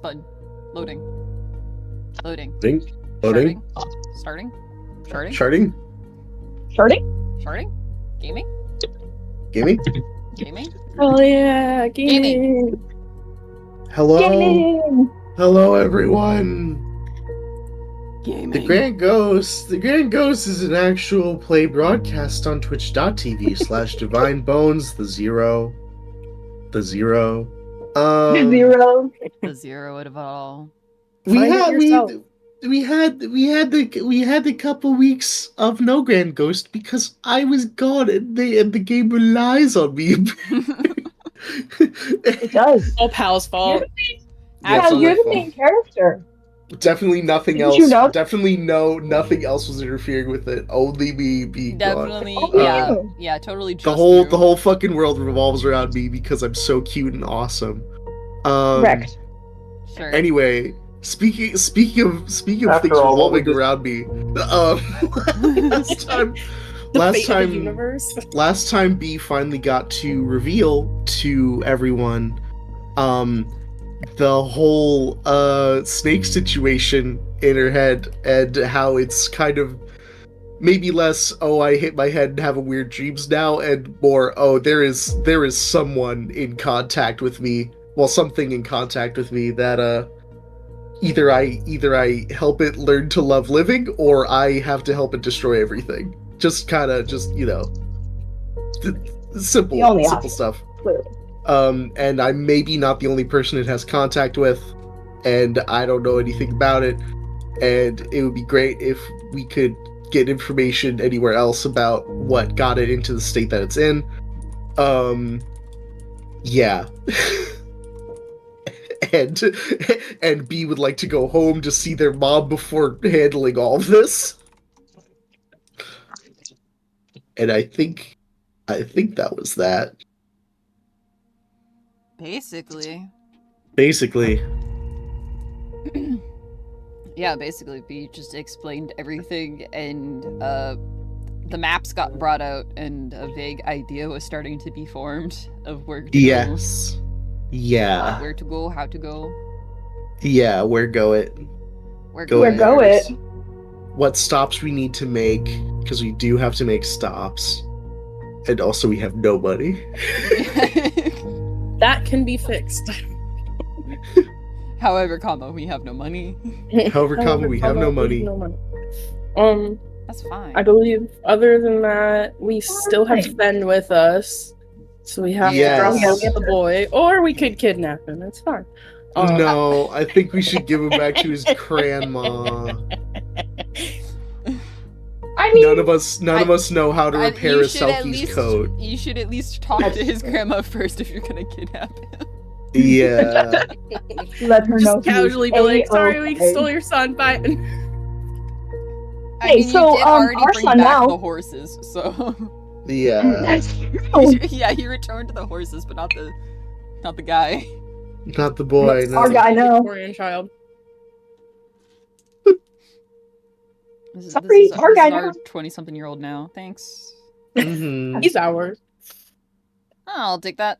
Button. Loading. Loading. Loading. Starting. Starting. Charting. Starting. Gaming. Gaming. Gaming. Oh yeah, gaming. Hello. Gaming. Hello, everyone. Gaming. The Grand Ghost. The Grand Ghost is an actual play broadcast on twitch.tv/DivineBones, the zero. The zero. The zero of it all. We Find it had yourself. we had the couple weeks of no Grand Ghost because I was gone and the game relies on me. It does. Oh, pal's fault. Yeah, you're the main character. Definitely nothing Didn't else. you know? Definitely nothing else was interfering with it. Only me being Definitely. gone. Yeah. Totally. Just The whole fucking world revolves around me because I'm so cute and awesome. Correct. Sure. Anyway, speaking of things After all, what revolving would this- around me, Universe. last time B finally got to reveal to everyone the whole snake situation in her head and how it's kind of maybe less, oh, I hit my head and having weird dreams now, and more, oh, there is someone in contact with me, well, something in contact with me that either I help it learn to love living, or I have to help it destroy everything. Just kind of, simple The only option. stuff. Clearly. And I'm maybe not the only person it has contact with, and I don't know anything about it, and it would be great if we could get information anywhere else about what got it into the state that it's in. Yeah. and B would like to go home to see their mom before handling all of this. And I think that was that. Basically. Yeah, basically, we just explained everything, and the maps got brought out, and a vague idea was starting to be formed of where to Yes. go. Yeah. Where to go, how to go. Yeah, where go it. Where Where go it. What stops we need to make, because we do have to make stops. And also we have no money. That can be fixed. However, comma, we have no money. However, comma, we have no money. That's fine. I believe other than that, we still have Sven with us. So we have Yes. to drop him the boy, or we could kidnap him. It's fine. No, I think we should give him back to his grandma. I mean, None of us know how to repair you a should at Selkie's least- coat. You should at least talk to his grandma first if you're gonna kidnap him. Yeah. let her know. Just casually be like, sorry, we stole your son, bye. I Hey, mean, so, you did already our bring son back now- the horses, so Yeah. That's true. yeah, you returned the horses, but not the guy. Not the boy, no. Our guy now. Victorian child. Sorry, our guy our now. 20-something-year-old now. Thanks. Mhm. He's ours. I'll take that.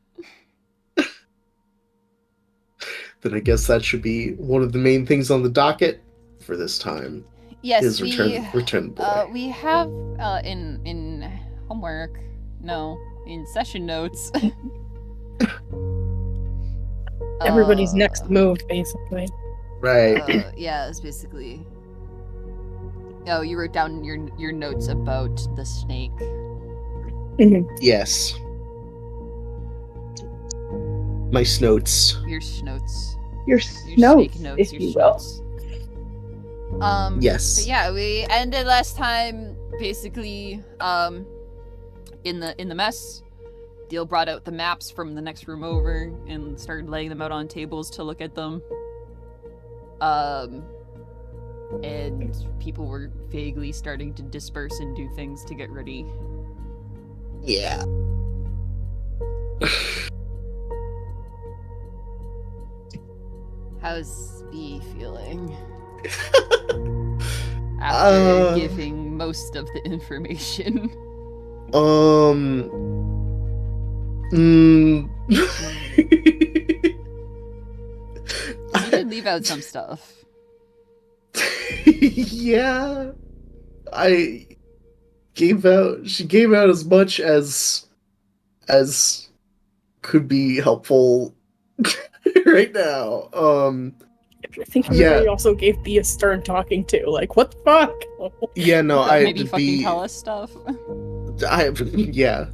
Then I guess that should be one of the main things on the docket for this time. Yes, Is return the boy. we have in homework. No, in session notes. Everybody's next move, basically. Right. Yeah, it's basically. Oh, you wrote down your notes about the snake. Yes. My snotes. Your notes. Your Your notes, snake notes. if Your you will. schnotes. Yes. So yeah, we ended last time basically in the mess. Deal brought out the maps from the next room over and started laying them out on tables to look at them. And people were vaguely starting to disperse and do things to get ready. Yeah. How's B feeling? After giving most of the information. Mm. You did leave out some stuff. Yeah. She gave out as much as could be helpful right now. I think Yeah. everybody also gave B a stern talking to. Like, what the fuck? Yeah, no, Like, maybe fucking tell us stuff. Yeah.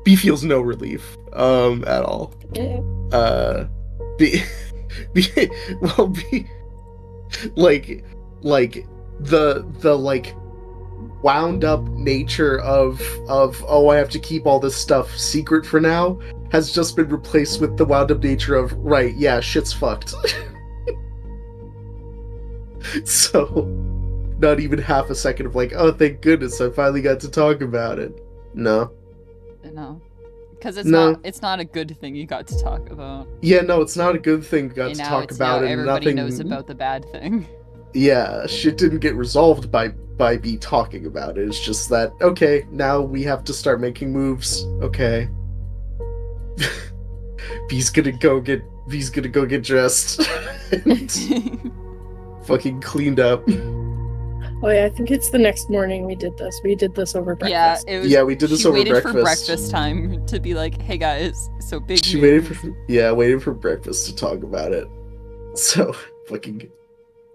B feels no relief at all. B well, B like the like wound up nature of oh, I have to keep all this stuff secret for now has just been replaced with the wound up nature of right, yeah, shit's fucked. So not even half a second of like, oh, thank goodness I finally got to talk about it. No, because it's No. not a good thing you got to talk about. yeah, no, it's not a good thing we got And to now talk it's about now it. everybody Nothing knows about the bad thing. Yeah, shit didn't get resolved by me talking about it. It's just that, okay, now we have to start making moves. Okay. B's gonna go get dressed and fucking cleaned up. Oh yeah, I think it's the next morning we did this. We did this over Yeah, breakfast. it was. Yeah, we did this she over waited for breakfast. breakfast time to be like, "Hey guys, so big." She news." waited for breakfast to talk about it. So fucking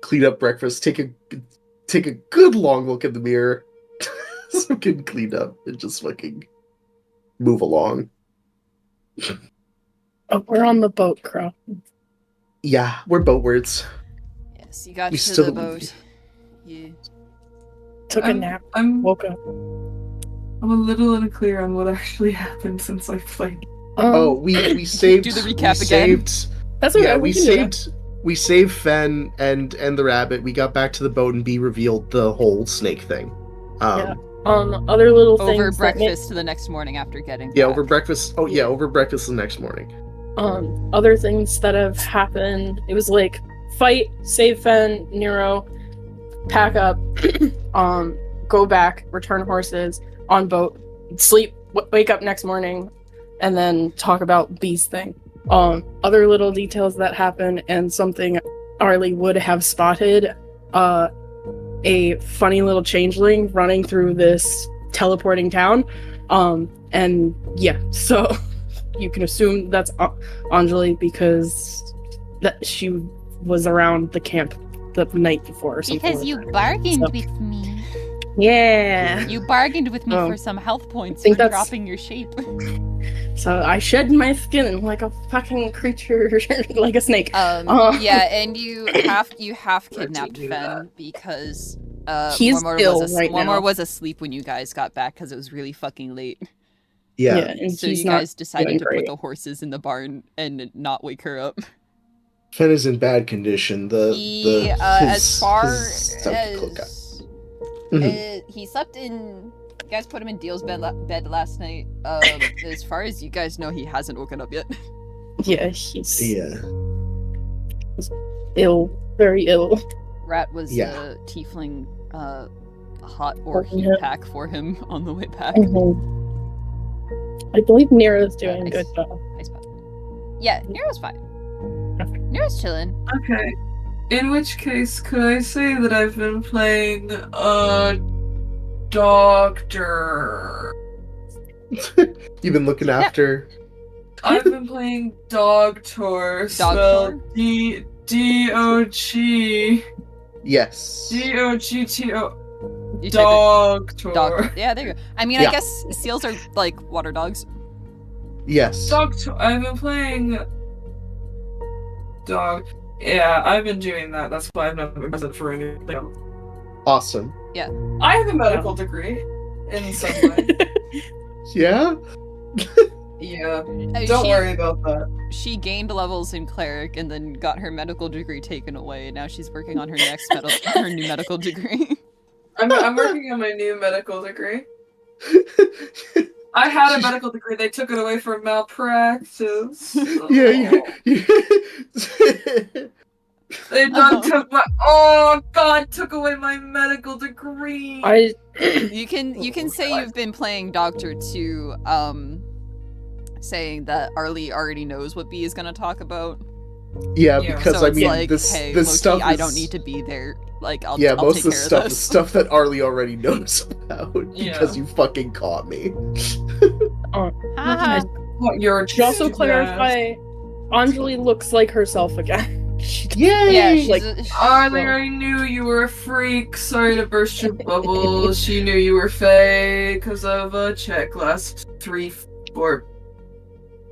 clean up breakfast, take a good long look in the mirror, so getting cleaned up, and just fucking move along. Oh, we're on the boat, Crow. Yeah, we're boatwards. Yes, you got We to still- the boat. You Took a nap, I'm woke up. a little unclear on what actually happened since I played. Oh, we saved. Do the recap we again. Saved, That's okay. yeah, we can do that. saved Fen and the rabbit. We got back to the boat and B revealed the whole snake thing. Yeah. Other little things. over that breakfast the next morning after getting. Yeah, back. over breakfast. Oh yeah, over breakfast the next morning. Other things that have happened. It was like fight, save Fen, Nero, pack up, go back, return horses, on boat, sleep, wake up next morning, and then talk about B's thing. Other little details that happen and something Arlie would have spotted. A funny little changeling running through this teleporting town. And yeah, so you can assume that's Anjali because that she was around the camp the night before or something. Because like you that. bargained So- with me. Yeah. You bargained with me Oh. for some health points Think for that's- dropping your shape. So I shed my skin like a fucking creature, like a snake. Yeah, and you half kidnapped do Fen that. because He's ill right Mormor now. was asleep when you guys got back because it was really fucking late. Yeah. and So he's you not guys decided doing to put great. the horses in the barn and not wake her up. Fen is in bad condition. As far his stomach cook out. as Mhm. he slept in. You guys put him in Deal's bed last night. As far as you guys know, he hasn't woken up yet. Yeah, he's Yeah. ill, very ill. Rat was Yeah. a tiefling hot or Holding heat him. pack for him on the way back. I believe Nero's doing a Nice. good job. Nice spot. Yeah, Nero's fine. Nero's chilling. Okay. In which case, could I say that I've been playing a doctor? You've been looking after. I've been playing Dogtor. Dogtor? D-O-G. Yes. D-O-G-T-O. You type Dogtor. it- dog. Yeah, there you go. I mean, Yeah. I guess seals are like water dogs. Yes. Dogtor. I've been playing dog. Yeah, I've been doing that. That's why I've not been present for anything else. Awesome. I have a medical degree in some way. Yeah. Yeah. Uh, Don't she- worry about that. She gained levels in cleric and then got her medical degree taken away. Now she's working on her next her new medical degree. I'm working on my new medical degree. I had a medical degree. They took it away for malpractice. Yeah. They done took my. Oh God! Took away my medical degree. You can say you've been playing Doctor to saying that Arlie already knows what B is gonna talk about. Yeah, Yeah. because so I it's mean, like, this hey, this Loki, stuff I is, don't need to be there. Like, I'll yeah, I'll most take of the care stuff of is this. stuff that Arlie already knows about because Yeah. you fucking caught me. Haha. What your Should also clarify, Anjali looks like herself again. She does- Yay! Yeah, she's Like, Arlie, I knew you were a freak. Sorry to burst your bubble. She knew you were fake because of a check last 3-4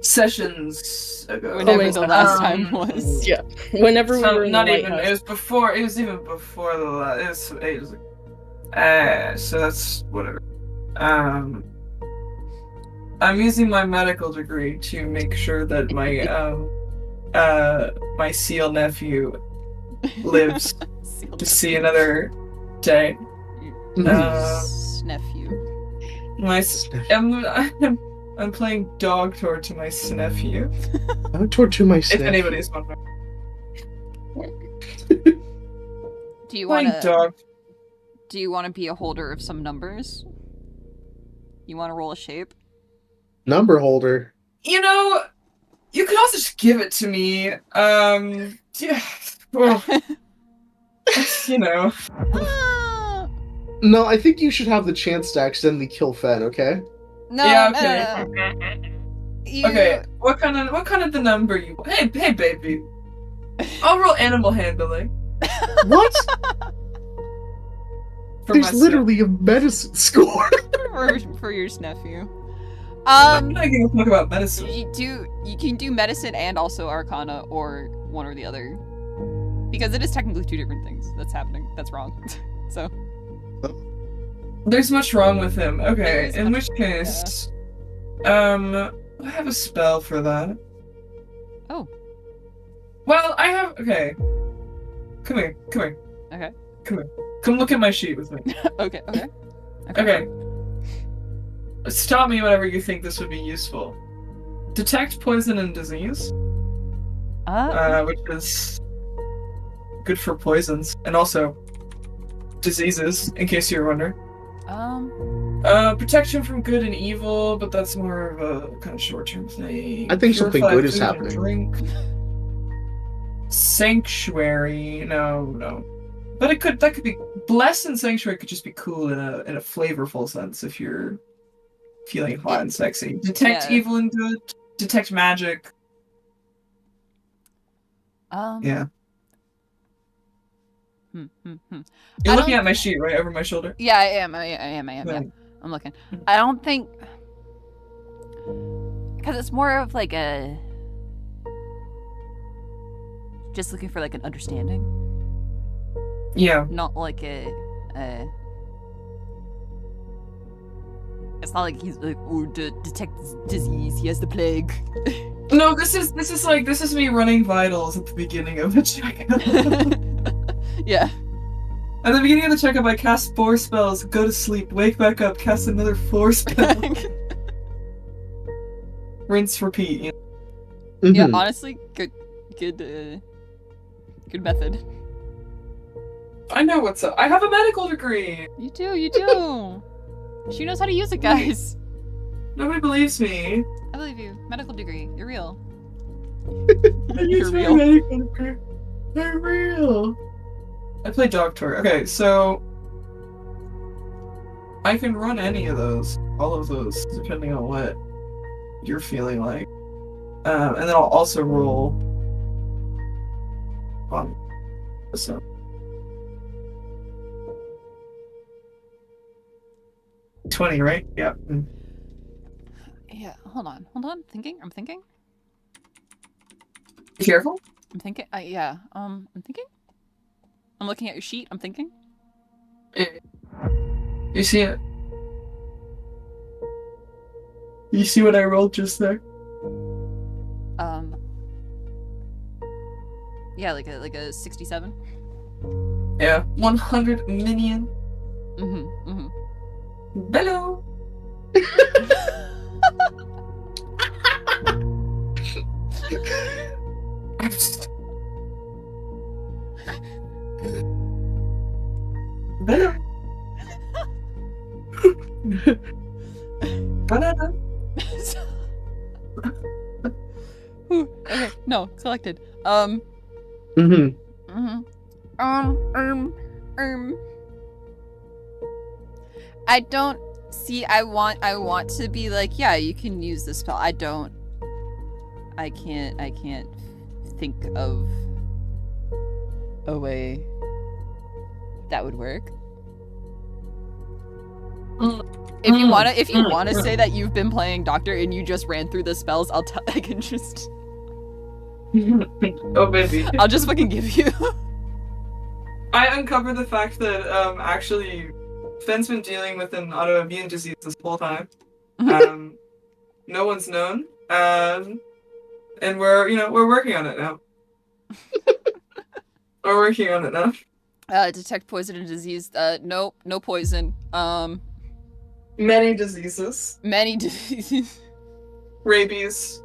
sessions ago. Whenever the last Um, time was. Yeah. Whenever we were in not the even. lighthouse. It was before. It was even before the last. It was ages ago. So that's whatever. I'm using my medical degree to make sure that my seal nephew lives to see another day. Nephew. I'm playing dog tour to my nephew. I toward to my If snap. anybody's wondering. Do you Playing want to? dog. Do you want to be a holder of some numbers? You want to roll a shape? Number holder. You know, you could also just give it to me. Yeah. Well, you know. Ah! No, I think you should have the chance to accidentally kill Fen, okay? No, Yeah, no, okay. no, no. You... Okay, what kind of the number you? Hey, baby. I'll roll animal handling. What? For There's myself. literally a medicine score. for your nephew. I'm not giving a fuck about medicine. You can do medicine and also arcana or one or the other. Because it is technically two different things that's happening. That's wrong. So There's much wrong with him. There Okay, is in much- which case, I have a spell for that. Oh. Well, I have. Okay. Come here. Okay. Come look at my sheet with me. Okay. Okay. Stop me whenever you think this would be useful. Detect poison and disease, which is good for poisons and also diseases, in case you're wondering. Protection from good and evil, but that's more of a kind of short-term thing. I think something Purify good is food and happening. Drink. Sanctuary, no. But that could be blessed, and sanctuary could just be cool in a flavorful sense if you're feeling hot and sexy. Detect Yeah. evil and good. Detect magic. Yeah. You're looking at my sheet right over my shoulder. Yeah, I am. Yeah. I'm looking. I don't think because it's more of like a just looking for like an understanding, Yeah. not like a. It's not like he's like, oh, detect disease. He has the plague. No, this is me running vitals at the beginning of the checkup. Yeah. At the beginning of the checkup, I cast 4 spells, go to sleep, wake back up, cast another 4 spells, rinse, repeat. You know? Yeah. Mhm. Honestly, good method. I know what's up. I have a medical degree. You do. She knows how to use it, guys. Nobody believes me. I believe you. Medical degree. You're real. I You're use my real. medical degree. I'm real. I play dog tour. Okay, so I can run any of those, all of those, depending on what you're feeling like. And then I'll also roll on this one. 20, right? Yeah. Yeah. Hold on. I'm thinking. Be careful. Yeah. I'm thinking. I'm looking at your sheet. I'm thinking. You see it? You see what I rolled just there? Yeah, like a 67. Yeah. 100 million. Mm-hmm. Hello. Hello. Banana. Ooh, okay. No, collected. Mm-hmm. I don't see. I want to be like, yeah, you can use the spell. I can't think of a way that would work. If you wanna say that you've been playing Doctor and you just ran through the spells, I can just. Oh baby. I'll just fucking give you. I uncovered the fact that actually Fenn's been dealing with an autoimmune disease this whole time. No one's known. And we're working on it now. We're working on it now. Detect poison and disease. No poison. Many diseases. Many diseases. Rabies.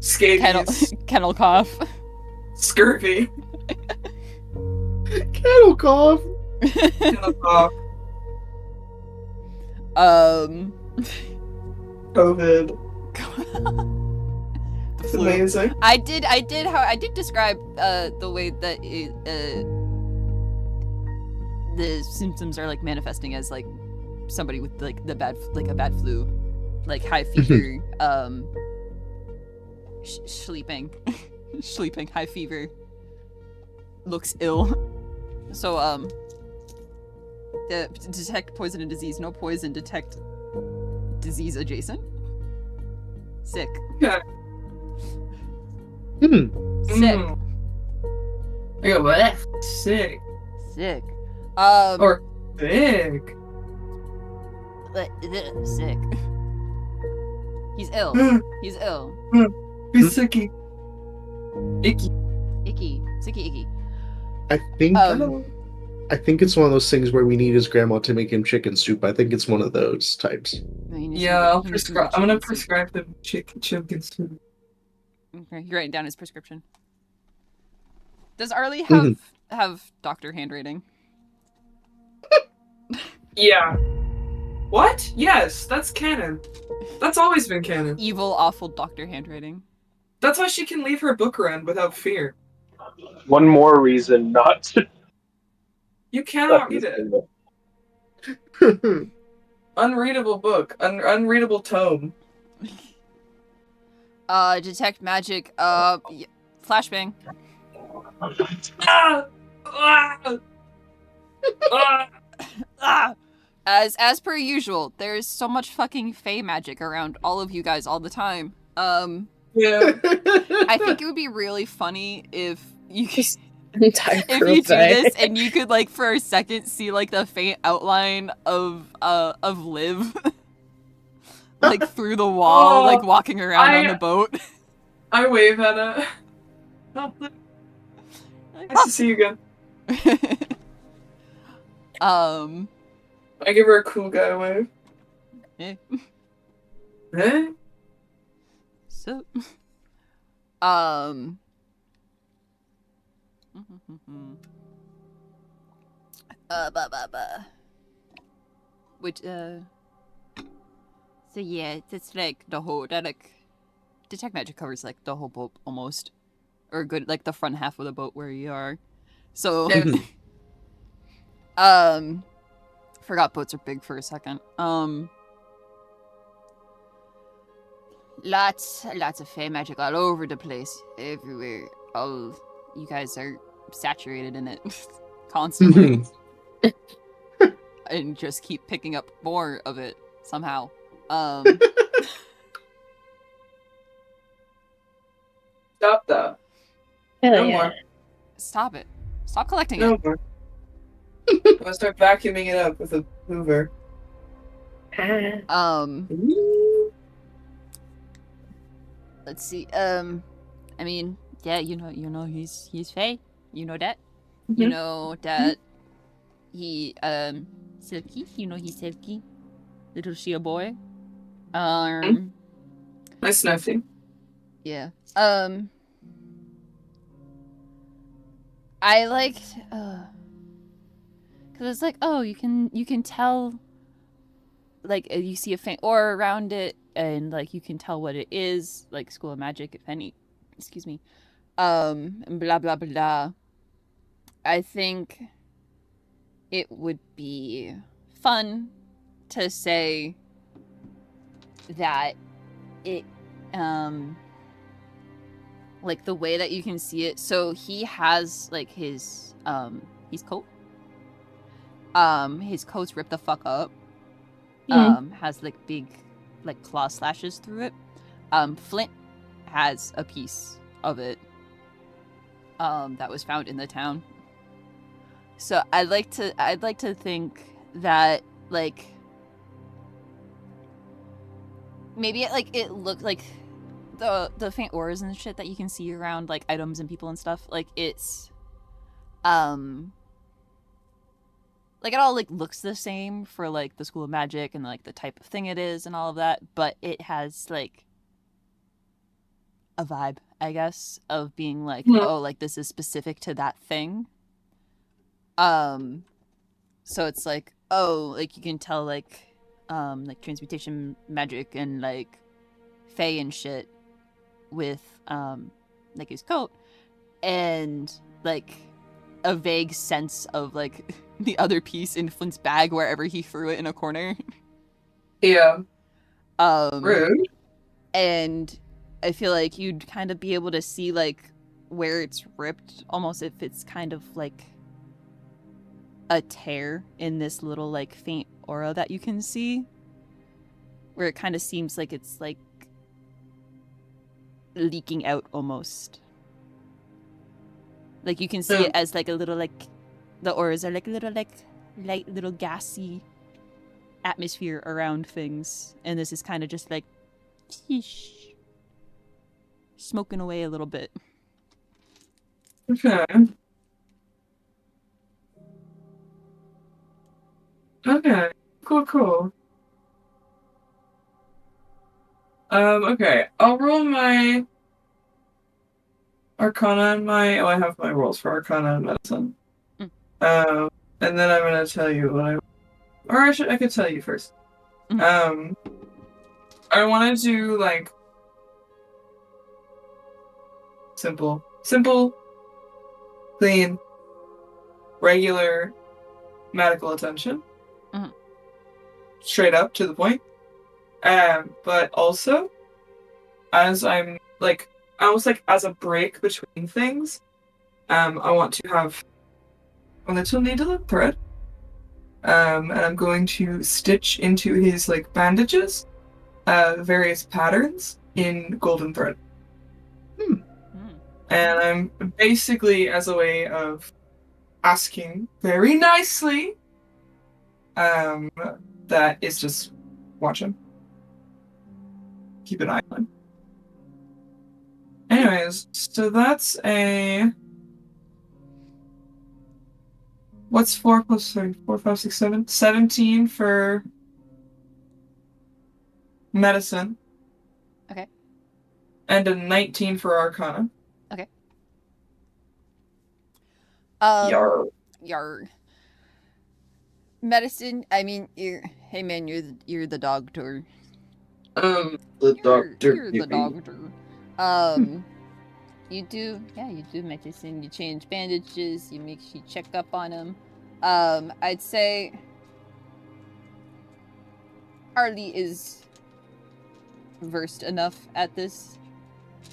Scabies. Kennel cough. Scurvy. Kennel cough. Kennel cough. COVID. It's amazing. I did describe the way that the symptoms are like manifesting as like somebody with like a bad flu, like high fever, sleeping, high fever, looks ill. So the detect poison and disease, no poison, detect disease adjacent. Sick. Yeah. Sick. I go, what? Sick. Sick. Or sick. Sick. He's ill. He's ill. He's sicky. Icky. Icky. Sicky icky. I think it's one of those things where we need his grandma to make him chicken soup. I think it's one of those types. Yeah, I'm gonna prescribe the chicken soup. Okay, you're writing down his prescription. Does Arlie have doctor handwriting? Yeah. What? Yes, that's canon. That's always been canon. Evil, awful doctor handwriting. That's why she can leave her book around without fear. One more reason not to. You cannot read it. Unreadable book. Unreadable tome. Detect magic. Flashbang. As per usual, there's so much fucking fey magic around all of you guys all the time. Yeah. I think it would be really funny if you could, Entire if you do this and you could like for a second see like the faint outline of Liv like through the wall, like walking around on the boat. I wave at it. Nice to see you again. I give her a cool guy wave. Eh. Eh? So, which, so yeah, it's like the whole, that like, detect magic covers like the whole boat almost, or good, like the front half of the boat where you are. So, forgot boats are big for a second. Lots of fey magic all over the place, everywhere. You guys are saturated in it constantly, and just keep picking up more of it somehow. Stop that. No more. Stop it. Stop collecting No it. more. I'm gonna start vacuuming it up with a Hoover. Let's see. I mean, yeah, you know, he's fey. You know that. You know that he silky. You know he's silky. Little Shia boy. Nice snuffing. Yeah. I liked because it's like, oh, you can tell, like, you see a faint aura around it, and like you can tell what it is, like School of Magic, if any. Excuse me. and blah blah blah. I think it would be fun to say that it, like the way that you can see it. So he has like his coat. His coat's ripped the fuck up. Has like big like claw slashes through it. Flint has a piece of it that was found in the town. So I'd like to think that like maybe it looked like the faint auras and shit that you can see around like items and people and stuff, like it's like it all like looks the same for like the school of magic and like the type of thing it is and all of that, but it has like a vibe, I guess, of being like, oh, like this is specific to that thing. So it's like, oh, like you can tell like transmutation magic and like fae and shit with like his coat, and like a vague sense of like the other piece in Flint's bag wherever he threw it in a corner. Yeah. Rude. And I feel like you'd kind of be able to see like where it's ripped, almost if it's kind of like a tear in this little like faint aura that you can see, where it kind of seems like it's like leaking out almost. Like you can see it as like a little like the auras are like a little like light little gassy atmosphere around things, and this is kind of just like sheesh, smoking away a little bit. Okay. Okay. Cool. Okay. I'll roll my Arcana and my... Oh, I have my rolls for Arcana and Medicine. And then I'm gonna tell you what I... Or I could tell you first. I want to do, like... Simple, clean, regular medical attention. Straight up, to the point. But also, as I'm, like, almost like as a break between things, I want to have a little needle and thread. And I'm going to stitch into his, like, bandages, various patterns in golden thread. And I'm basically, as a way of asking very nicely, that is just watch him. Keep an eye on him. Anyways, so that's a... What's 4 plus 3? 4, 5, 6, 7? 17 for medicine. Okay. And a 19 for Arcana. Okay. Yar. Medicine. I mean, hey man, you're the doctor. The doctor. You're the doctor. You do medicine. You change bandages. You check up on him. I'd say Harley is versed enough at this,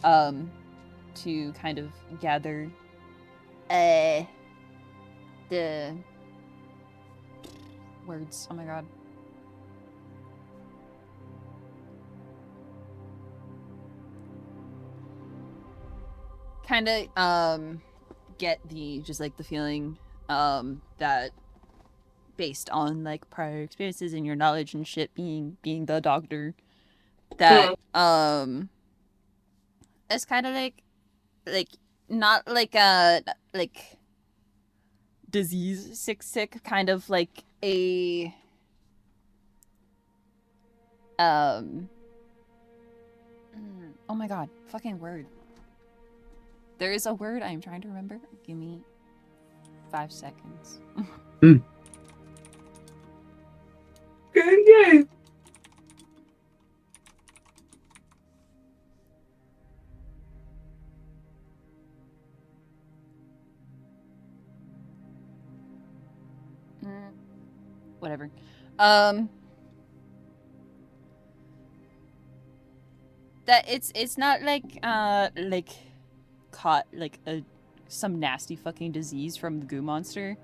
to kind of gather, the words. Oh my god. Kind of get the feeling that based on like prior experiences and your knowledge and shit, being the doctor, that it's kind of like not like a like disease sick, kind of like a oh my god, fucking word. There is a word I'm trying to remember. Give me 5 seconds. Yay! whatever. That it's not like caught like some nasty fucking disease from the goo monster.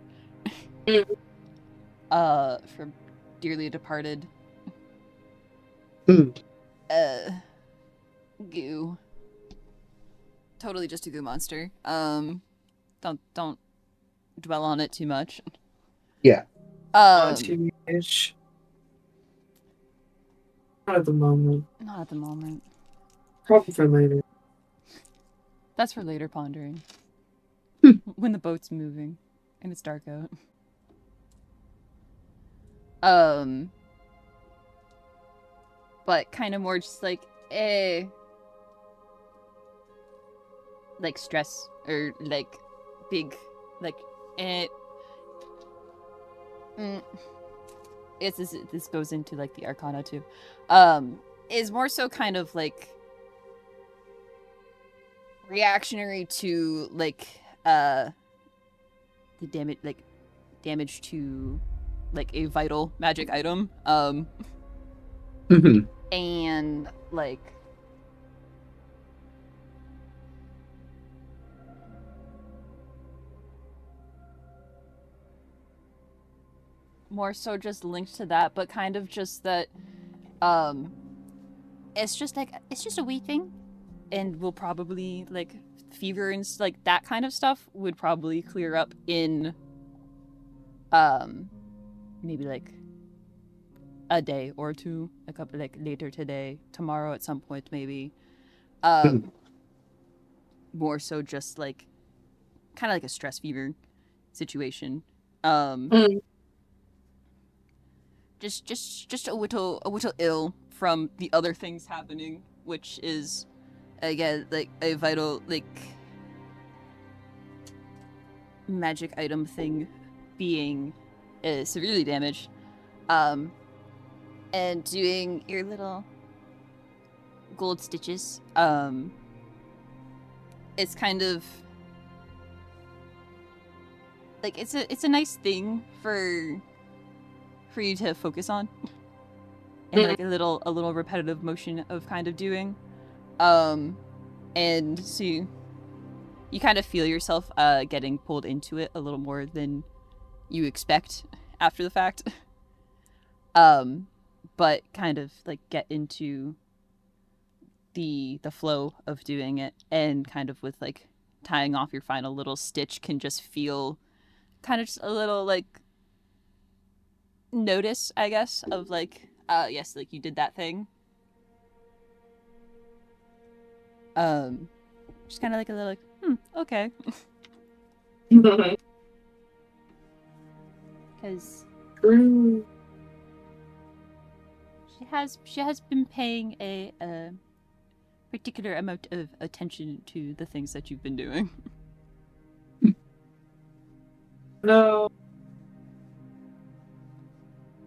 From dearly departed. Goo. Totally just a goo monster. Don't dwell on it too much. Yeah. Not too much. Not at the moment. Not at the moment. Probably for later. That's for later pondering. When the boat's moving and it's dark out. But kind of more just like like stress or like big like this goes into like the Arcana too. Is more so kind of like reactionary to like the damage to like a vital magic item. And like more so just linked to that, but kind of just that it's just a wee thing, and we'll probably like fever and like that kind of stuff would probably clear up in maybe like a day or two, a couple like later today, tomorrow at some point maybe. More so just like kind of like a stress fever situation. Just a little ill from the other things happening, which is again like a vital like magic item thing being severely damaged. And doing your little gold stitches. It's kind of like it's a nice thing for you to focus on. And like a little repetitive motion of kind of doing. And so you kind of feel yourself getting pulled into it a little more than you expect after the fact. But kind of like get into the flow of doing it, and kind of with like tying off your final little stitch can just feel kind of just a little like notice, I guess, of like yes, like you did that thing. Just kind of like a little like okay. Because she has been paying a particular amount of attention to the things that you've been doing. No.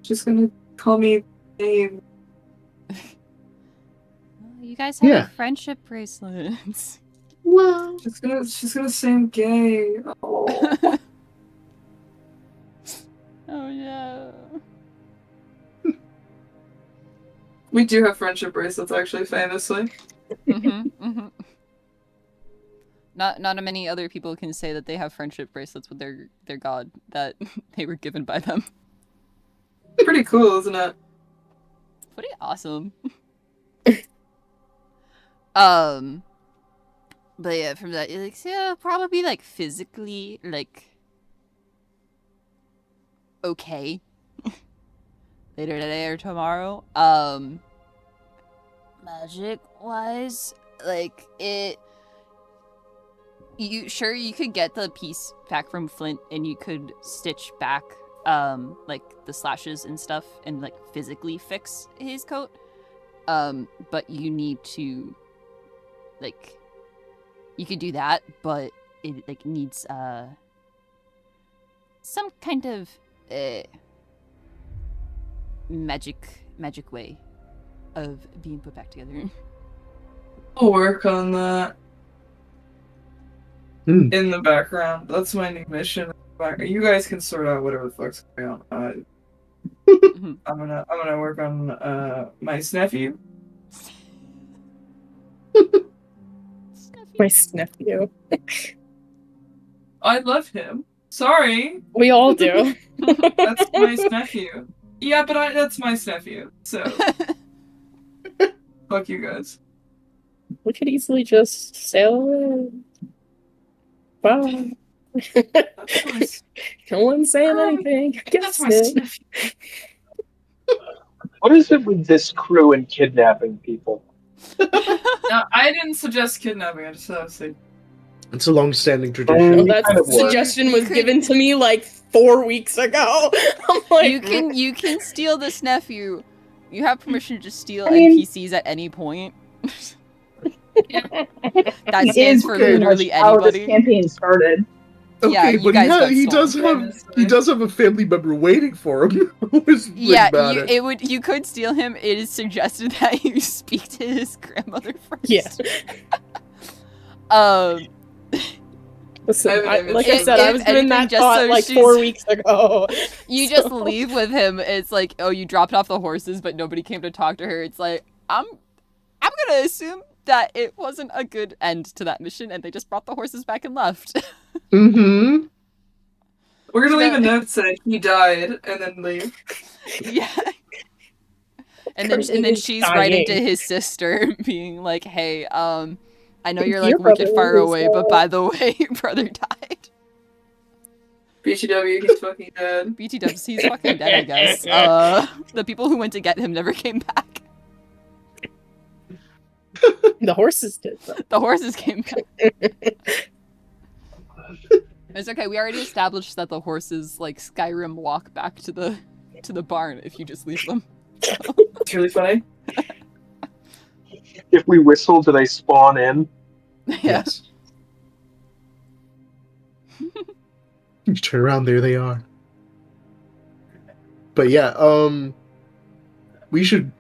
She's gonna call me name. You guys have friendship bracelets. Wow. She's gonna say I'm gay. Oh. Oh no. We do have friendship bracelets, actually, famously. Not many other people can say that they have friendship bracelets with their god that they were given by them. Pretty cool, isn't it? Pretty awesome. But yeah, from that, like, yeah, probably like physically, like, okay. Later today or tomorrow. Magic wise, like you could get the piece back from Flint and you could stitch back like the slashes and stuff and like physically fix his coat. But you need to like you could do that, but it like needs some kind of magic way of being put back together. I'll work on that. In the background. That's my new mission. You guys can sort out whatever the fuck's going on. I'm gonna work on my nephew. My nephew. I love him. Sorry, We all do. that's my nephew. Yeah, but that's my nephew. So fuck you guys. We could easily just sail away. Wow. No one's saying anything. I That's guess my it. nephew. What is it with this crew and kidnapping people? No, I didn't suggest kidnapping. I just said It's a long-standing Oh, tradition. That kind of was. suggestion was You could- given to me like 4 weeks ago. I'm like, you can steal this nephew. You have permission to steal I mean- NPCs at any point. That That stands for literally how this anybody. campaign started. Yeah, Okay, you but guys got he stolen. does have a family member waiting for him. Who is Yeah, about you could steal him. It is suggested that you speak to his grandmother first. yeah. Listen, like I said, I was given that just thought so like she's- 4 weeks ago. You just leave with him. It's like, oh, you dropped off the horses, but nobody came to talk to her. It's like, I'm gonna assume that it wasn't a good end to that mission, and they just brought the horses back and left. Mm-hmm. we're gonna So leave a that- note saying he died, and then leave. Yeah. And Person then is she's writing to dying. his sister, being like, "Hey, I know you're Your like wicked brother far is, away, but by the way, your brother died." BTW, he's fucking dead. BTW, he's fucking dead, I guess. The people who went to get him never came back. The horses did. Though. The horses came back. It's okay. We already established that the horses like Skyrim walk back to the barn if you just leave them. It's really funny. If we whistle, do they spawn in? Yeah. Yes. You turn around, there they are. But yeah, we should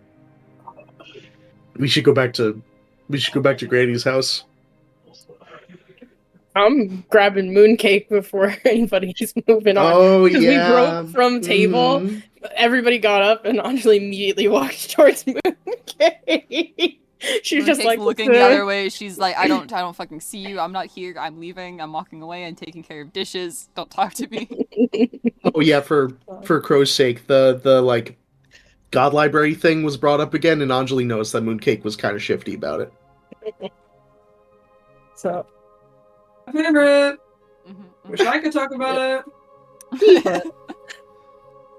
go back to Granny's house. I'm grabbing mooncake before anybody's moving on. Oh 'Cause yeah. we broke from table. Mhm. Everybody got up and Anjali immediately walked towards mooncake. She was just Mooncake's like looking the other way. She's like, I don't fucking see you. I'm not here. I'm leaving. I'm walking away. I'm taking care of dishes. Don't talk to me. Oh yeah, for Crow's sake, the like God Library thing was brought up again, and Anjali noticed that Mooncake was kind of shifty about it. So Favorite. Mhm, Wish I could talk about it. mhm.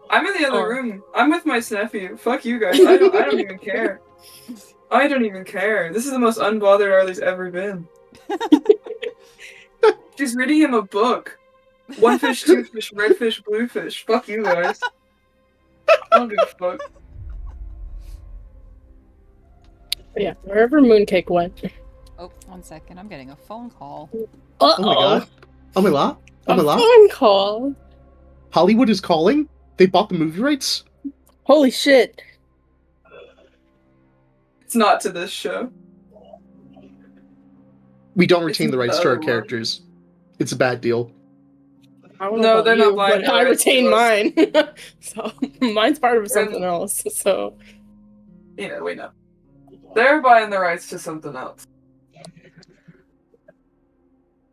I'm in the other Oh. room. I'm with my nephew. Fuck you guys. I don't even care. I don't even care. This is the most unbothered Arlie's ever been. She's reading him a book. One fish, two fish, red fish, blue fish. Fuck you guys. I don't give a fuck. yeah, wherever mooncake went. Oh, 1 second. I'm getting a phone call. Uh-oh. Oh my god. Oh my la. Oh my A la. phone call. Hollywood is calling. They bought the movie rights. Holy shit. It's not to this show. We don't retain the rights to our other one. characters. It's a bad deal. I don't know No, about they're not you, buying but the I rights to retain us. mine. So mine's part of something else. So Yeah, we know. They're buying the rights to something else.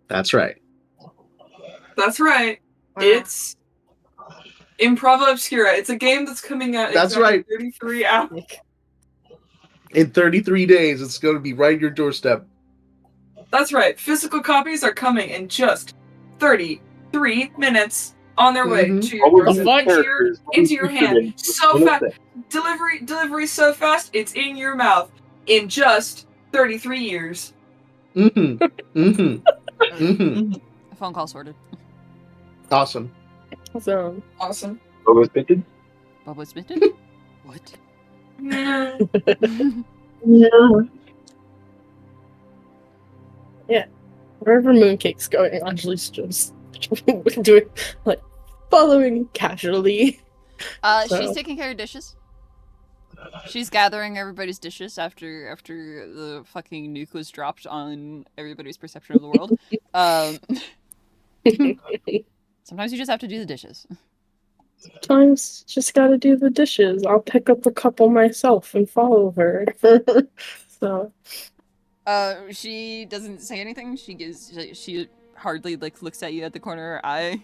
That's right. That's right. It's Improva Obscura. It's a game that's coming out. That's exactly right. 33 hours. In 33 days, it's going to be right at your doorstep. That's right. Physical copies are coming in just 33 minutes on their way Mhm. to your What was doorstep, the Fuck. into your, characters? into your hand. So What fast. is it? Delivery so fast, it's in your mouth in just 33 years. Mm-hmm. Mm-hmm. Mm-hmm. A phone call sorted. Awesome. so Awesome. What was it? Bubba Smitten? What? Yeah. wherever mooncake's going, Anjali's just doing like following casually. She's So- taking care of dishes. She's gathering everybody's dishes after the fucking nuke was dropped on everybody's perception of the world. Sometimes you just have to do the dishes. Sometimes just gotta do the dishes. I'll pick up a couple myself and follow her. So She doesn't say anything. She hardly like looks at you at the corner of her eye.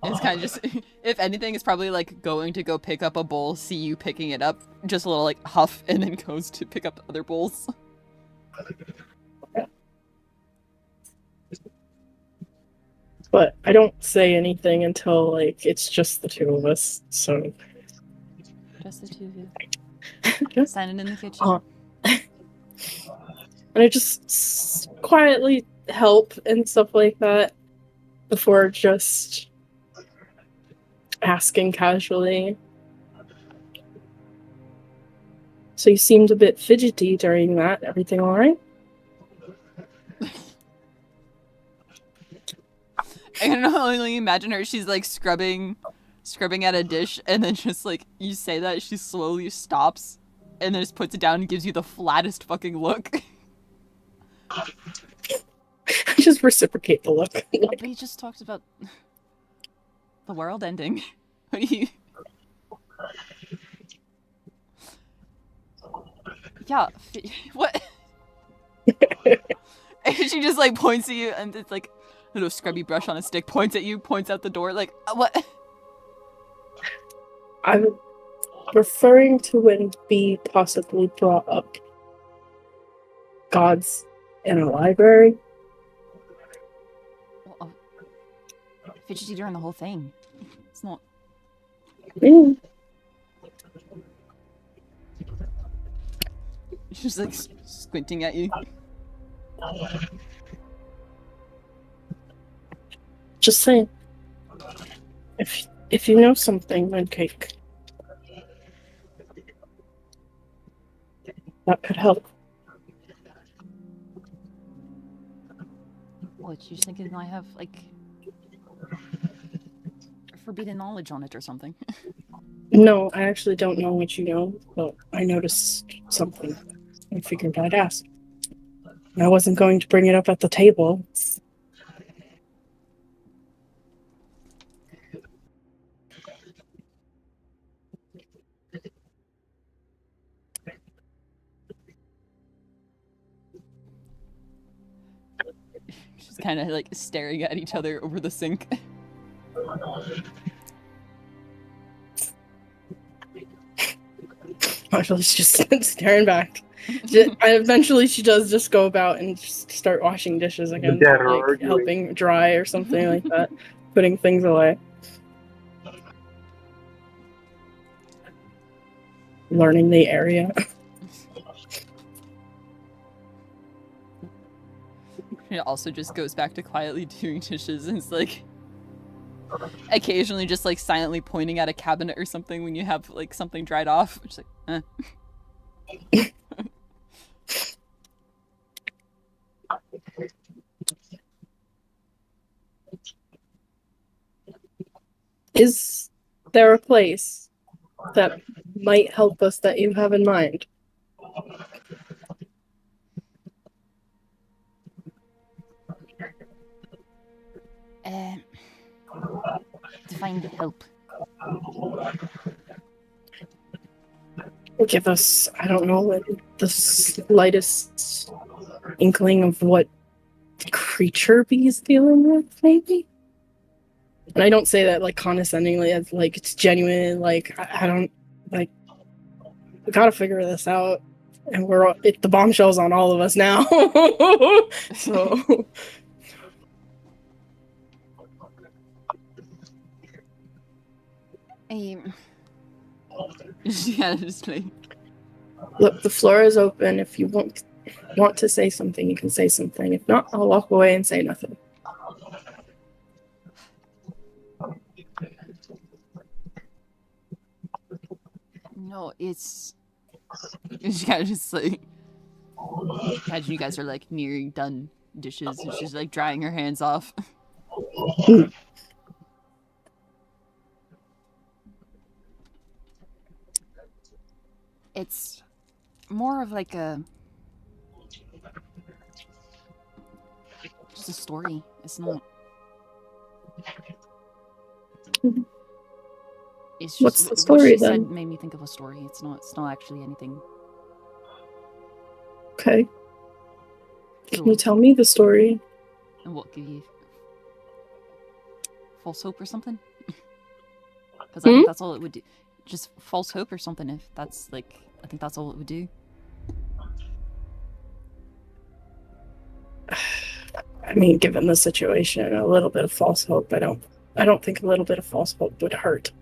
It's kind of just, if anything, it's probably like going to go pick up a bowl, see you picking it up, just a little like huff, and then goes to pick up other bowls. but I don't say anything until like it's just the two of us. So Just the two of you. Standing in the kitchen. And I just quietly help and stuff like that before just asking casually. So you seemed a bit fidgety during that. Everything all right? I can only imagine her. She's like scrubbing at a dish, and then just like you say that, she slowly stops, and then just puts it down and gives you the flattest fucking look. I just reciprocate the look. We just talked about the world ending. What do you? Yeah. What? And she just like points at you, and it's like a little scrubby brush on a stick. Points at you. Points out the door. Like what? I'm referring to when B possibly brought up gods in a library. Well, fidgety during the whole thing. It's not. Mm. She's like squinting at you. Just saying. If you know something, Mooncake, that could help. What, you thinking I have like forbidden knowledge on it or something? No, I actually don't know what you know, but I noticed something. I figured I'd ask. I wasn't going to bring it up at the table. She's kind of like staring at each other over the sink. Marshall's just staring back. Eventually, she does just go about and just start washing dishes again, Dad are like arguing. helping dry or something like that, putting things away. Learning the area. It also just goes back to quietly doing dishes, and it's like occasionally just like silently pointing at a cabinet or something when you have like something dried off. It's like, Is there a place that might help us that you have in mind? to find help. Give us, I don't know, the slightest inkling of what creature B is dealing with, maybe? And I don't say that like condescendingly, as like it's genuine, like I don't like we gotta figure this out. And the bombshell's on all of us now. So Yeah, just like look, the floor is open. If you want to say something, you can say something. If not, I'll walk away and say nothing. no, it's kind of just like imagine you guys are like nearing done dishes, and she's like drying her hands off. It's more of like just a story. It's not. It's What's just the story, what she then? said made me think of a story. It's not actually anything. Okay. Can So, you tell me the story? and what, give you false hope or something? Because I think that's all it would do. Just false hope or something. If that's like, I think that's all it would do. I mean, given the situation, a little bit of false hope. I don't think a little bit of false hope would hurt.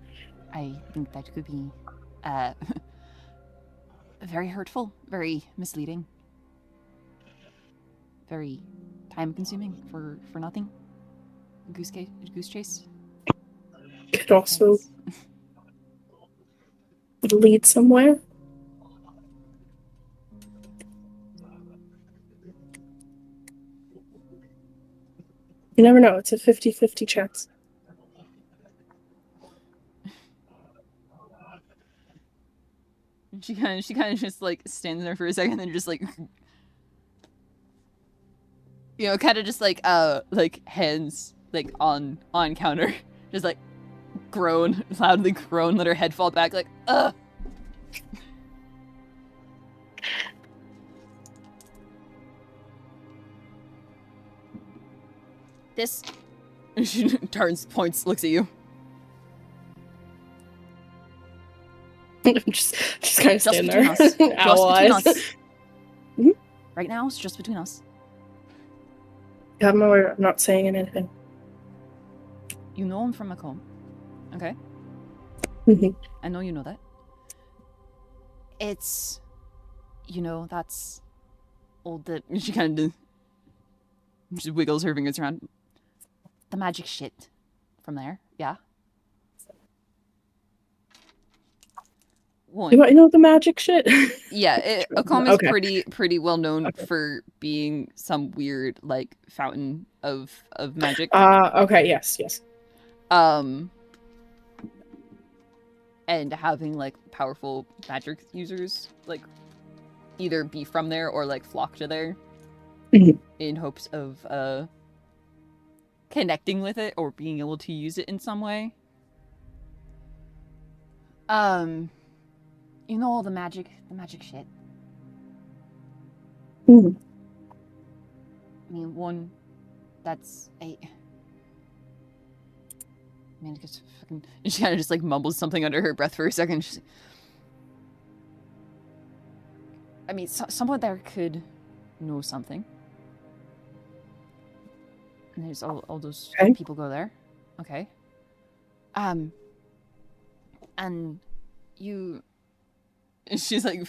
I think that could be very hurtful, very misleading, very time-consuming for nothing. Goose chase. Could also lead somewhere. You never know. It's a 50-50 chance. She kind of just like stands there for a second and just like, you know, kind of just like hands like on counter, just like loudly groan, let her head fall back, like ugh. This. She turns, points, looks at you. just kind of stand there. Just between us. Mhm. Right now, it's just between us. Yeah, I'm not saying anything. You know I'm from Macomb, okay? Mhm. I know you know that. It's, you know, that's all the. She kind of just wiggles her fingers around. The magic shit from there, yeah. One. Do I know the magic shit? Yeah, Macomb is Okay. pretty well known for being some weird like fountain of magic. Okay, yes. And having like powerful magic users like either be from there or like flock to there Mhm. in hopes of connecting with it or being able to use it in some way. You know all the magic shit. Mhm. I mean, one that's a. Man, it gets fucking. And she kind of just like mumbles something under her breath for a second. She's like, I mean, someone there could know something. And there's all those Okay. people go there. Okay. And you. She's like.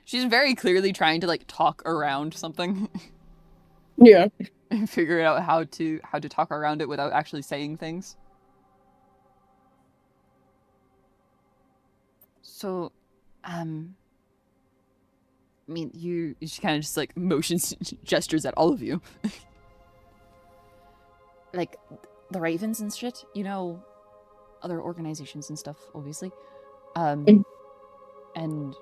She's very clearly trying to like talk around something. Yeah. And figure out how to talk around it without actually saying things. So, I mean, she kind of just like motions, gestures at all of you. Like, the Ravens and shit, you know, other organizations and stuff, obviously. And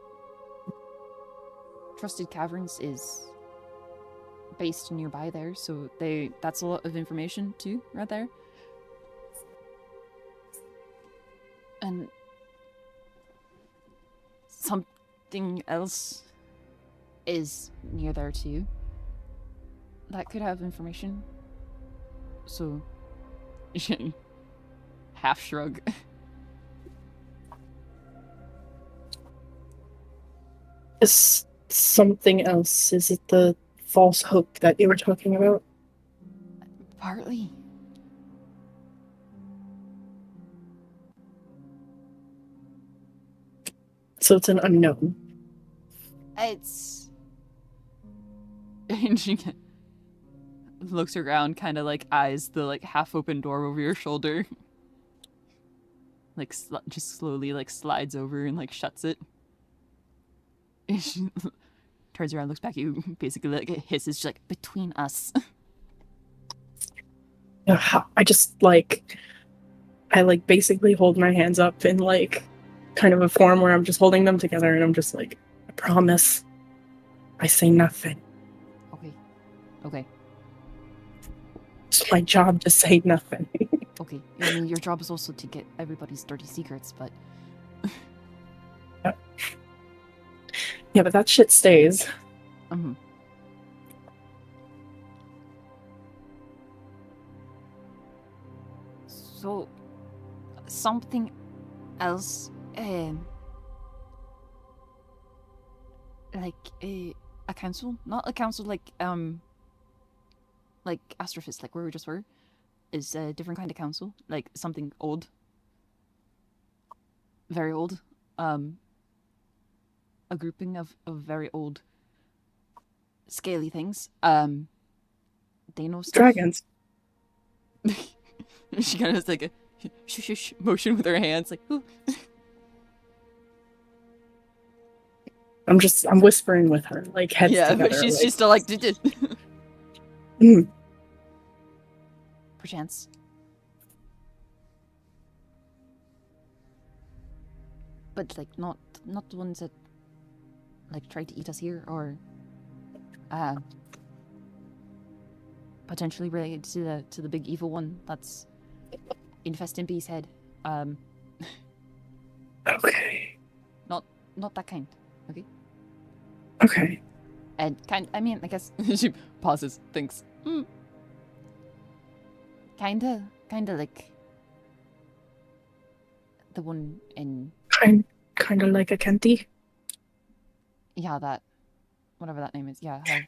Trusted Caverns is based nearby there, so that's a lot of information too, right there. And something else is near there too that could have information. So half shrug. Is something else? Is it the false hope that you were talking about? Partly. So it's an unknown. It's. And she looks around, kind of like eyes the like half-open door over your shoulder. Like just slowly like slides over and like shuts it. And she turns around, looks back at you, basically like hisses, she's like, between us. I just I basically hold my hands up in like kind of a form where I'm just holding them together and I'm just like, I promise I say nothing. Okay. It's my job to say nothing. Okay. I mean, your job is also to get everybody's dirty secrets, but... Yeah, but that shit stays. Mm-hmm. So, something else, like a council, not a council like Astrophist, like where we just were, is a different kind of council, like something old, very old, a grouping of very old, scaly things. They know stuff. Dragons. She kind of has like a shush motion with her hands, like. Ooh. I'm whispering with her, like heads Yeah, together. but she's like, still like. Mm. Perchance. But like not the ones that like tried to eat us here, or potentially related to the big evil one that's infesting Bee's head. Okay. Not that kind. Okay. Okay. And I mean, I guess she pauses, thinks. Kinda like the one in. Kind of like a Kenty. Yeah, that. Whatever that name is. Yeah, her.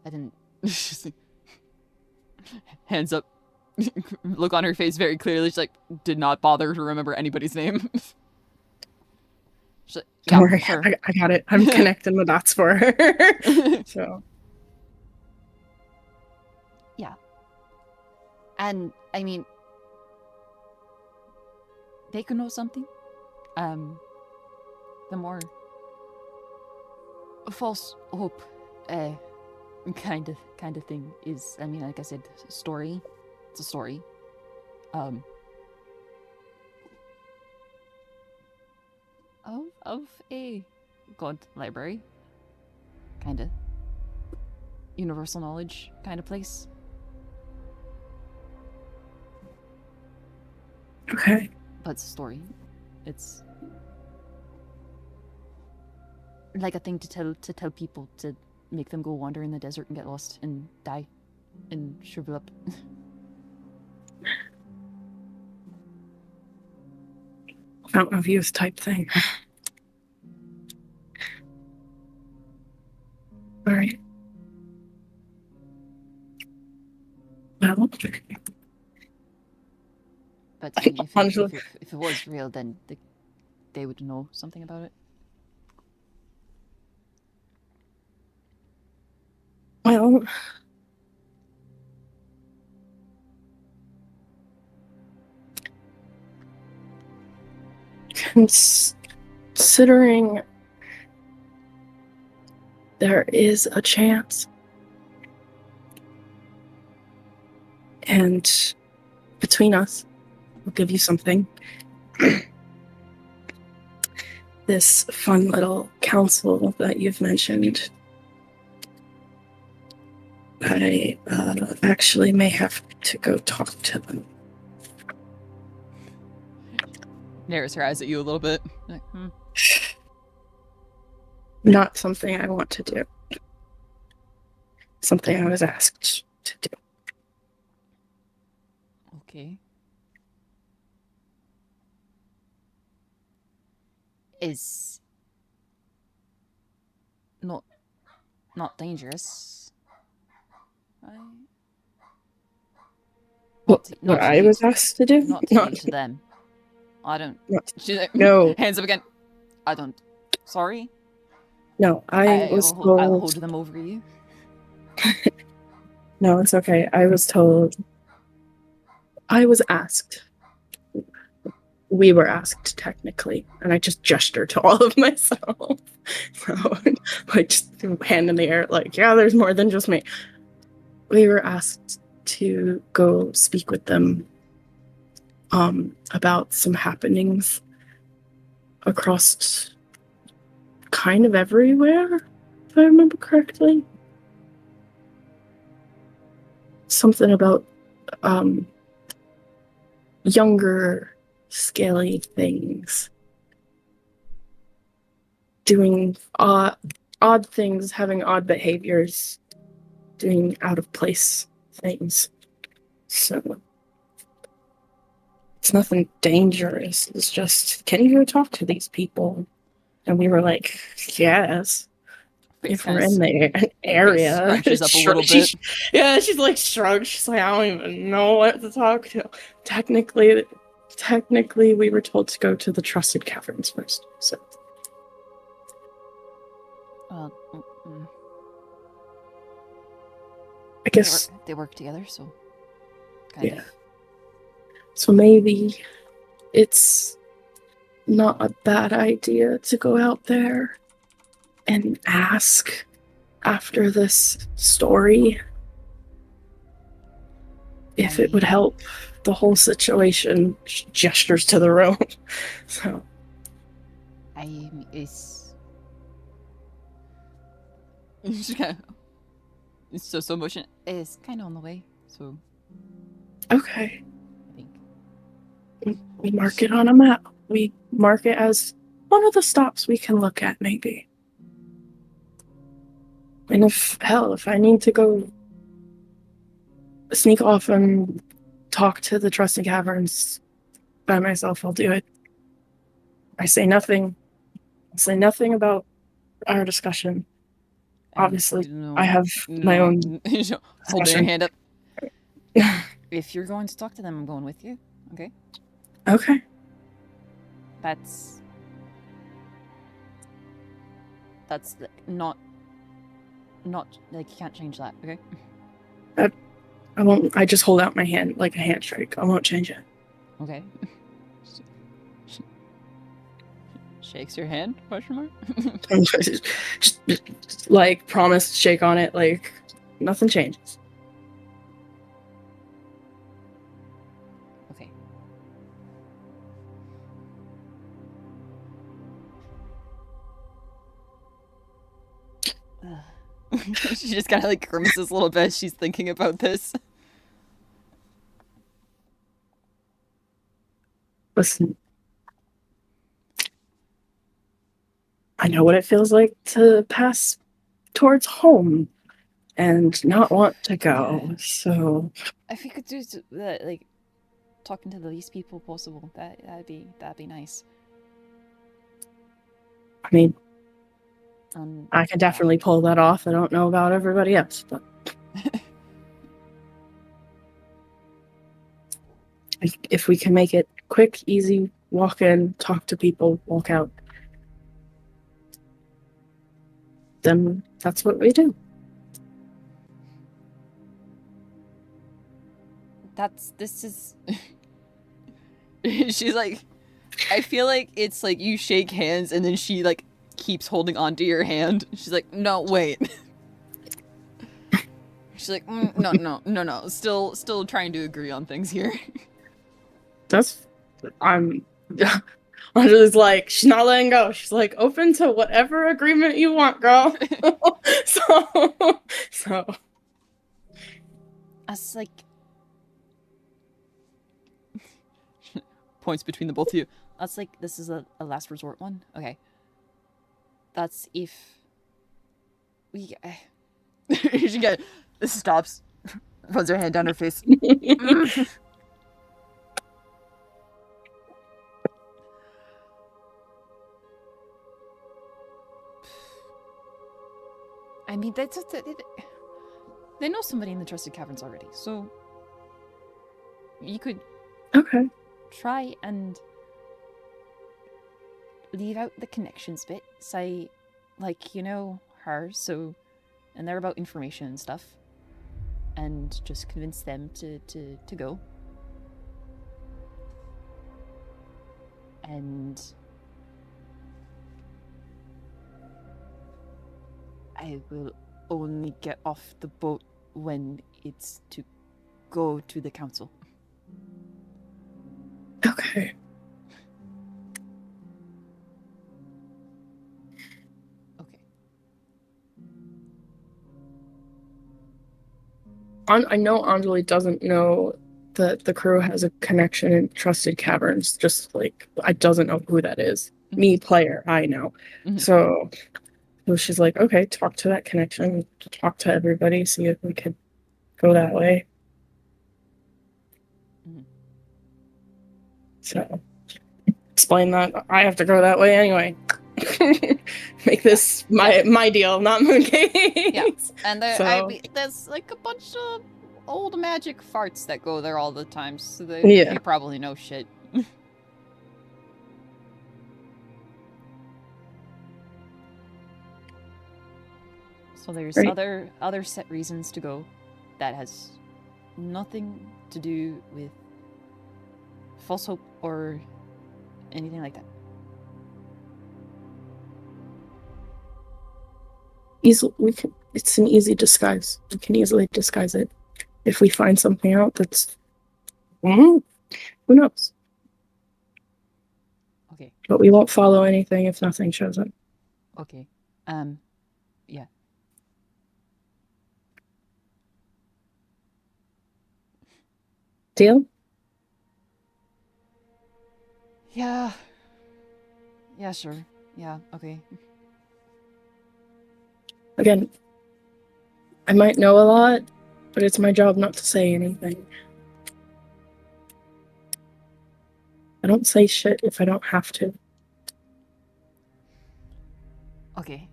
I didn't. She's like, hands up. Look on her face very clearly. She's like, did not bother to remember anybody's name. She's like, Don't worry, sure. I got it. I'm connecting the dots for her. So. Yeah. And, I mean, they could know something. The more false hope, kind of thing is, I mean, like I said, story. It's a story. Of a god library. Kinda. Universal knowledge kind of place. Okay. But it's a story. It's like a thing to tell people, to make them go wander in the desert and get lost and die and shrivel up. Fountain of youth type thing. All right. Well, But I mean, Honestly. if it was real, then they would know something about it. well, considering there is a chance, and between us, we'll give you something. This fun little council that you've mentioned, I actually may have to go talk to them. Narrows her eyes at you a little bit. Like, Not something I want to do. Something I was asked to do. Okay. Is not dangerous. Right? What I was asked to do? Not to you, to them. I don't. She's like, No. hands up again. I don't. Sorry. No, I was told. I'll hold them over you. No, it's okay. I was told. I was asked. We were asked, technically, and I just gestured to all of myself. So, like, just hand in the air, like, yeah, there's more than just me. We were asked to go speak with them about some happenings across kind of everywhere, if I remember correctly. Something about younger, scaly things. Doing odd things, having odd behaviors, doing out of place things. So it's nothing dangerous. It's just, can you go talk to these people? And we were like, yes. If we're in the area, scrunches up a little bit. She's like shrugged. She's like, I don't even know what to talk to. Technically, we were told to go to the trusted caverns first. So, I guess they work together. So, kind of. So maybe it's not a bad idea to go out there and ask after this story if it would help the whole situation. Gestures to the room. So it's so motion is kind of on the way. So okay, I think we mark it on a map. We mark it as one of the stops we can look at, maybe. And if I need to go sneak off and talk to the trusted caverns by myself, I'll do it. I say nothing about our discussion. Obviously, I have my own holding your hand up. If you're going to talk to them, I'm going with you. Okay. Okay. That's not like, you can't change that. Okay. I won't. I just hold out my hand like a handshake. I won't change it. Okay. Shakes your hand? Question mark. just like promise to shake on it. Like nothing changes. Okay. She just kind of like grimaces a little bit. She's thinking about this. Listen, I know what it feels like to pass towards home and not want to go. So if you could do that, like talking to the least people possible, that'd be nice. I mean, I can definitely pull that off. I don't know about everybody else, but if we can make it quick, easy, walk in, talk to people, walk out, then that's what we do. This is she's like, I feel like it's like you shake hands and then she like keeps holding on to your hand. She's like, no, wait. She's like, no. Still trying to agree on things here. I'm just like, she's not letting go. She's like, open to whatever agreement you want, girl. so. That's like points between the both of you. That's like, this is a last resort one. Okay. That's if we she get this stops, puts her hand down her face. I mean, they know somebody in the trusted caverns already, so you could try and leave out the connections bit. Say, like, you know her, so, and they're about information and stuff, and just convince them to go. And I will only get off the boat when it's to go to the council. Okay. I know Anjali doesn't know that the crew has a connection in Trusted Caverns. Just like I doesn't know who that is. Me, player, I know. Mhm. So she's like, okay, talk to that connection, talk to everybody, see if we could go that way. Mhm. So explain that I have to go that way anyway. Make this my deal, not Mooncakes. Yeah, and So there's like a bunch of old magic farts that go there all the time, so Yeah. they probably know shit. So there's Right. other set reasons to go that has nothing to do with false hope or anything like that. It's an easy disguise. We can easily disguise it. If we find something out that's who knows? Okay. But we won't follow anything if nothing shows up. Okay. Yeah. Deal? Yeah. Yeah, sure. Yeah, okay. Again, I might know a lot, but it's my job not to say anything. I don't say shit if I don't have to. Okay.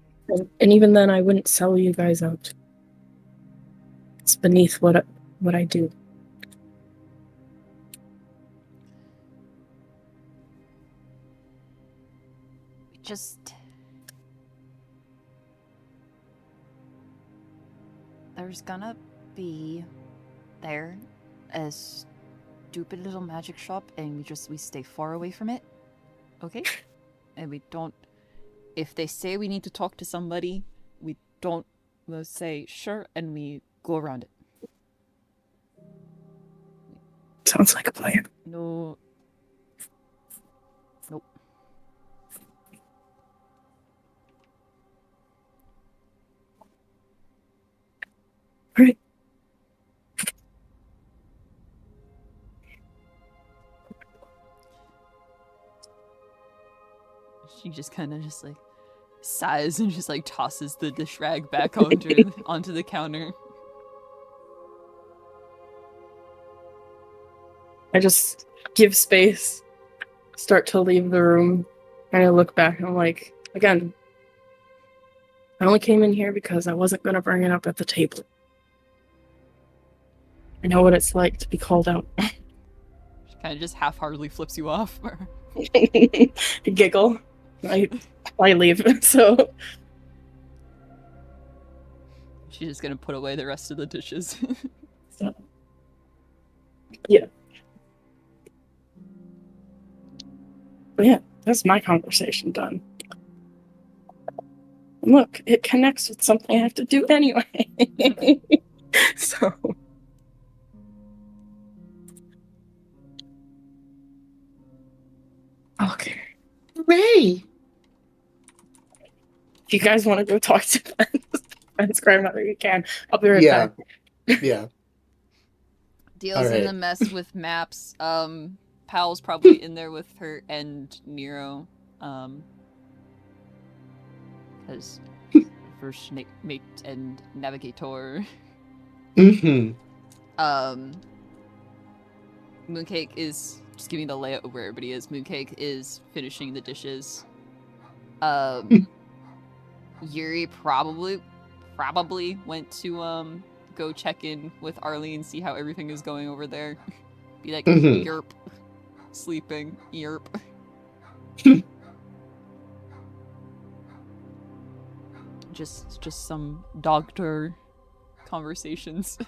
And even then, I wouldn't sell you guys out. It's beneath what I do. Just there's gonna be there a stupid little magic shop, and we stay far away from it, okay? And we don't. If they say we need to talk to somebody, we don't. We'll say sure, and we go around it. Sounds like a plan. No. Nope. All right. She just kind of just like sighs and just like tosses the dish rag back onto the counter. I just give space, start to leave the room, and I look back and I'm like, again, I only came in here because I wasn't going to bring it up at the table. I know what it's like to be called out. She kind of just half-heartedly flips you off. Giggle. I leave, so... She's just gonna put away the rest of the dishes. So, yeah. But yeah, that's my conversation done. Look, it connects with something I have to do anyway. So... Okay. Ray! If you guys want to go talk to Ben's grandmother, you can. I'll be right Yeah. back. Yeah. Deal's in Alright. a mess with maps. Pal's probably in there with her and Nero. Because first mate and navigator. Mm-hmm. Mooncake is just giving the layout of where everybody is. Mooncake is finishing the dishes. Yuri probably went to go check in with Arlene, see how everything is going over there. Be like, Mhm. yerp, sleeping, yerp. just some doctor conversations.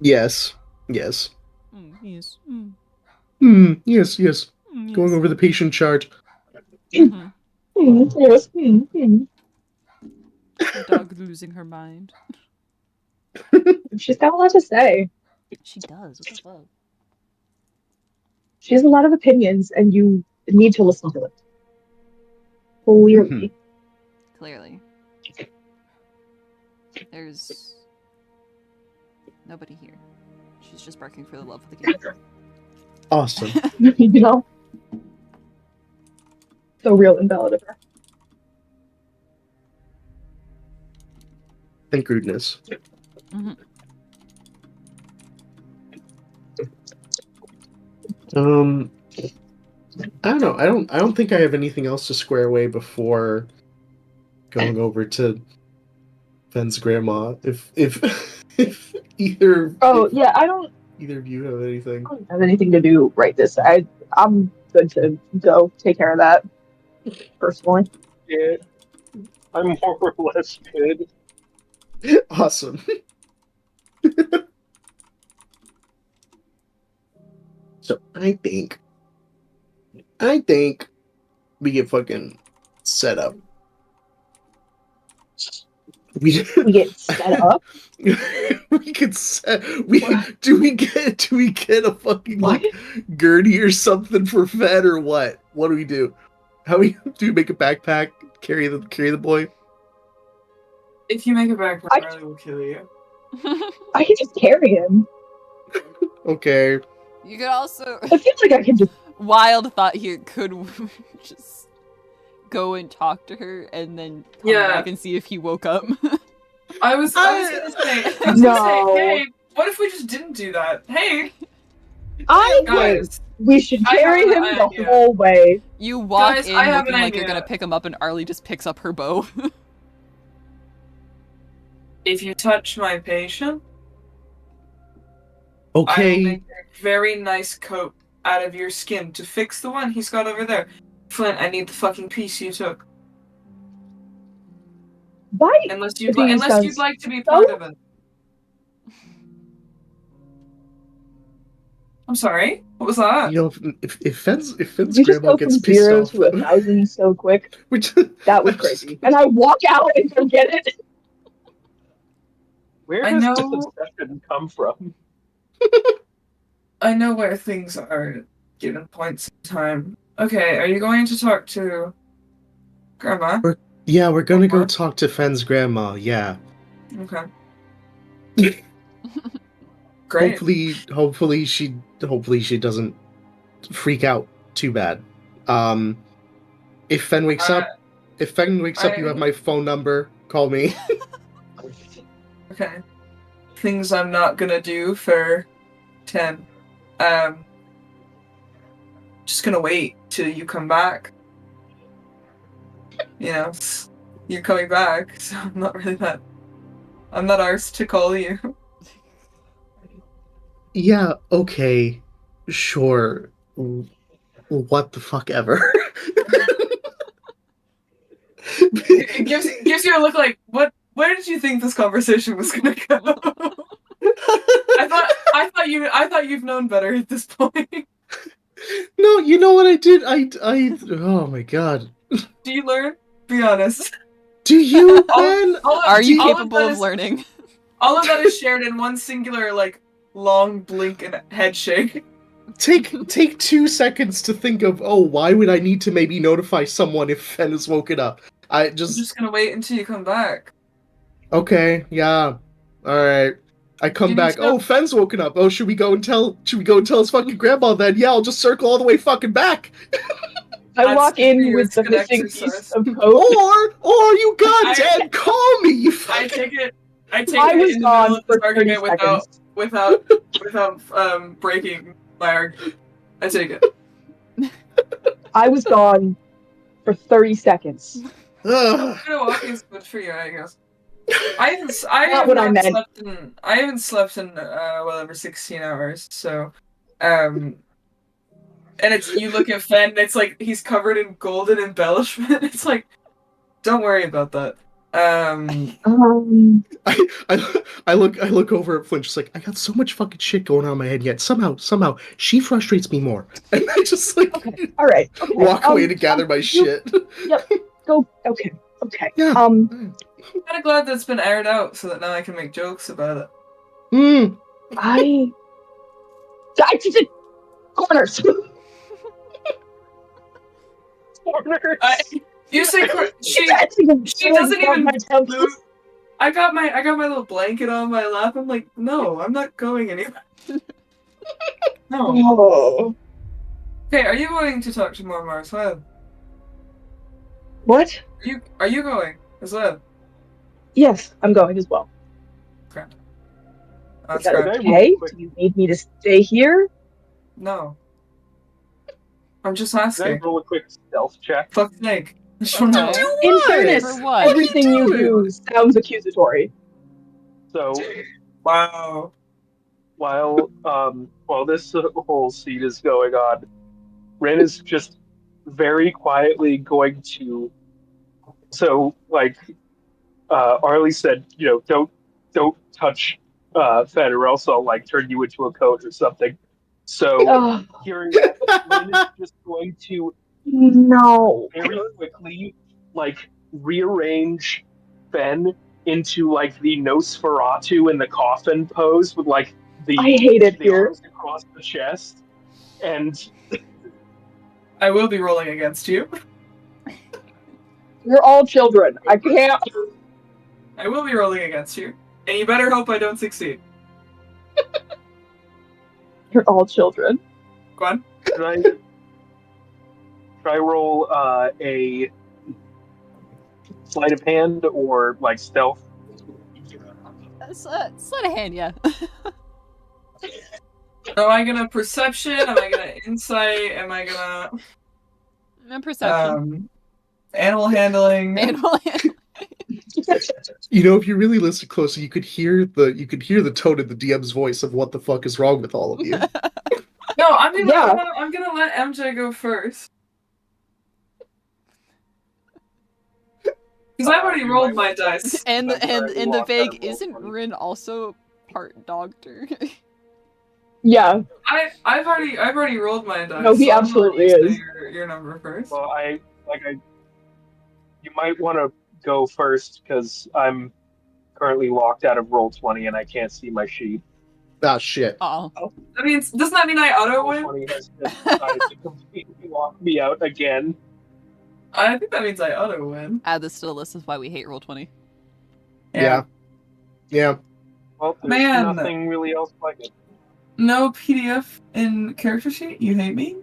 Yes. Yes. Yes. Yes, yes. Yes. Going over the patient chart. Mhm. Yes. The dog losing her mind. She's got a lot to say. She does. What the fuck? She has a lot of opinions, and you need to listen to it. Clearly. Clearly. There's Nobody here. She's just barking for the love of the game. Awesome. You know? So real and valid of her. Thank goodness. Mm-hmm. I don't know. I don't think I have anything else to square away before going over to Ben's grandma. If either Yeah, I don't either of you have anything. have anything to do right this side. I'm good to go take care of that personally. Yeah, I'm more or less good. Awesome. So I think we get fucking set up. We get set up. we get set. Do we get a fucking like gurney or something for Fed or what? What do we do? Do we make a backpack? Carry the boy? If you make a backpack, Riley will kill you. I can just carry him. Okay. You could also. I feel like I can just. Wild thought here, could just go and talk to her and then come back and see if he woke up. I was gonna say, No. hey, what if we just didn't do that? Hey, guys, we should carry him the idea. whole way. You walk Guys, in I have looking an like you're idea. gonna pick him up, and Arlie just picks up her bow. if you touch my patient, I will Okay. make a very nice coat out of your skin to fix the one he's got over there. Flint, I need the fucking piece you took. Why? Unless The you'd thing sounds like to be part of it. I'm sorry. What was that? You know, if Fenn's You just grandma go from gets pissed 0 off, to 1,000 so quick. we're just, That was crazy. And I walk out and go get it. Where I does know- this obsession come from? I know where things are at given points in time. Okay, are you going to talk to Grandma? yeah, we're gonna go Or- talk to Fenn's grandma. Yeah. Okay. Great. Hopefully she doesn't freak out too bad. If Fen wakes up, you have my phone number. Call me. Okay. Things I'm not gonna do for 10. Just gonna wait till you come back. You know, you're coming back, so I'm not arsed to call you. Yeah. Okay. Sure. What the fuck ever. It gives you a look like, where did you think this conversation was gonna go? I thought you've known better at this point. No, you know what I did? Oh my god. Do you learn? Be honest. Do you, Ben? Are you all of capable that of is- learning? All of that is shared in one singular, like, long blink and head shake. Take 2 seconds to think of, why would I need to maybe notify someone if Fen has woken up? I'm just gonna wait until you come back. Okay, yeah. Alright. I come You back, need to- Fen's woken up. Oh, should we go and tell his fucking grandma then? Yeah, I'll just circle all the way fucking back. I That's walk in weird. with It's the good missing exercise. piece of coat. Or you goddamn call me, you I fucking... take it I in was the middle gone of this for 30 argument seconds. without breaking my argument. I take it. I was gone for 30 seconds. Ugh. Walking is good for you, I guess. I Not what I meant. haven't slept in well over 16 hours, so and it's you look at Fen and it's like he's covered in golden embellishment. It's like, don't worry about that. I look over at Flynn, just like, I got so much fucking shit going on in my head, yet somehow she frustrates me more. And I just like All right. Okay. walk away to gather my shit. Go. Okay. Yeah. I'm kind of glad that's been aired out so that now I can make jokes about it. I just did corners. Corners. You say she She doesn't even include. I got my little blanket on my lap. I'm like, no, I'm not going anywhere. No. Oh. Okay, are you going to talk to Mormar as well? What? Are you going as well? Yes, I'm going as well. Grand. Is That's that grand. Can I roll okay? quick? Do you need me to stay here? No. I'm just Can I asking. roll a quick stealth check? Fuck's sake. I just want to Okay. know. In For fairness, what? everything you do sounds accusatory. So Wow. while this whole scene is going on, Ren is just very quietly going to. So like Arlie said, don't touch Fed, or else I'll like turn you into a coat or something. So Oh, hearing that, Ren is just going to no. very quickly like rearrange Ben into like the Nosferatu in the coffin pose with like I hate it the here. arms across the chest, and I will be rolling against you. You're all children. I can't. I will be rolling against you. And you better hope I don't succeed. You're all children. Go on. should I roll a sleight of hand or like stealth? Sleight of hand, yeah. Am I gonna perception? Am I gonna insight? Am I gonna Perception. animal handling? Animal hand. If you really listen closer, you could hear the tone of the DM's voice of what the fuck is wrong with all of you. No, I'm gonna, Yeah. I'm gonna let MJ go first. Because I've already rolled my dice. And I'm sorry, in the lost vague, that roll isn't 20. Rin also part doctor? Yeah. I've already rolled my dice. No, he so I'm absolutely gonna use is. Your number first. Well, you might want to go first because I'm currently locked out of Roll20 and I can't see my sheet. Ah, shit. Oh. I mean, doesn't that mean I auto win? Roll20 has just decided to completely lock me out again. I think that means I auto win. Add this to the list is why we hate Roll20. Yeah. Yeah. Well, there's Man. nothing really else like it. No PDF in character sheet? You hate me?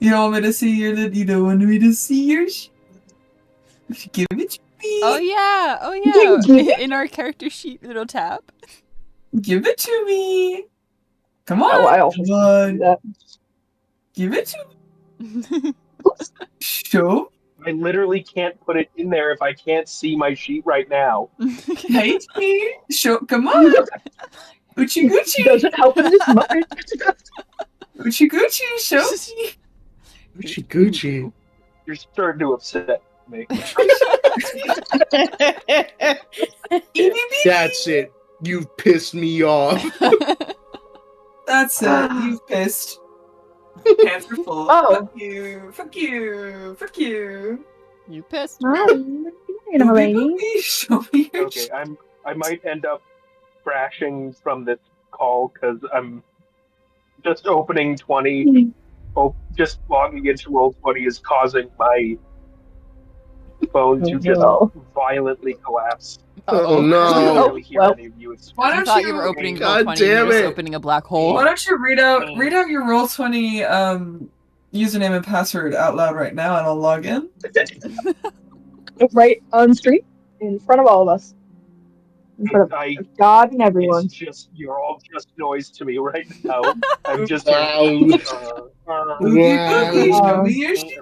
You don't want me to see you don't want me to see your give it to me. Oh yeah. In our character sheet little tab. Give it to me. Come on. Oh, I'll Come do on. that. Give it to me. Show. I literally can't put it in there if I can't see my sheet right now. Hate me. Show. Come on. Uchi Gucci. Doesn't help in this moment. Uchi Gucci. Show me. Gucci Gucci. You're starting to upset me. That's it. You've pissed me off. That's it. You've pissed. Hands are full. Oh. Fuck you. Fuck you. Fuck you. You pissed. Hi, Boopy, boopy, show me your Okay, I might end up crashing from this call because I'm just opening 20. Just logging into Roll20 is causing my phone to just violently collapse. Oh I can't no. really hear well. any of you. It's Why I don't thought you, you were opening God Roll20 damn and you're it. just opening a black hole. Why don't you read out your Roll20 username and password out loud right now, and I'll log in. Right on stream, in front of all of us. In front of God and everyone. It's just, you're all just noise to me right now. I'm just Boopy boopy, show me your shit.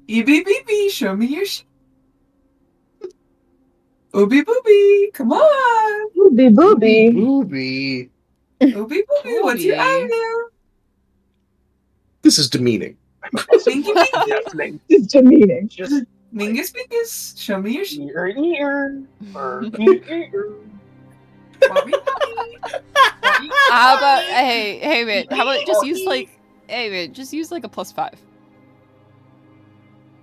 Eepy beepy, show me your shit. Ooby booby, come on. Booby booby. Booby. Ooby booby, what's your Booby. idea? This is demeaning. Minky minky, It's demeaning. Just mingus mingus, show me your shit. Bobby bobby. How about hey man, how about just use like just use like a +5.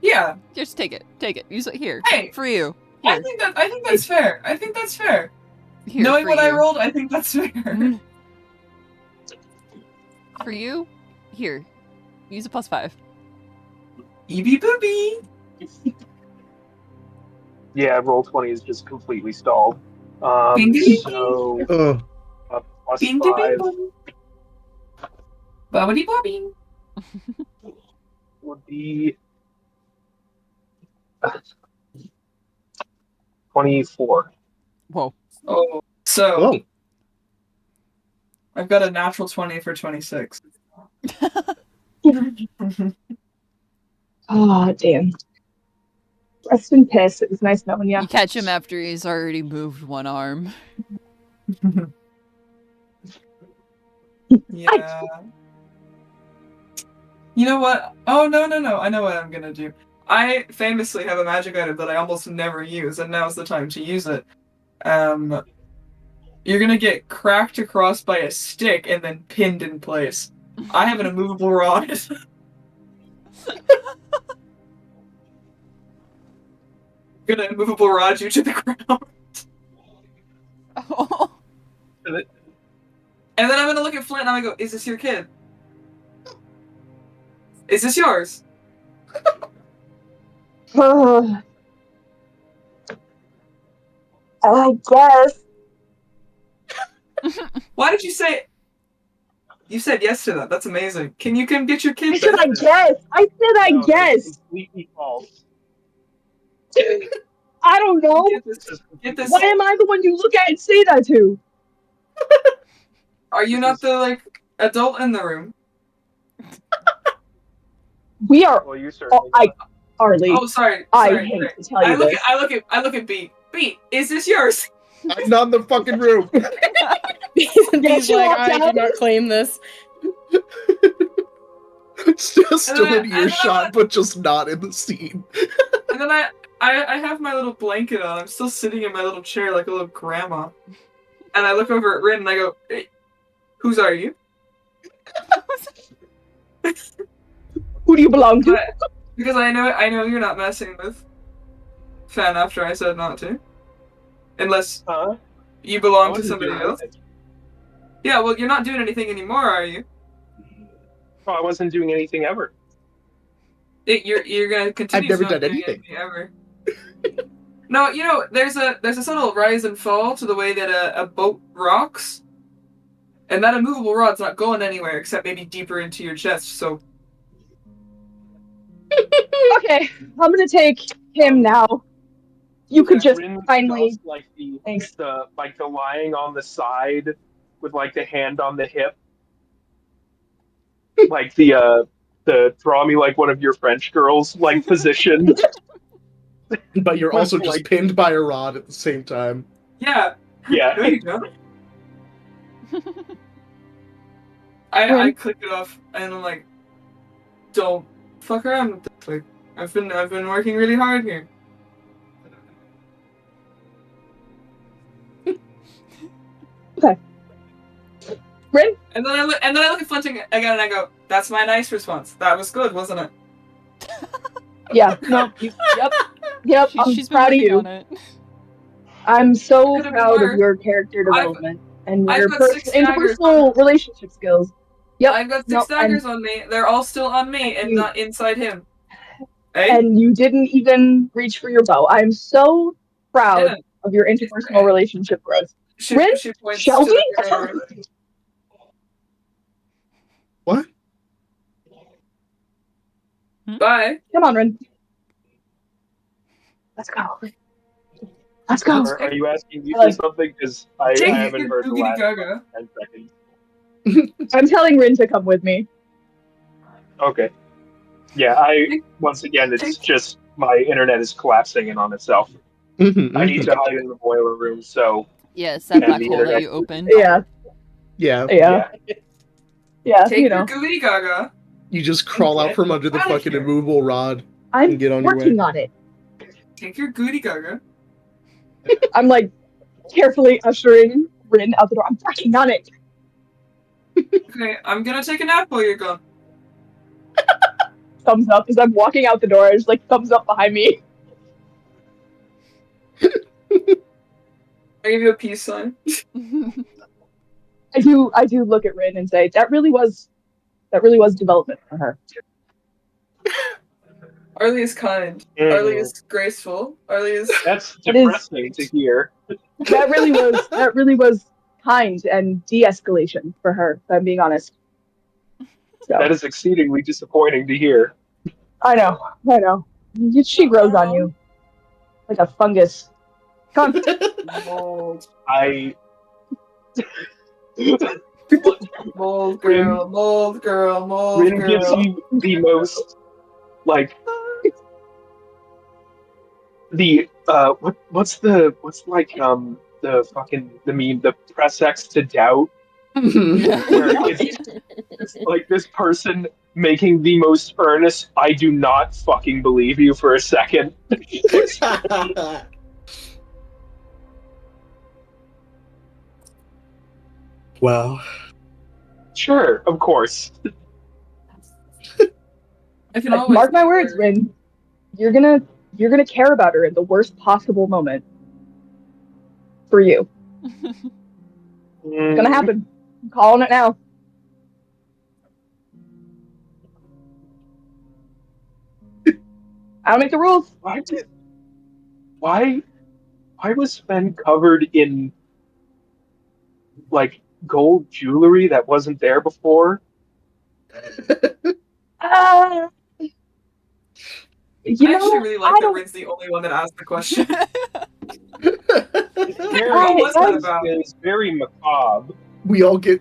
Yeah, Just take it. Use it here. Hey. For you. I Here. think that's fair. I think that's fair. Here Knowing for what I you. rolled, I think that's fair. For you, here. Use a +5. Eepy booby. Yeah, roll 20 is just completely stalled. Bing, bing, So Oh, plus Bing, bing, 5 bing. Bobbity bobbing. would be 24. Whoa. Oh, so whoa. I've got a natural 20 for 26. Oh, damn. Rest in piss. It was nice knowing you. You catch him after he's already moved one arm. Yeah. You know what? Oh, no. I know what I'm gonna do. I famously have a magic item that I almost never use, and now's the time to use it. You're gonna get cracked across by a stick and then pinned in place. I have an immovable rod. Gonna immovable rod you to the ground. Oh. And then I'm gonna look at Flint and I'm gonna go, is this your kid? Is this yours? I guess. Why did you say... You said yes to that. That's amazing. Can you come get your kid? I said I guess. I said I No, guess. that's completely false. I don't know. Get this. Why am I the one you look at and say that to? Are you not the, like, adult in the room? We are. Well, you certainly. Arlie. Oh, sorry. I hate to tell you this. I look at B. B, is this yours? I'm not in the fucking room. He's you like, walked I do out? not claim this. Still in And earshot, but just not in the scene. And then I have my little blanket on. I'm still sitting in my little chair like a little grandma. And I look over at Rin and I go, hey, whose are you? Who do you belong to? Because I know you're not messing with Fan after I said not to. Unless you belong to somebody else. Yeah, well, you're not doing anything anymore, are you? Oh, I wasn't doing anything ever. You're gonna continue. I've never to not done doing anything. ever. No, you know, there's a subtle rise and fall to the way that a boat rocks, and that immovable rod's not going anywhere except maybe deeper into your chest. So. Okay, I'm gonna take him now. You could just Rin kindly. does, like Thanks. the lying on the side with like the hand on the hip, like the draw me like one of your French girls like position. But you're also just Like- pinned by a rod at the same time. Yeah. Yeah. No, you don't. I click it off and I'm like, don't fuck around with this. Like, I've been working really hard here. Rin? And then I look at Flinting again and I go, that's my nice response. That was good, wasn't it? Yeah. No. Yep. I'm She's been proud of working you. on it. I'm so Could've been proud of worse. your character development and I've your got 6 daggers interpersonal relationship skills. Yep. I've got 6 Nope, daggers on me. They're all still on me and You- not inside him. Hey? And you didn't even reach for your bow. I'm so proud Yeah. of your interpersonal relationship growth. She Rin? points Shall to we? the mirror. What? Bye. Come on, Rin. Let's go. Let's go. Are you asking me I like- for something? Because I Take haven't your heard the googity last gaga. 10 seconds. I'm telling Rin to come with me. Okay. Yeah, once again, it's just my internet is collapsing in on itself. I need to hide in the boiler room, so Yes, that And black the hole that internet. you opened. Yeah. Yeah. Yeah. Take You your know. googity gaga. You just crawl out from under the Outta fucking here. immovable rod. I'm And get on your working way. on it. Take your goody gaga. I'm like carefully ushering Rin out the door. I'm working on it. Okay, I'm gonna take a nap while you're gone. Thumbs up as I'm walking out the door. It's like thumbs up behind me. I give you a peace sign. I do look at Rin and say that really was development for her. Arlie is kind. Arlie is graceful. Arlie is. That's depressing to hear. That really was kind and de-escalation for her, if I'm being honest. So, That is exceedingly disappointing to hear. I know. She grows on you. Like a fungus. Come on. Mold. Mold girl. Rin gives you the most, like, the what's the meme, the press X to doubt, where it's like this person making the most earnest, I do not fucking believe you for a second. Well, Sure, of course. I can always Mark my words, Rin. You're gonna care about her in the worst possible moment. For you. It's gonna happen. I'm calling it now. I don't make the rules. Why was Sven covered in, like, gold jewelry that wasn't there before? I actually really like that Rin's the only one that asked the question. What's that about? It's very macabre. we've all been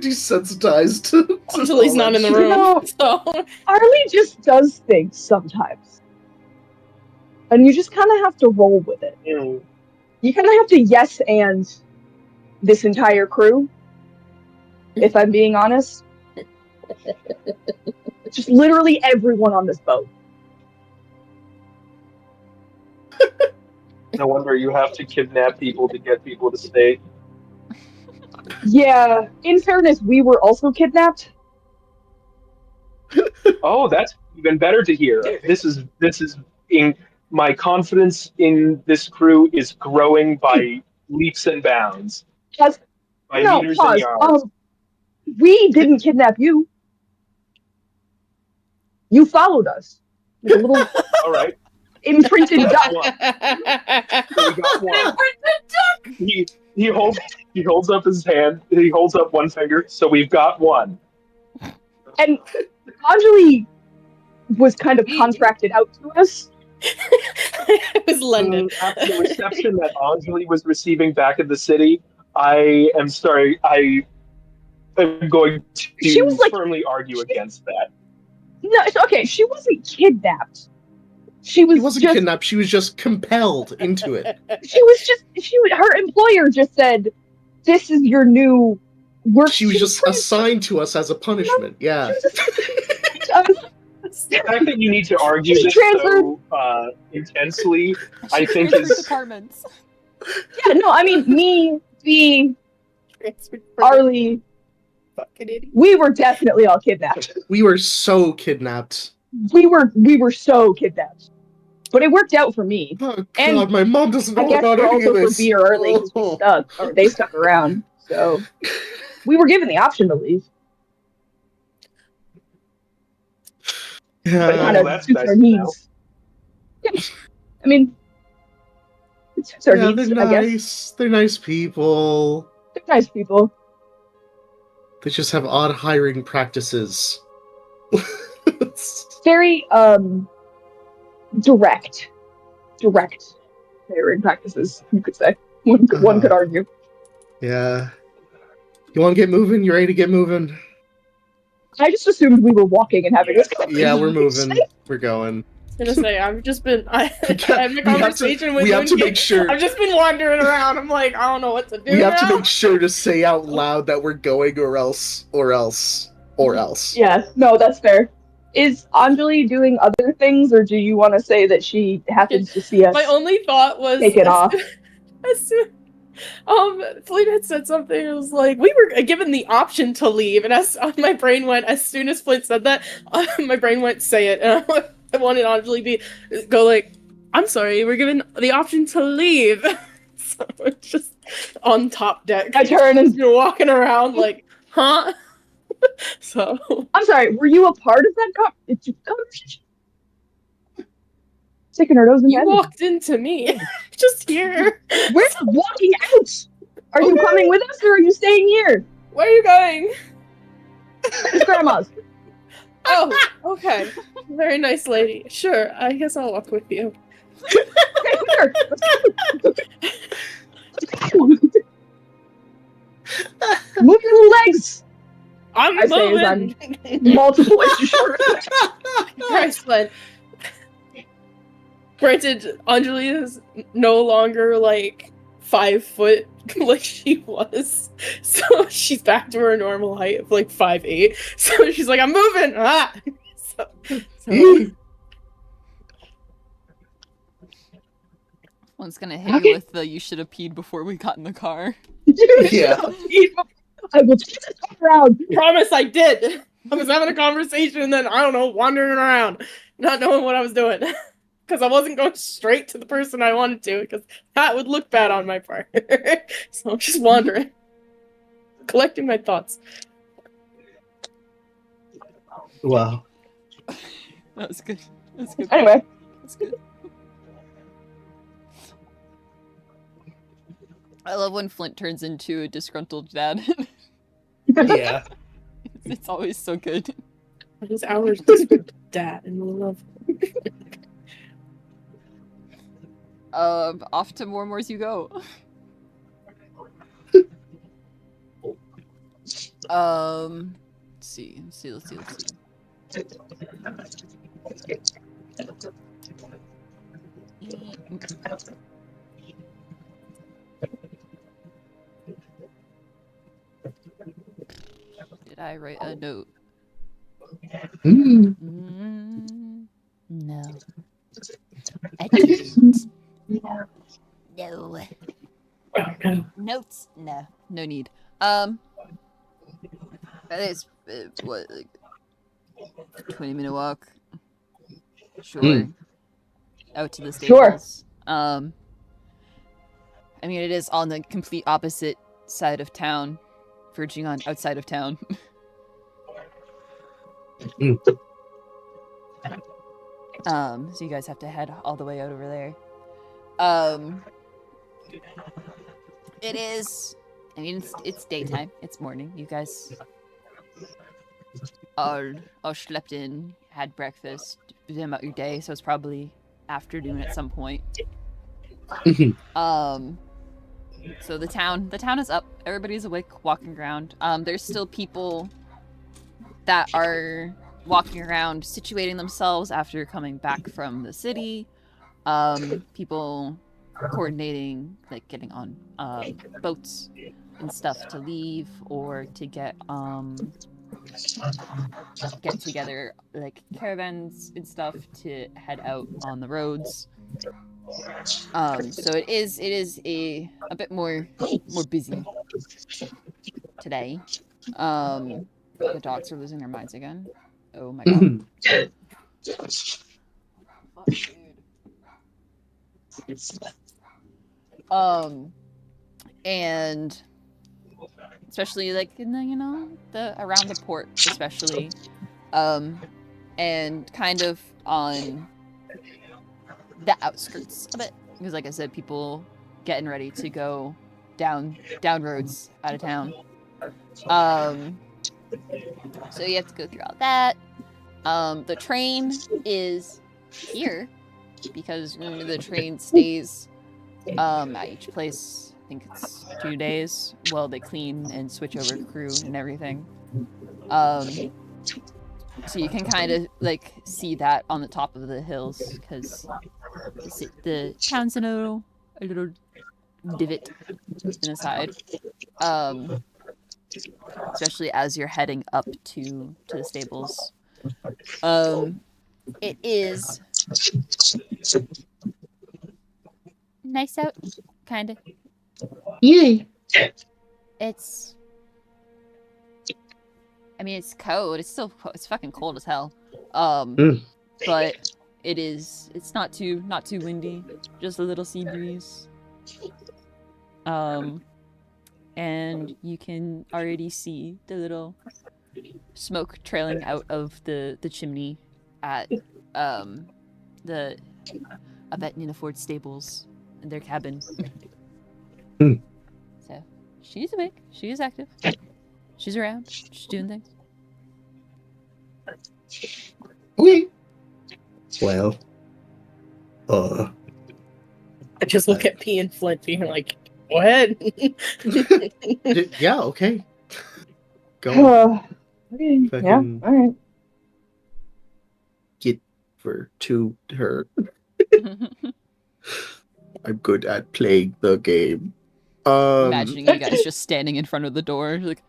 desensitized to Anjali's not in the room. So Arlie just does things sometimes. And you just kind of have to roll with it. Mm. You kind of have to yes and this entire crew, if I'm being honest. Just literally everyone on this boat. No wonder you have to kidnap people to get people to stay. Yeah, in fairness, we were also kidnapped. Oh, that's even better to hear. This is in my confidence in this crew is growing by leaps and bounds. Pause. By No, meters pause. and yards. We didn't kidnap you. You followed us. With a little All right. imprinted duck. So we got one. He holds up his hand. He holds up one finger. So we've got one. And Anjali was kind of contracted out to us. it was London. After the reception that Anjali was receiving back in the city, I am sorry. I am going She to was like- firmly argue against that. No, it's okay. She wasn't kidnapped. She wasn't kidnapped. She was just compelled into it. Her employer just said, "This is your new work." She was just assigned to us as a punishment. Yeah. The fact that you need to argue She this transferred- so intensely, I think Transferred is departments. Yeah, no, I mean, me, B, Arlie, Fucking idiot. we were definitely all kidnapped. We were so kidnapped. We were so kidnapped. But it worked out for me. Oh god, And my mom doesn't know I guess about for any also of for this. B or Early, because we stuck, or they stuck around. So we were given the option to leave. But it Yeah. kind of that's suits nice our to needs. Yeah. I mean, it suits our Yeah, needs, they're I guess. nice. They're nice people. They're nice people. They just have odd hiring practices. Very, direct hiring practices, you could say. One could argue. Yeah. You want to get moving? You ready to get moving? I just assumed we were walking and having this conversation. Yeah, we're moving. We're going. I was gonna say, I've just been I had a conversation with we have to Moonkin. make sure. I've just been wandering around. I'm like, I don't know what to do. We have to now. make sure to say out loud that we're going, or else. Yeah, no, that's fair. Is Anjali doing other things, or do you want to say that she happens to see us? My only thought was Take it off. As soon, Flint had said something. It was like we were given the option to leave, and as my brain went, as soon as Flint said that, my brain went, "Say it," and I wanted Anjali go like, "I'm sorry, we're given the option to leave." So it's just on top deck. I turn and You're walking around like, huh? So I'm sorry. Were you a part of that conversation? sticking her nose in You bed. walked into me. Just here. We're walking out! Are you coming with us or are you staying here? Where are you going? It's Grandma's. Oh, okay. Very nice lady. Sure, I guess I'll walk with you. Okay, here. Let's go. Move your little legs. I'm I say as moving. I'm multiple inches shorter. Christ, but granted, Anjali is no longer like 5 foot like she was, so she's back to her normal height of like 5'8". So she's like, "I'm moving." Ah. So One's gonna hit you with the "you should have peed before we got in the car." Yeah. I will take this around. promise I did. I was having a conversation and then I don't know, wandering around, not knowing what I was doing. Because I wasn't going straight to the person I wanted to, because that would look bad on my part. So I'm just wandering, collecting my thoughts. Wow. That was good. That's good. Anyway. That's good. I love when Flint turns into a disgruntled dad. Yeah. It's always so good. His hours disrespect dad and love. Off to Moremore's you go. Let's see. Did I write a note? Mm. No. I didn't. No. Oh, no. Notes? No. No need. It's what, like 20-minute walk. Sure. Out to the stables. Sure. I mean, it is on the complete opposite side of town, verging on outside of town. So you guys have to head all the way out over there. It is. I mean, it's daytime. It's morning. You guys all slept in, had breakfast, been about your day, so it's probably afternoon at some point. So the town is up. Everybody's awake, walking around. There's still people that are walking around, situating themselves after coming back from the city. People coordinating, like getting on boats and stuff to leave or to get together, like caravans and stuff to head out on the roads. So it is a bit more busy today. The dogs are losing their minds again. Oh my god. And especially like in the the around the port especially, and kind of on the outskirts of it, because like I said, people getting ready to go down roads out of town. So you have to go through all that. The train is here because the train stays at each place. I think it's 2 days while they clean and switch over crew and everything. So you can kind of like see that on the top of the hills because the town's in a little divot in the side. Especially as you're heading up to the stables. It is nice out, kind of. Yay! I mean, it's cold. It's fucking cold as hell. But it's not too windy. Just a little sea breeze. And you can already see the little smoke trailing out of the chimney at the at Ninaford Stables in their cabin. So she's awake. She is active. She's around. She's doing things. Okay. Well, I just look at P and Flint being like, go ahead. yeah, okay. Go. Okay, yeah, alright. Get her to her. I'm good at playing the game. Imagining you guys just standing in front of the door, like.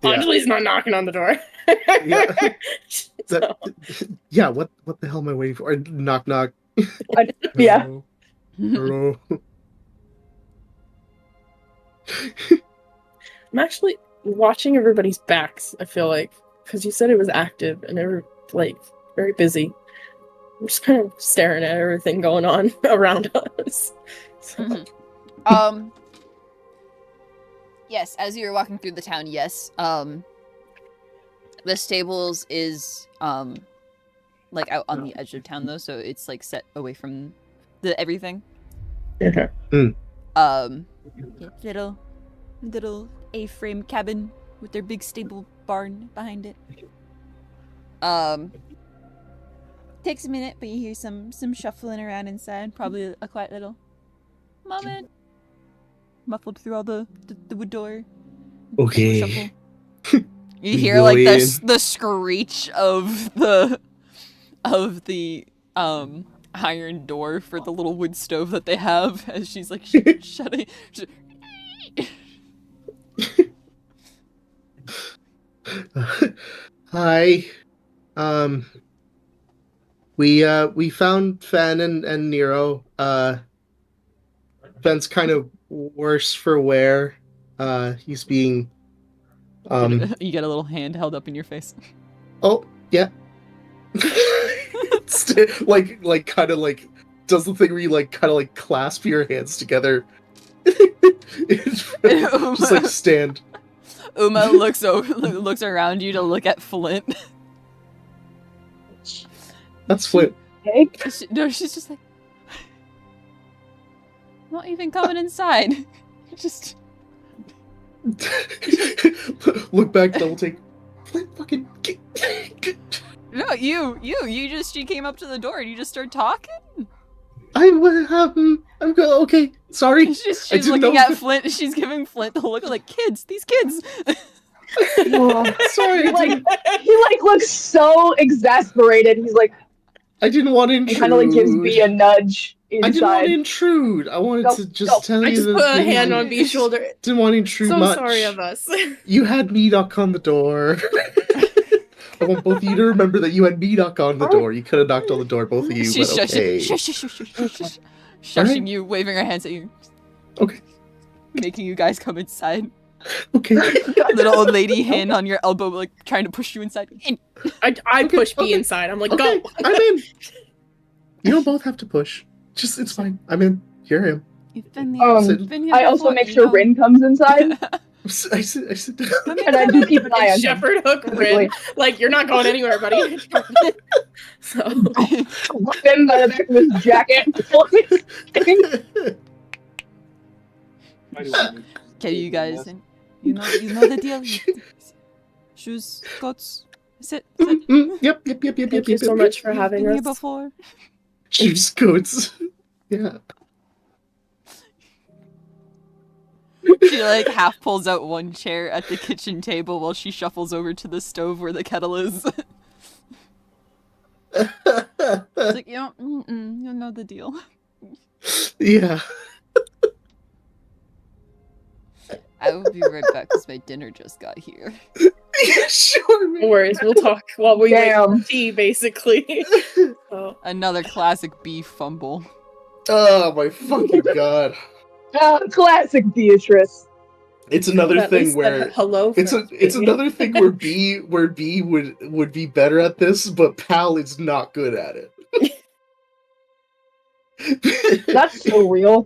Anjali's not knocking on the door. Yeah. Yeah. What the hell am I waiting for? Knock knock. Yeah. Hello. I'm actually watching everybody's backs, I feel like, because you said it was active and they were like very busy. I'm just kind of staring at everything going on around us. So. Yes, as you're walking through the town, yes. The stables is like out on the edge of town though, so it's like set away from the everything. Okay. Little A-frame cabin with their big stable barn behind it. Takes a minute, but you hear some shuffling around inside. Probably a quiet little moment. Muffled through all the wood door. Okay. Shuffle. You hear like the screech of the iron door for the little wood stove that they have as she's like shutting. Hi. We found Fen and Nero. Fen's kind of worse for wear. He's being You get a little hand held up in your face. Oh, yeah. like kind of like does the thing where you like kind of like clasp your hands together. Just like stand. Uma looks around you to look at Flint. That's Flint. Okay. She's just like, not even coming inside. Just look back, double take. Flint fucking. No, she came up to the door and you just started talking. I'm good. Okay, sorry. She's looking at Flint. She's giving Flint the look of like these kids. Oh, sorry. He looks so exasperated. He's like, I didn't want to intrude. He kind of like gives B a nudge inside. I didn't want to intrude. I wanted to just tell you. I just put a hand on B's shoulder. Didn't want to intrude so much. Sorry of us. You had me knock on the door. I want both of you to remember that you had me knock on the door. You could have knocked on the door, both of you, She's but okay. Shushing you, waving her hands at you. Okay. Making you guys come inside. Okay. Little old lady hand on your elbow, like trying to push you inside. I push B inside. I'm like, go. I'm in. You don't both have to push. It's fine. I'm in. Here I am. You've been here. I also make sure Rin comes inside. I sit down. And I do keep an eye on Shepherd hook Rin. Like, you're not going anywhere, buddy. So look him by the back of his jacket. Okay, you guys, you know the deal. Shoes, coats, sit. Yep. Thank you so much for having us. Here before. Shoes, coats. Yeah. She like half pulls out one chair at the kitchen table while she shuffles over to the stove where the kettle is. She's like, you know the deal. Yeah. I will be right back because my dinner just got here. Yeah, sure. No worries, we'll talk while we wait for tea, basically. So. Another classic beef fumble. Oh my fucking god. Classic Beatrice. It's another thing where hello. It's another thing where B would be better at this, but Pal is not good at it. That's so real.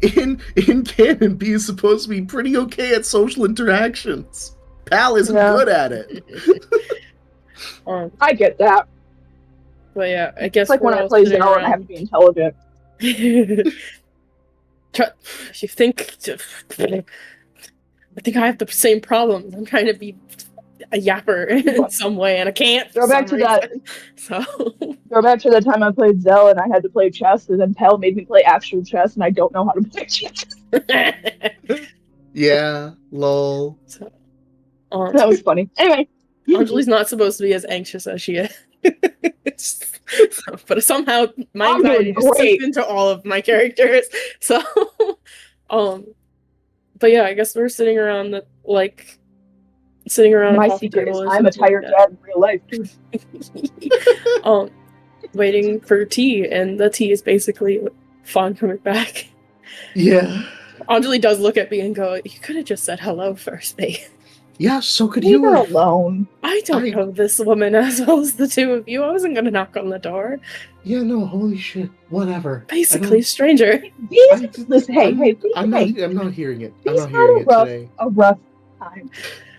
in canon, B is supposed to be pretty okay at social interactions. Pal isn't good at it. I get that. But yeah, I guess It's like we're when I all play sitting Zelda and I have to be intelligent. You think... I think I have the same problems. I'm trying to be a yapper in some way, and I can't. Go back to that. So go back to the time I played Zell and I had to play chess, and then Pell made me play actual chess, and I don't know how to play chess. Yeah, lol. So, that was funny. Anyway, Anjali's not supposed to be as anxious as she is. But somehow my anxiety just seeps into all of my characters. So, but yeah, I guess we're sitting around my a secret is table I'm a tired dad in real life. Waiting for tea, and the tea is basically Fawn coming back. Yeah. Anjali does look at me and go, "You could have just said hello first, mate." Yeah, so could Leave you her have. alone. I don't know this woman as well as the two of you. I wasn't gonna knock on the door. Yeah, no, holy shit. Whatever. Basically, a stranger. Listen, hey, I'm not hearing it. I'm not He's hearing it had today. a rough time.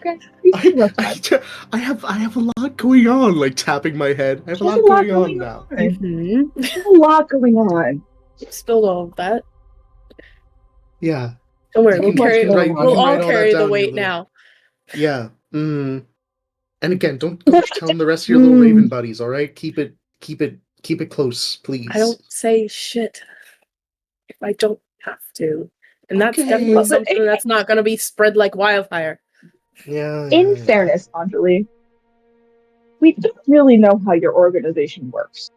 Okay? He's had a rough time. I have a lot going on, like tapping my head. I have a lot going on now. Mm-hmm. There's a lot going on. Spilled all of that. Yeah. Don't worry, we'll all carry the down, weight now. Yeah. And again, don't go telling the rest of your little raven buddies, all right? Keep it close, please. I don't say shit if I don't have to. And that's definitely something that's not going to be spread like wildfire. Yeah. In fairness, Anjali, we don't really know how your organization works.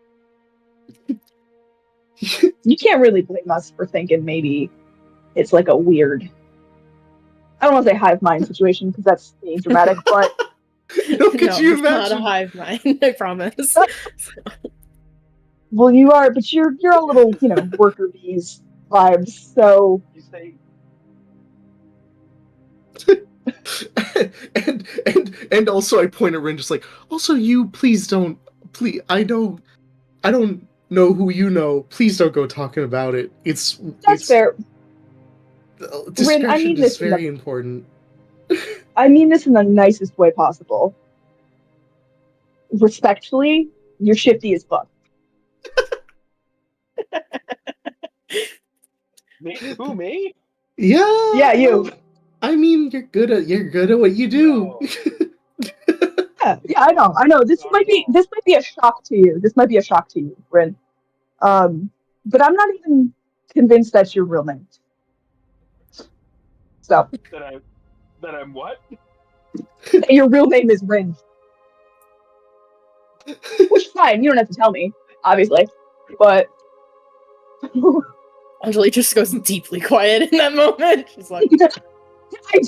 You can't really blame us for thinking maybe it's like a weird, I don't want to say hive mind situation because that's being dramatic, but no, you it's not a hive mind, I promise. Well, you are, but you're a little, worker bees vibes. So You say and also I point at Rin just like, also you please I don't know who you know. Please don't go talking about it. That's fair. Discretion Rin, I mean is very important. I mean this in the nicest way possible. Respectfully, you're shifty as fuck. Who, me? Yeah. Yeah, you. I mean, you're good at what you do. No. yeah, I know. This might be a shock to you. Rin. But I'm not even convinced that's your real name. So. That I'm what? Your real name is Rin. Which is fine. You don't have to tell me, obviously. But Anjali just goes deeply quiet in that moment. She's like, I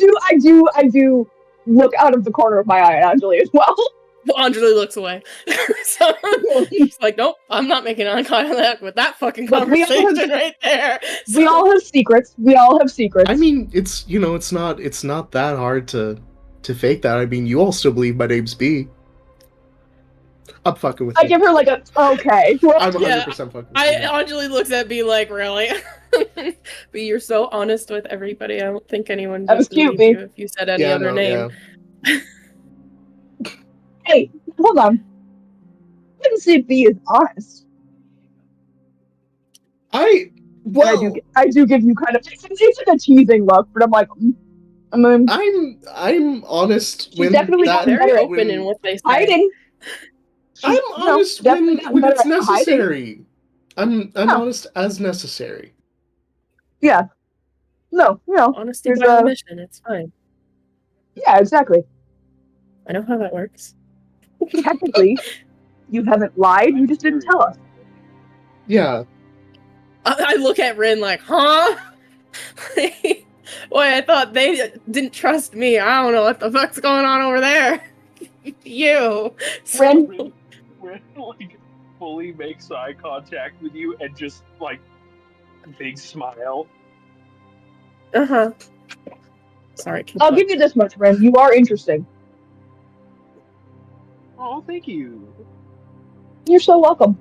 do look out of the corner of my eye at Anjali as well. Anjali looks away. So she's like, nope, I'm not making eye contact with that fucking conversation right there. So, we all have secrets. I mean, it's it's not that hard to fake that. I mean, you all still believe my name's B. I'm fucking with you. I give her like a okay. I'm 100% fucking with you. Anjali looks at B like, really? B, you're so honest with everybody. I don't think anyone would believe you if you said any other name. Yeah. Hey, hold on. I didn't say B is honest. I do give you kind of it's like a teasing look, but I'm like, I'm honest when definitely very open in what they say. Hiding. I'm honest when it's necessary. I'm honest as necessary. Yeah. No, honesty by omission. It's fine. Yeah, exactly. I know how that works. Technically, you haven't lied. You just didn't tell us. Yeah. I look at Rin like, huh? Boy, I thought they didn't trust me. I don't know what the fuck's going on over there. You. Rin like fully makes eye contact with you and just like big smile. Uh-huh. Sorry. I'll give you this much, Rin. You are interesting. Oh, thank you. You're so welcome.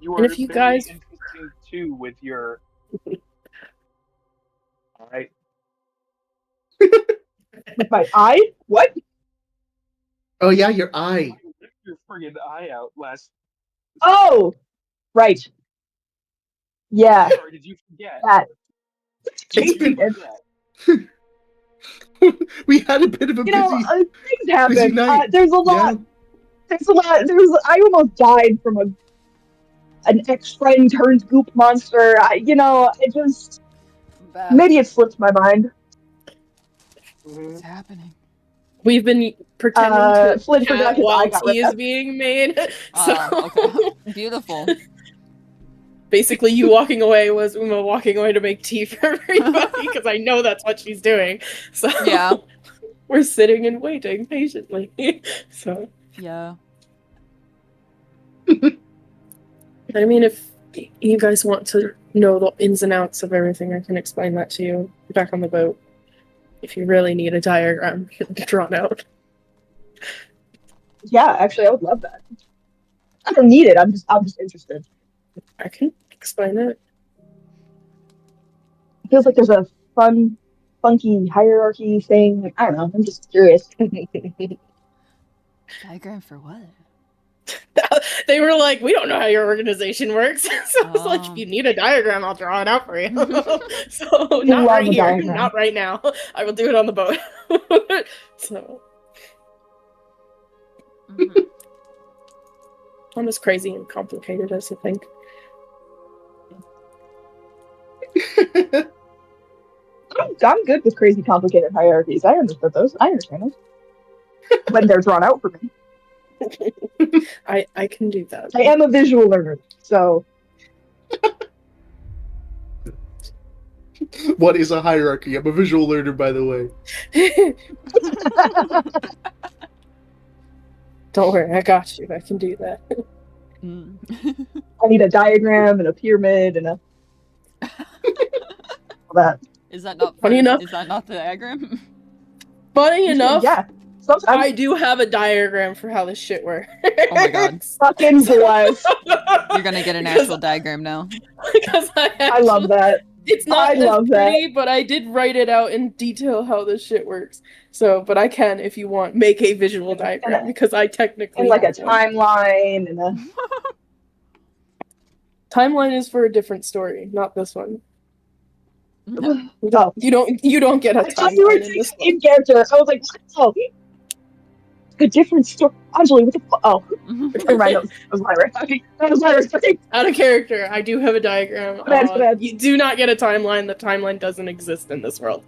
You are and if you guys interesting too with your eye. With my eye? What? Oh yeah, your eye. Your friggin' eye out last. Oh, right. Yeah, Sorry, did you forget? that. It's been And, we had a bit of a you know, busy things happen. night. There's a lot. Yeah. There's a lot. I almost died from an ex-friend turned goop monster. It just maybe it slipped my mind. What's happening? We've been pretending to Flynn forgot chat his eye while got tea is ripped. being made. So Okay. Beautiful. basically, you walking away was Uma walking away to make tea for everybody because I know that's what she's doing. So Yeah. we're sitting and waiting patiently. So Yeah. I mean, if you guys want to know the ins and outs of everything, I can explain that to you back on the boat. If you really need a diagram drawn out. Yeah, actually, I would love that. I don't need it. I'm just interested. I can explain it. It feels like there's a fun, funky hierarchy thing. I don't know. I'm just curious. Diagram for what? They were like, we don't know how your organization works. So I was like, if you need a diagram, I'll draw it out for you. So not right here, diagram. not right now. I will do it on the boat. So I'm as crazy and complicated as you think. I'm good with crazy, complicated hierarchies. I understand those. I understand them when they're drawn out for me. I can do that. I am a visual learner, so. What is a hierarchy? I'm a visual learner, by the way. Don't worry, I got you. I can do that. I need a diagram and a pyramid and all that. Is that not Funny enough? Is that not the diagram? Funny enough, Yeah. Sometimes I do have a diagram for how this shit works. Oh my god. fucking bless. You're gonna get an actual diagram now. Because I love that. It's not I love as pretty, but I did write it out in detail how this shit works. So, but I can, if you want, make a visual diagram because I technically And like a have one. timeline and a. Timeline is for a different story, not this one. No. Oh. You don't get a I thought you were timeline in this one. in character. I was like, oh, a different story. Anjali, what the fuck? Oh, never mind. That was Lyra. That was Lyra's thing. Out of character, I do have a diagram. Bad. You do not get a timeline. The timeline doesn't exist in this world.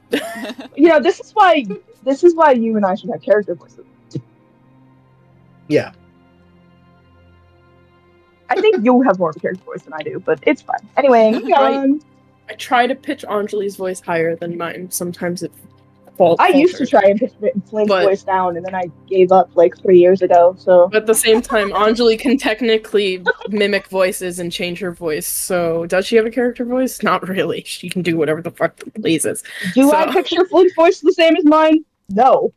This is why you and I should have character voices. Yeah. I think you have more of a character voice than I do, but it's fine. Anyway, moving on. I try to pitch Anjali's voice higher than mine. Sometimes it falls. I used to try and pitch Flynn's voice down, and then I gave up like 3 years ago. So, but at the same time, Anjali can technically mimic voices and change her voice. So, does she have a character voice? Not really. She can do whatever the fuck she pleases. do I picture Flynn's voice the same as mine? No.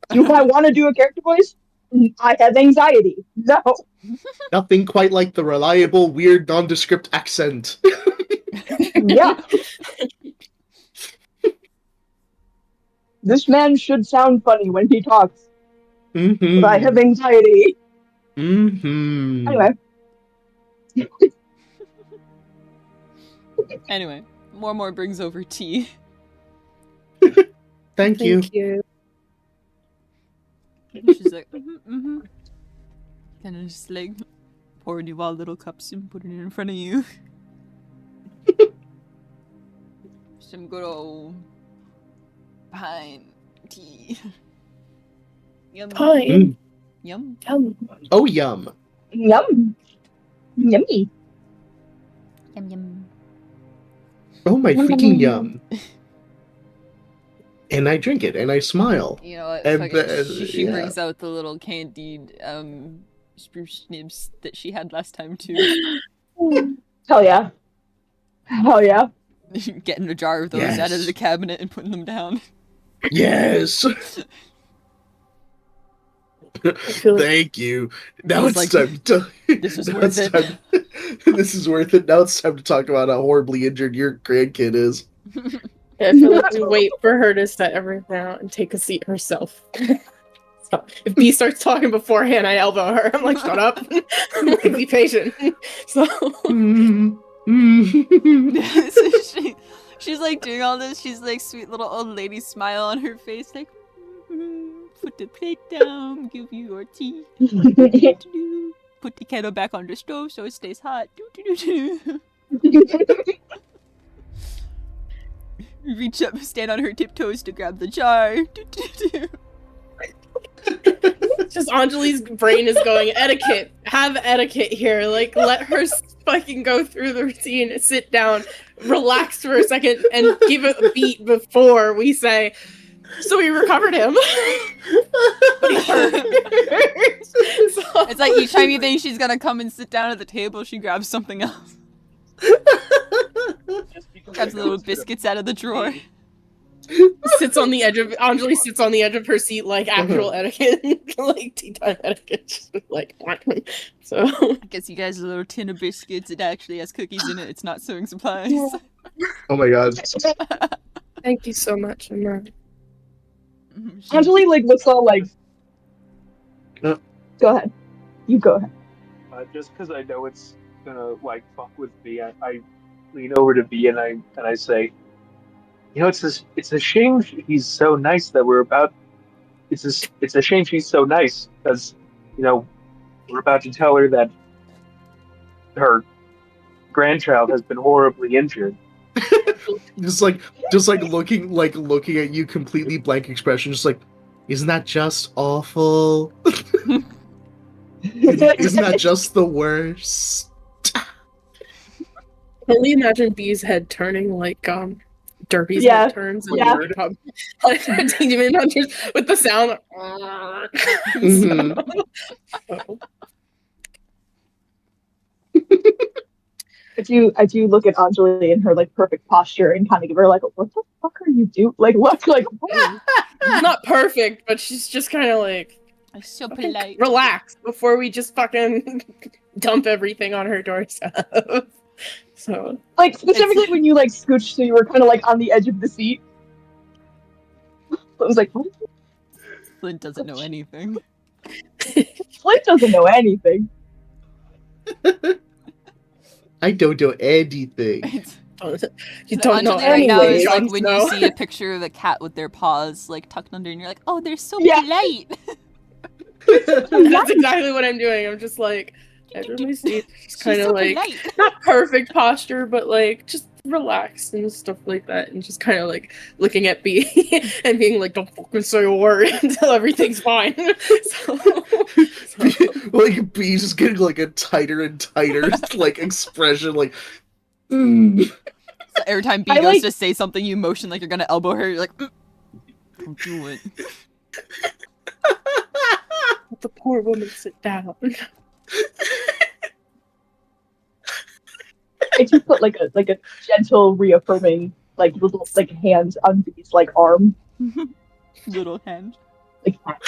Do I want to do a character voice? I have anxiety. No. Nothing quite like the reliable, weird, nondescript accent. Yeah. This man should sound funny when he talks. Mm-hmm. But I have anxiety. Mm-hmm. Anyway, more brings over tea. Thank you. She's like, Kind of just like pouring you all little cups and putting it in front of you. Some good old pine tea. Yum. Pine. Mm. Yum. Yum. Oh, yum. Yum. Yummy. Yum yum. Oh, my freaking yum. And I drink it, and I smile. You know what? And, She yeah. brings out the little candied spruce nibs that she had last time too. Hell yeah. Hell yeah. Getting a jar of those out of Yes. the cabinet and putting them down. Yes! Thank you. Now It's it's like, time to... this is now worth it's it. This is worth it. Now it's time to talk about how horribly injured your grandkid is. I feel like we wait for her to set everything out and take a seat herself. If B starts talking beforehand, I elbow her. I'm like, shut up. I'm like, be patient. So So she's like doing all this. She's like sweet little old lady smile on her face, like put the plate down, give you your tea. Put the kettle back on the stove so it stays hot. Reach up, stand on her tiptoes to grab the jar. just Anjali's brain is going, etiquette. Have etiquette here. Like, let her fucking go through the routine, sit down, relax for a second, and give it a beat before we say, so we recovered him. But he hurt. So, It's like each time you think she's gonna come and sit down at the table, she grabs something else. Grabs little biscuits out of the drawer. Anjali sits on the edge of her seat like actual etiquette, like tea time etiquette. Just like, so. I guess you guys a little tin of biscuits. It actually has cookies in it. It's not sewing supplies. Oh my god. Thank you so much, Emma. Anjali like looks all like. Go ahead. You go ahead. Just because I know it's gonna like fuck with me, I lean over to B and I say, you know, it's a shame he's so nice that we're about. It's a shame she's so nice because, you know, we're about to tell her that her grandchild has been horribly injured. just like looking at you, completely blank expression, just like, isn't that just awful? Isn't that just the worst? Only imagine B's head turning like Derpy's Yeah. head turns and Yeah. like Demon Hunters with the sound. Mhm. I do look at Anjali in her like perfect posture and kind of give her like, what the fuck are you doing? Like what? Like what? Not perfect, but she's just kind of like So polite. relax before we just fucking dump everything on her doorstep. So Like specifically when you like scooched, so you were kind of like on the edge of the seat. I was like, what? Flint doesn't know anything. Flint doesn't know anything. I don't know anything. you don't know Anjali right now anyway. is like Jones when know. you see a picture of a cat with their paws like tucked under, and you're like, oh, they're so Yeah. polite. That's exactly what I'm doing. I'm just like edge of my seat, just kind of so like polite. not perfect posture, but like just relaxed and stuff like that, and just kind of like looking at B and being like, "Don't fucking say a word until everything's fine." so Like B's just getting like a tighter and tighter like expression, like. So every time B I goes like- to say something, you motion like you're gonna elbow her. You're like, don't do it. let the poor woman sit down. I just put like a gentle reaffirming like little like hand on B's like arm, Little hand. like pat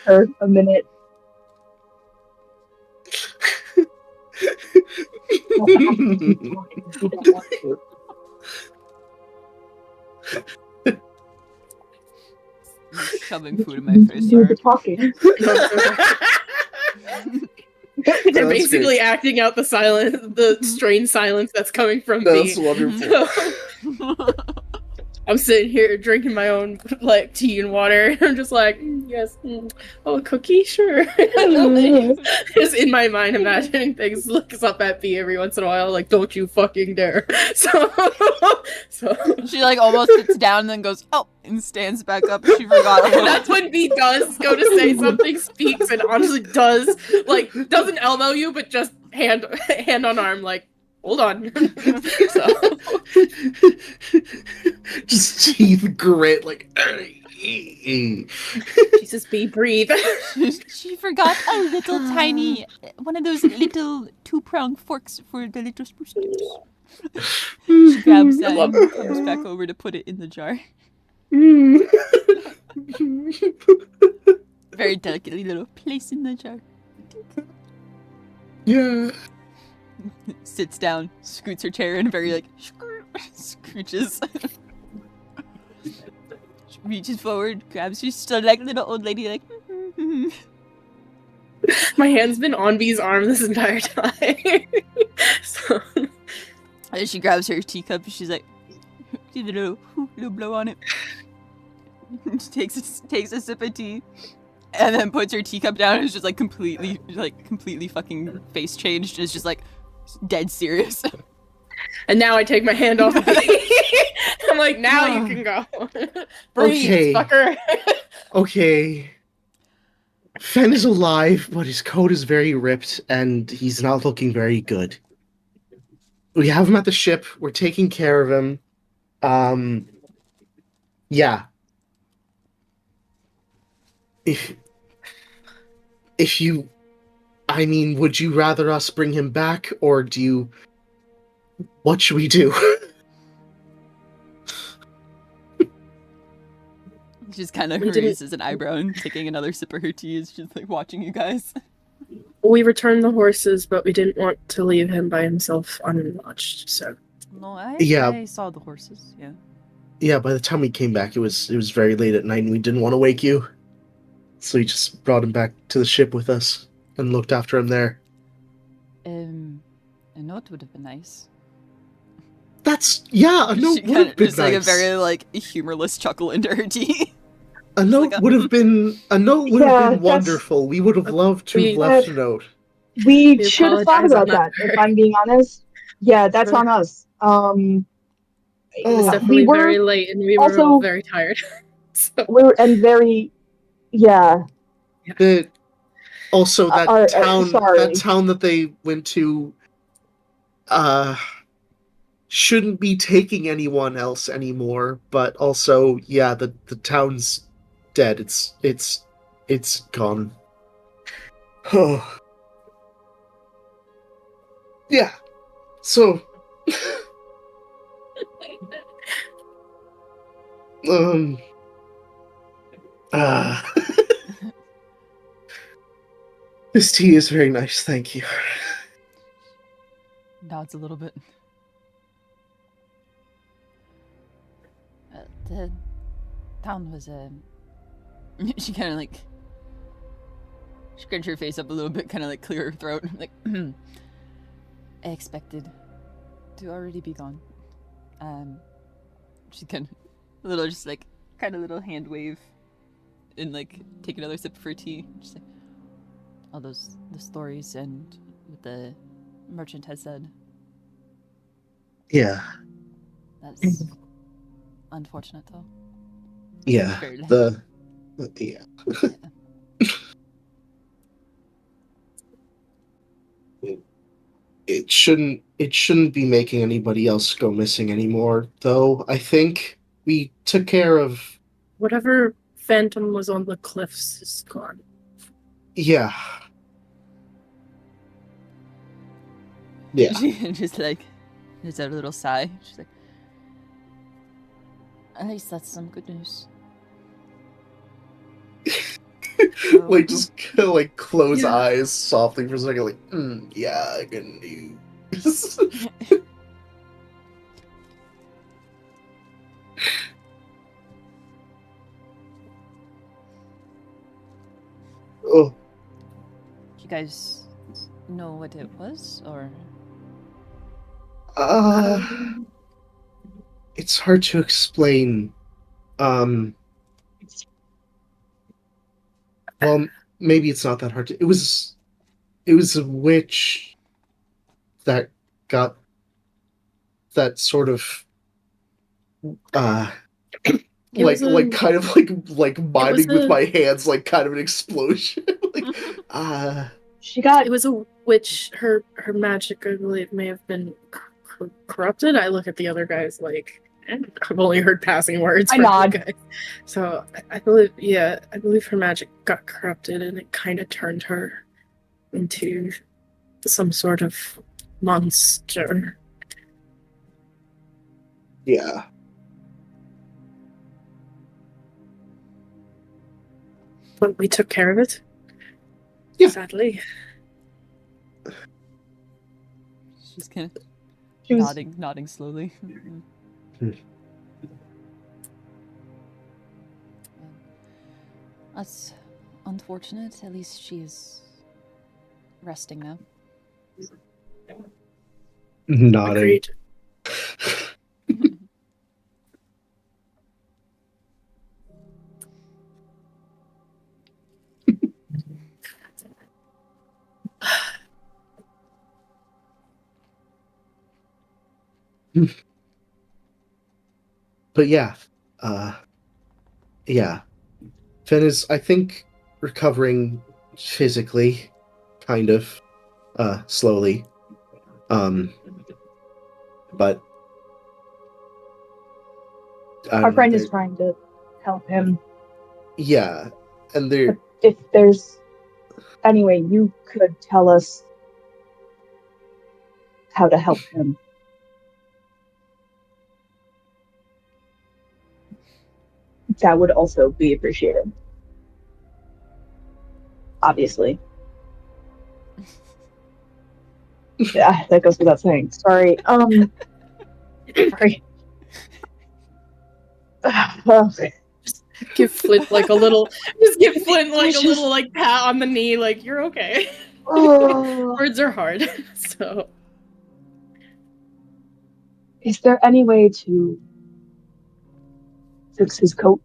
her a minute. You don't want to. Shoving food in my You face. do the Sorry. talking. They're That's basically acting out the strained silence that's coming from That's B. wonderful. I'm sitting here drinking my own like tea and water, and I'm just like, yes, oh, a cookie, sure. Just in my mind, imagining things. Looks up at B every once in a while, like, don't you fucking dare. So She like almost sits down and then goes, oh, and stands back up. She forgot. that's when B does go to say something, speaks, and honestly does like doesn't elbow you, but just hand on arm, like, hold on. So. Just teeth grit, like. Jesus, B, breathe. She forgot a little tiny, one of those little two-pronged forks for the little spruce tips. She grabs that and comes back over to put it in the jar. Very delicately little place in the jar. Yeah. Sits down, scoots her chair in, very like scooches. reaches forward, grabs you, still like little old lady, like. My hand's been on B's arm this entire time. So And she grabs her teacup and she's like, give it a little blow on it. She takes a sip of tea, and then puts her teacup down and is just like completely fucking face changed. And is just like dead serious. and now I take my hand off of B. I'm like, now you can go. Breathe, Okay. fucker. Okay. Fen is alive, but his coat is very ripped, and he's not looking very good. We have him at the ship. We're taking care of him. Yeah. If you, I mean, would you rather us bring him back, or do you? What should we do? She just kind of raises an eyebrow and taking another sip of her tea is just like watching you guys. We returned the horses, but we didn't want to leave him by himself unwatched. So No, I saw the horses. Yeah. Yeah. By the time we came back, it was very late at night, and we didn't want to wake you, so we just brought him back to the ship with us and looked after him there. A note would have been nice. A note would have been just nice. like a very like humorless chuckle into her tea. A note would have been wonderful. We would have loved to have left a note. We should have thought about that, if I'm being honest. Yeah, that's on us. it was definitely we were very late, and we were also all very tired. So. Also, that sorry. town that they went to, shouldn't be taking anyone else anymore. But also, yeah, the town's dead. It's gone. Oh. Yeah. So. This tea is very nice, thank you. Nods a little bit. The town was she kind of like scrunched her face up a little bit, kind of like clear her throat, like I expected to already be gone. She kind of a little just like kind of little hand wave and like take another sip of her tea. Just like all the stories and what the merchant has said. Yeah. That's unfortunate, though. Yeah. It shouldn't be making anybody else go missing anymore, though. I think we took care of whatever phantom was on the cliffs is gone. Yeah. Yeah. She just like gives out a little sigh. She's like, at least that's some good news. Like just kind of like close eyes softly for a second, like, yeah, good news. Oh. You guys know what it was, or? It's hard to explain. Well, maybe it's not that hard to. It was a witch that got that sort of like kind of like miming with my hands, like kind of an explosion. She got. It was a witch. Her magic, I believe, may have been corrupted. I look at the other guys like, I've only heard passing words. I nod. Guys. So I believe her magic got corrupted, and it kind of turned her into some sort of monster. Yeah. But we took care of it. Yeah. Sadly. She's kind of nodding slowly. That's unfortunate. At least she is resting now. Nodding. Agreed. But yeah, yeah. Finn is, I think, recovering physically, kind of, slowly. But Our friend is trying to help him. Yeah, and there. But if there's any way you could tell us how to help him. That would also be appreciated. Obviously. Yeah, that goes without saying. Sorry. Sorry. Give Flint like a little. Just give Flint like a little like pat on the knee, like you're okay. Words are hard, so. Is there any way to fix his coat?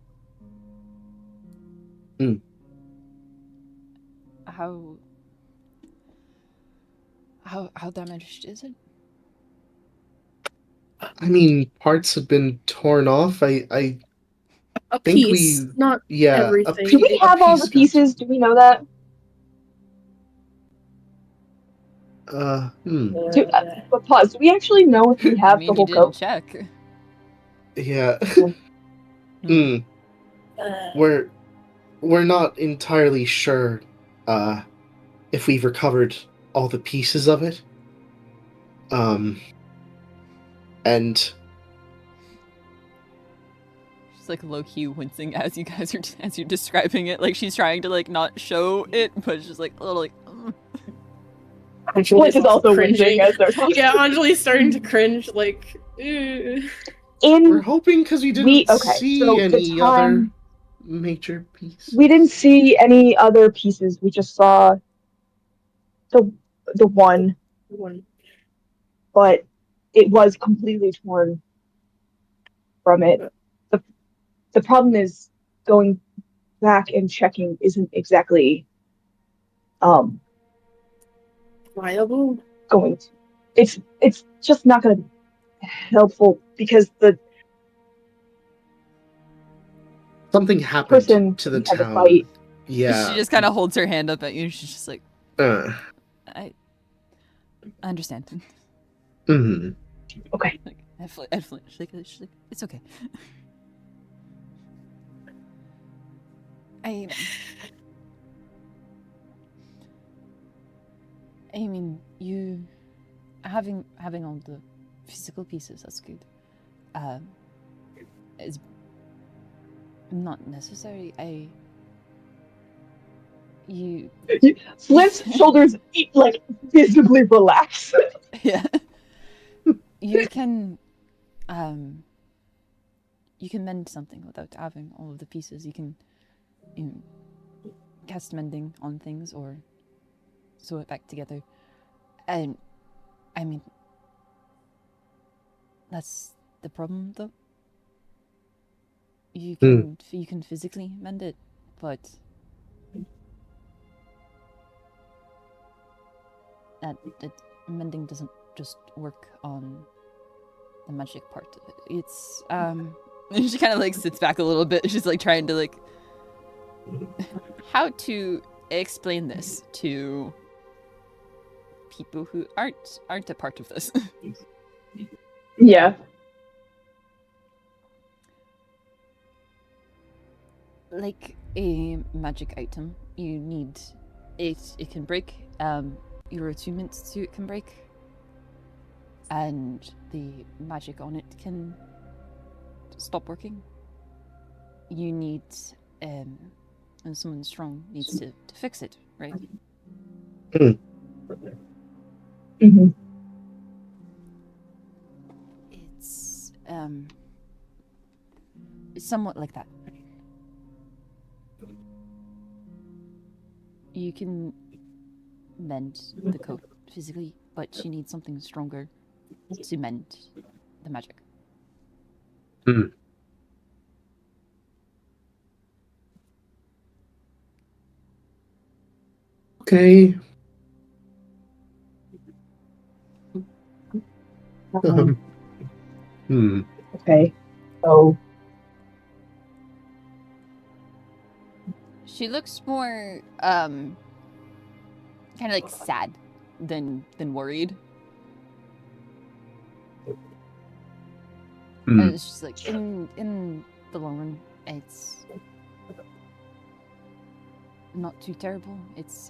How damaged is it? I mean, parts have been torn off. I A think piece, not a everything. Do we have all the pieces? Do we know that? But pause. Do we actually know if we have the whole coat? Check. Yeah. Cool. We're not entirely sure if we've recovered all the pieces of it. And she's like low-key wincing as you're describing it. Like she's trying to like not show it, but she's like a little like. Anjali's is also cringing wincing as they're talking. Yeah, Anjali's starting to cringe. Like, we're hoping because we didn't see so any other major pieces. We didn't see any other pieces. We just saw the one, but it was completely torn from it. The problem is going back and checking isn't exactly viable. Going to it's just not going to be helpful because something happened person to the had town. To fight. Yeah, she just kind of holds her hand up at you. She's just like, I understand. Mm-hmm. Okay. Like, she's like, it's okay. I mean, you having all the physical pieces, that's good. Is not necessary. Flint's shoulders like visibly relax. Yeah. You can mend something without having all of the pieces. You can cast mending on things or sew it back together. And I mean, that's the problem though. You can physically mend it, but that mending doesn't just work on the magic part of it. It's she kind of like sits back a little bit. She's like trying to like how to explain this to people who aren't a part of this. Yeah. Like a magic item, you need it. It can break. Your attunement to it can break, and the magic on it can stop working. You need, and someone strong needs to fix it, right? Mm-hmm. It's somewhat like that. You can mend the coat physically, but she needs something stronger to mend the magic. Okay. Okay. So She looks more kind of like sad than worried. And it's just like in the long run, it's not too terrible.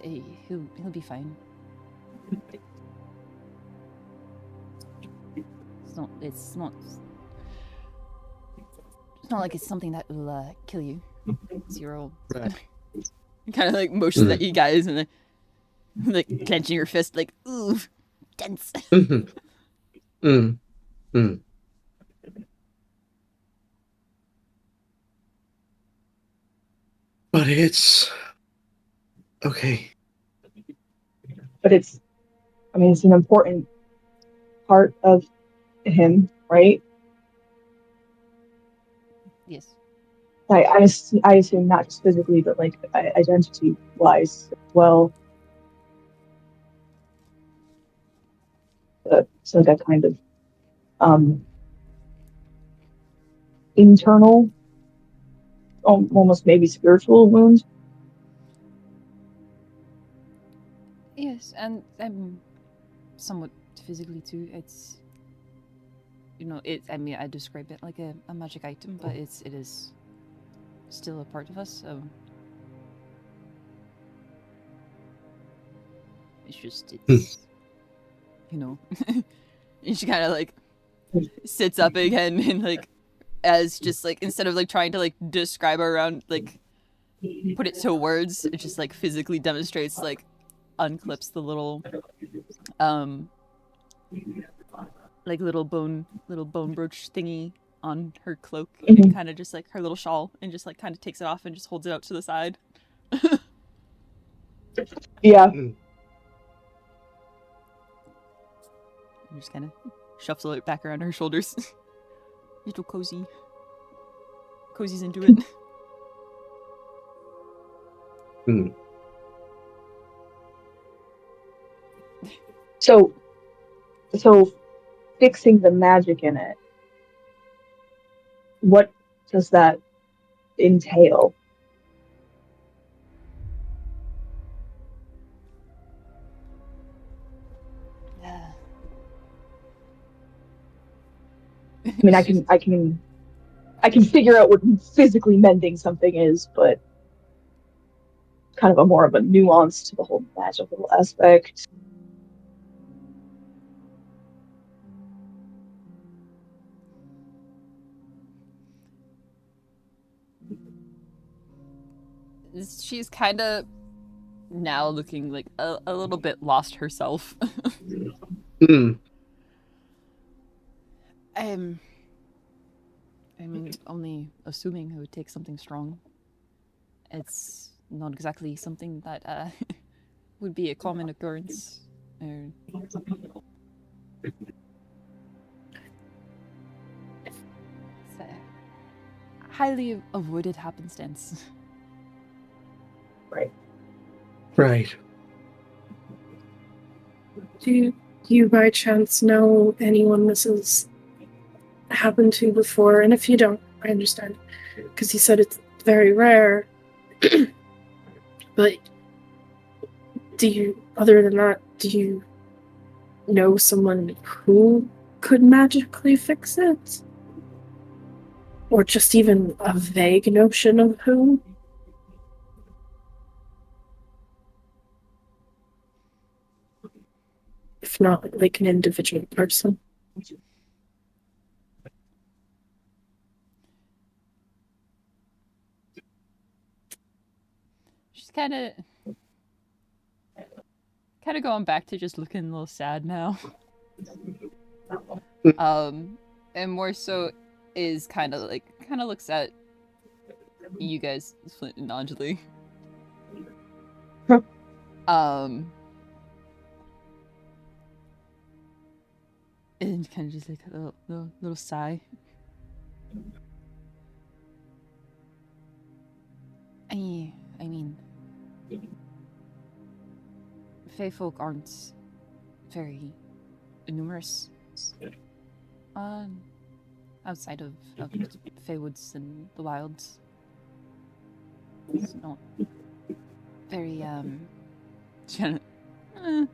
He'll be fine. It's not like it's something that will kill you. Zero. Right. Kind of like motions at you guys and like clenching your fist, like ooh, tense. But it's okay. but it's an important part of him, right? Yes. I assume not just physically, but like identity wise as well. So that kind of internal, almost maybe spiritual wound. Yes, and somewhat physically too. It's I describe it like a magic item, but it is still a part of us, so it's and she kind of like sits up again and like as just like instead of like trying to like describe around like put it to words, it just like physically demonstrates, like unclips the little like little bone brooch thingy on her cloak and kind of just like her little shawl and just like kind of takes it off and just holds it out to the side. Yeah. And just kind of shuffle it back around her shoulders. Little cozy's into it. So fixing the magic in it, what does that entail? I mean, I can figure out what physically mending something is, but kind of a more of a nuance to the whole magical aspect. She's kind of now looking like a little bit lost herself. I mean, only assuming I would take something strong. It's not exactly something that would be a common occurrence. It's a highly avoided happenstance. Right. Do you by chance know anyone this has happened to before? And if you don't, I understand. Because you said it's very rare. But other than that, do you know someone who could magically fix it? Or just even a vague notion of who? If not, like an individual person. She's kind of going back to just looking a little sad now. And more so is kind of looks at you guys, Flint and Anjali. And kind of just like a little sigh. I mean, Fey folk aren't very numerous. Outside of Feywoods and the wilds. It's not very, kind of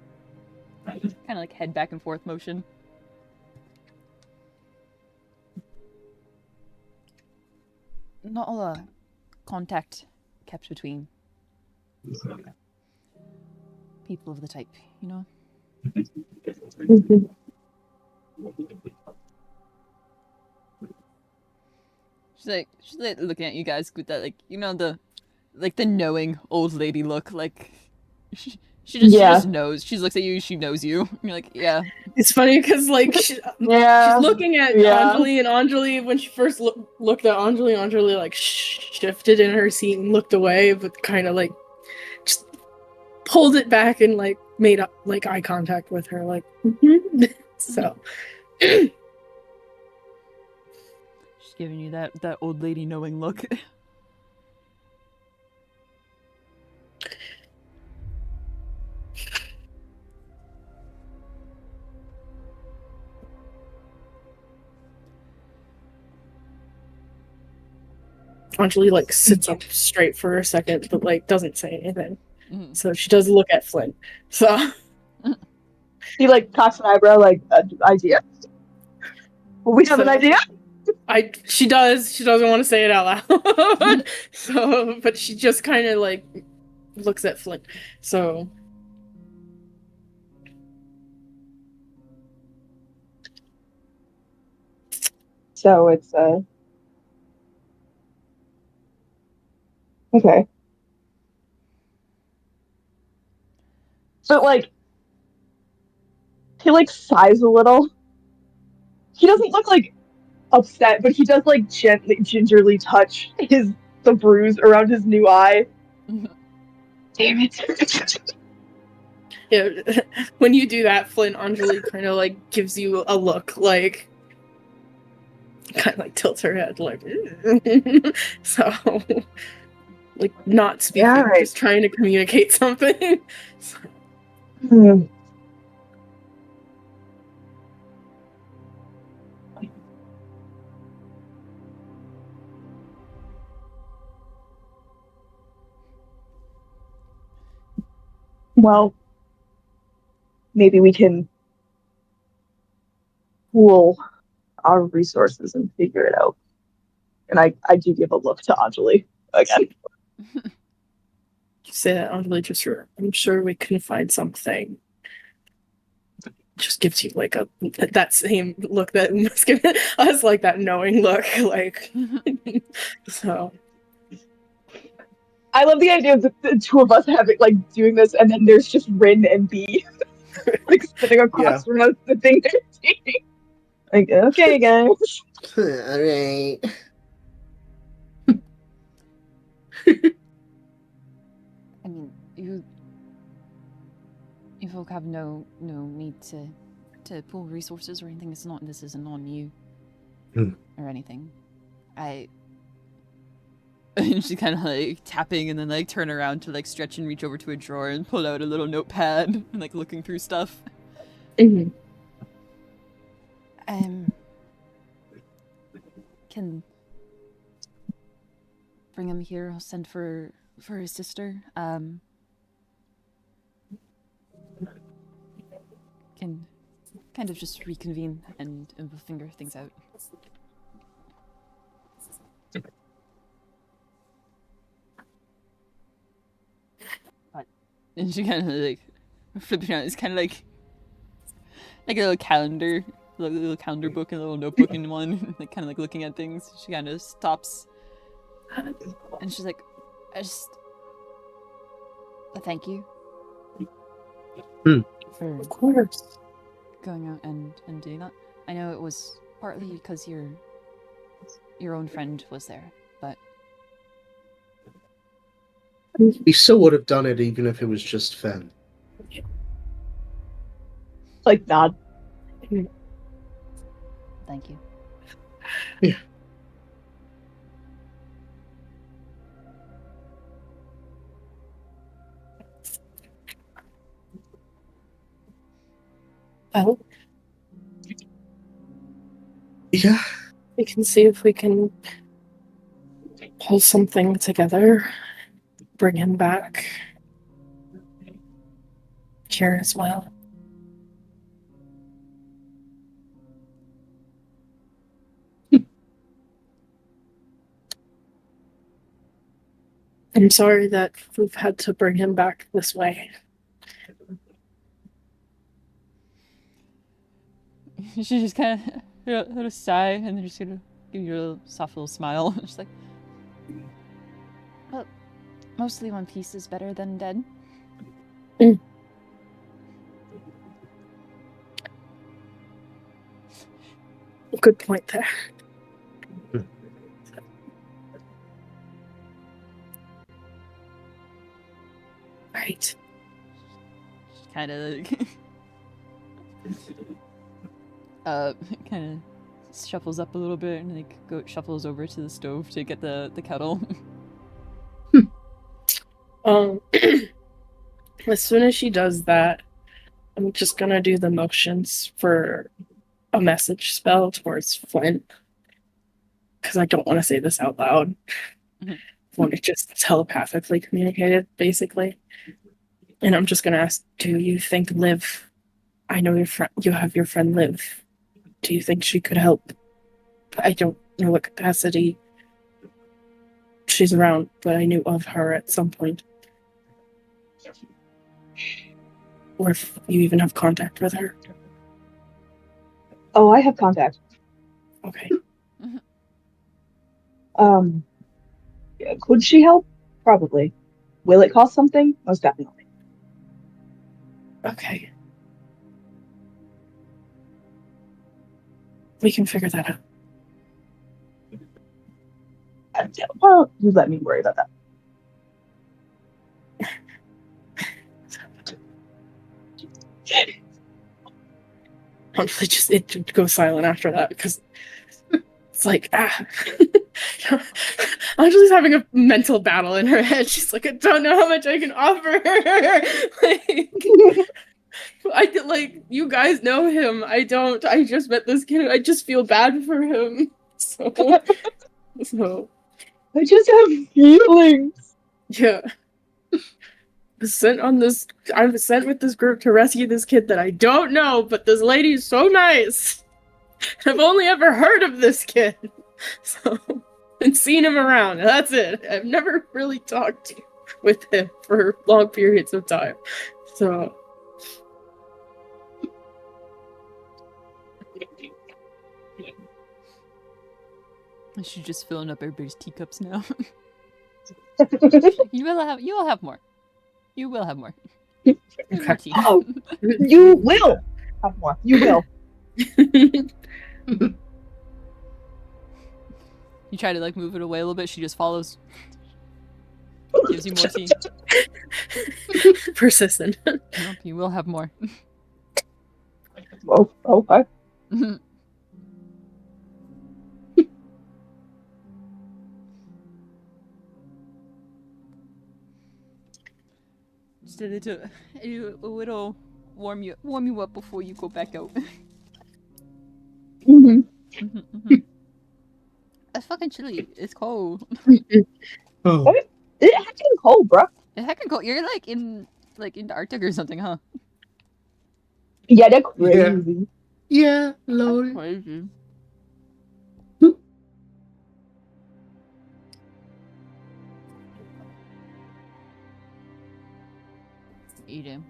like head back and forth motion. Not a lot of contact kept between people of the type, you know? She's like looking at you guys with that, like, you know, the knowing old lady look, like she just knows. She looks at you, she knows you. You're like, yeah. It's funny because like she's looking at Anjali, and Anjali, when she first looked at Anjali like shifted in her seat and looked away, but kind of like just pulled it back and like made up like eye contact with her, like so. She's giving you that old lady knowing look. Anjali like sits up straight for a second, but like doesn't say anything. So she does look at Flynn. So he like cocks an eyebrow, like idea. Well, we have an idea. She doesn't want to say it out loud. So, but she just kind of like looks at Flynn. So it's okay. But like he like sighs a little. He doesn't look like upset, but he does like gently, gingerly touch the bruise around his new eye. Damn it. yeah, when you do that, Flynn, Anjali kind of like gives you a look, like kind of like tilts her head, like so, like not speaking, right. Just trying to communicate something. So. Well, maybe we can pool our resources and figure it out. And I do give a look to Anjali again. You say that, Anjali, just I'm sure we can find something. Just gives you like that same look that was given us, like that knowing look, like so. I love the idea of the two of us having like doing this, and then there's just Rin and B like sitting across from us, the thing they're taking. Like, okay, guys. All right. I mean, you folk have no need to pool resources or anything. This isn't on you or anything. And she kind of like tapping and then like turn around to like stretch and reach over to a drawer and pull out a little notepad and like looking through stuff. Mm-hmm. Can bring him here. I'll send for his sister. Can kind of just reconvene and we'll figure things out. And she kind of like flips around. It's kind of like a little calendar, little calendar book and a little notebook in one. Like kind of like looking at things. She kind of stops, and she's like, thank you for of course going out and doing that. I know it was partly because your own friend was there, but We still would have done it even if it was just Fen. Like, nod. Thank you. Yeah. Well, Yeah. we can see if we can pull something together, bring him back here as well. I'm sorry that we've had to bring him back this way. She just kind of let a sigh and then just gonna give you a little, soft little smile. She's like, well, mostly one piece is better than dead. Good point there. Right. Kind of kind of shuffles up a little bit and like shuffles over to the stove to get the kettle. As soon as she does that, I'm just gonna do the motions for a message spell towards Flint. Because I don't want to say this out loud. Mm-hmm. I want to just telepathically communicate it, basically. And I'm just gonna ask, do you think Liv, I know you have your friend Liv. Do you think she could help? I don't know what capacity she's around, but I knew of her at some point. Or if you even have contact with her. Oh, I have contact. Okay. Could she help? Probably. Will it cost something? Most definitely. Okay. We can figure that out. Well, you let me worry about that. Honestly, just it goes silent after that because it's like Anjali's having a mental battle in her head. She's like, I don't know how much I can offer her. You guys know him. I don't. I just met this kid. I just feel bad for him. So I just have feelings. Yeah. I was sent with this group to rescue this kid that I don't know, but this lady's so nice. I've only ever heard of this kid. So, and seen him around. That's it. I've never really talked with him for long periods of time. So. She's just filling up everybody's teacups now. You will have more. You will have more. More tea. Oh, you will have more. You will. You try to like move it away a little bit. She just follows. Gives you more tea. Persistent. Nope, you will have more. Oh, okay. Just a little warm you up before you go back out. It's fucking chilly. It's cold. Oh. It's heckin' cold, bro. It's heckin' cold. You're like in the Arctic or something, huh? Yeah, they're crazy. Yeah, Lord. That's crazy. Eat him.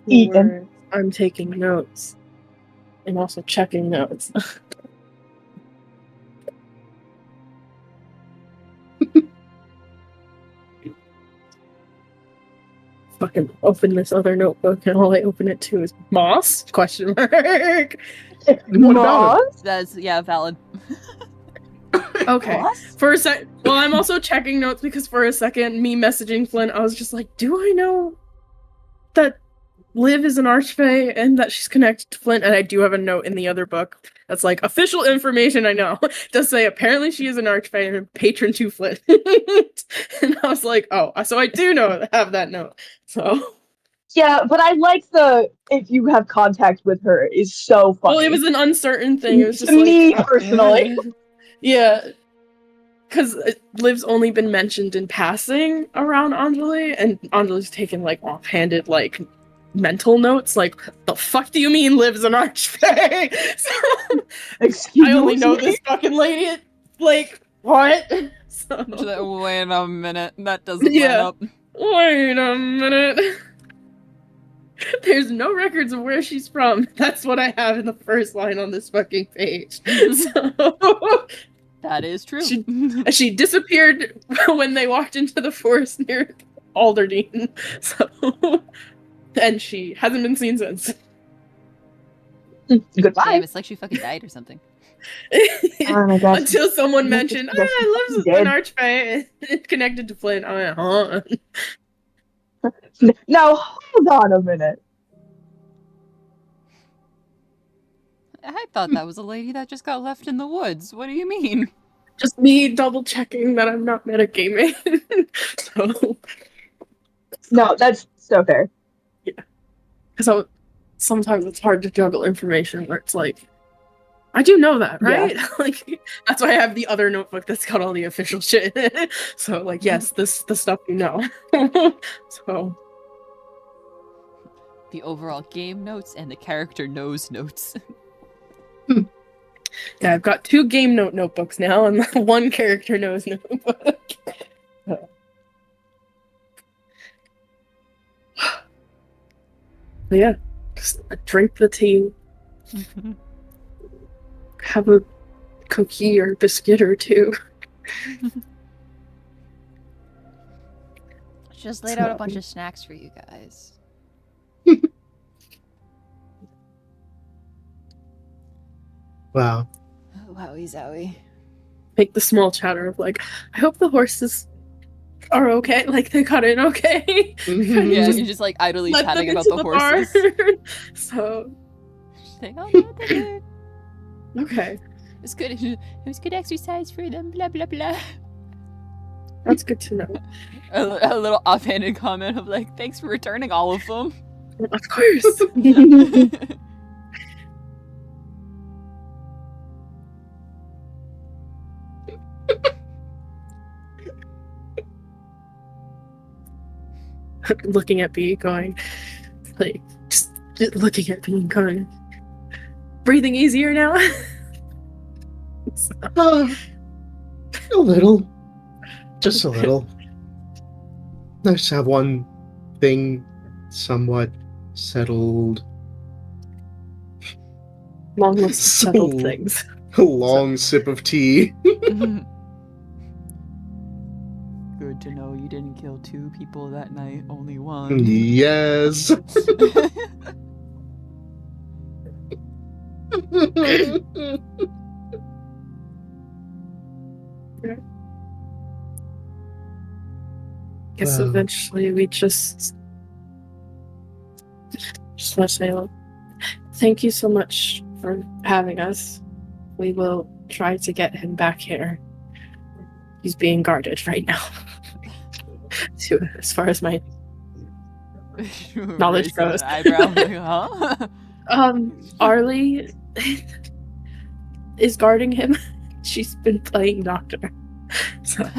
Ethan. I'm taking notes. I'm also checking notes. Fucking open this other notebook and all I open it to is moss? Question mark. What about it? That's valid. Okay. What? For a sec, well, I'm also checking notes because for a second, me messaging Flynn, I was just like, do I know that Liv is an archfey and that she's connected to Flint? And I do have a note in the other book that's like official information. I know it does say apparently she is an archfey and a patron to Flint. And I was like, oh, so I do have that note. So Yeah, but I like the if you have contact with her is so funny. well, it was an uncertain thing. It was just to me like, personally. yeah. Because Liv's only been mentioned in passing around Anjali, and Anjali's taken like offhanded like mental notes. Like, the fuck do you mean Liv's an archfey? So, Excuse I only know me? this fucking lady. Like, what? So, She's like, wait a minute, that doesn't line Yeah. up. wait a minute. There's no records of where she's from. That's what I have in the first line on this fucking page. So. That is true. She disappeared when they walked into the forest near Alderdene. So, and she hasn't been seen since. Goodbye. Damn, it's like she fucking died or something. Oh my gosh. Until someone mentioned, Yes, I love dead. an archfey. It's connected to Flint. I went, huh? Now hold on a minute. I thought that was a lady that just got left in the woods. What do you mean? Just me double checking that I'm not metagaming. So, No, that's so fair. because sometimes it's hard to juggle information where it's like, I do know that, right? Like, that's why I have the other notebook that's got all the official shit in it. So, like, yes, the stuff you know. So, The overall game notes and the character knows notes. yeah, I've got 2 game notebooks now and 1 character knows notebook. But yeah, just drink the tea, have a cookie or biscuit or 2. Just laid out a bunch of snacks for you guys. Wow. Oh, wowie zowie. Make the small chatter of like, I hope the horses are okay, like they got in okay. Mhm. Yeah, Just you're just like idly let chatting them about into the horses. barn. So, She's like, oh, no, they did. okay, It's good. It was good exercise for them. Blah blah blah. that's good to know. A little offhanded comment of like, thanks for returning all of them. Of course. Looking at B, going, like, just looking at B and going, breathing easier now. A little. Just a little. Nice to have one thing somewhat settled. Long list of settled So- things. A long sip of tea. Good to know you didn't kill 2 people that night, only 1. Yes. Guess Wow. eventually we just want to say, well, thank you so much for having us. We will try to get him back here. He's being guarded right now. As far as my knowledge Raise an goes. eyebrow, like, huh? Arlie is guarding him. She's been playing doctor. So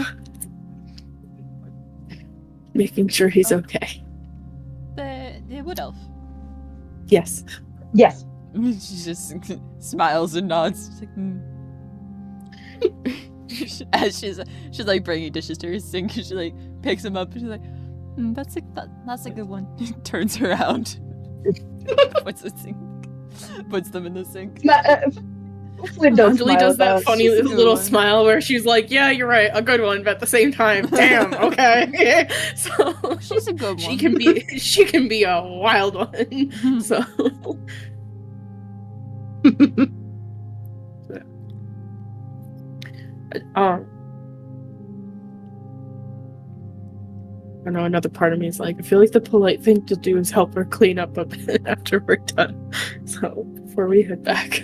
making sure he's okay. The wood elf. Yes. Yes. She just smiles and nods. She's like, As she's like bringing dishes to her sink, she like picks them up and she's like, that's a good one. Turns around, puts them in the sink. Flynn does Anjali smile does that about- funny She's a good little one. smile where she's like, yeah, you're right, a good one, but at the same time, damn, okay. So She's a good one. she can be a wild one. So I know another part of me is like, I feel like the polite thing to do is help her clean up a bit after we're done. So before we head back.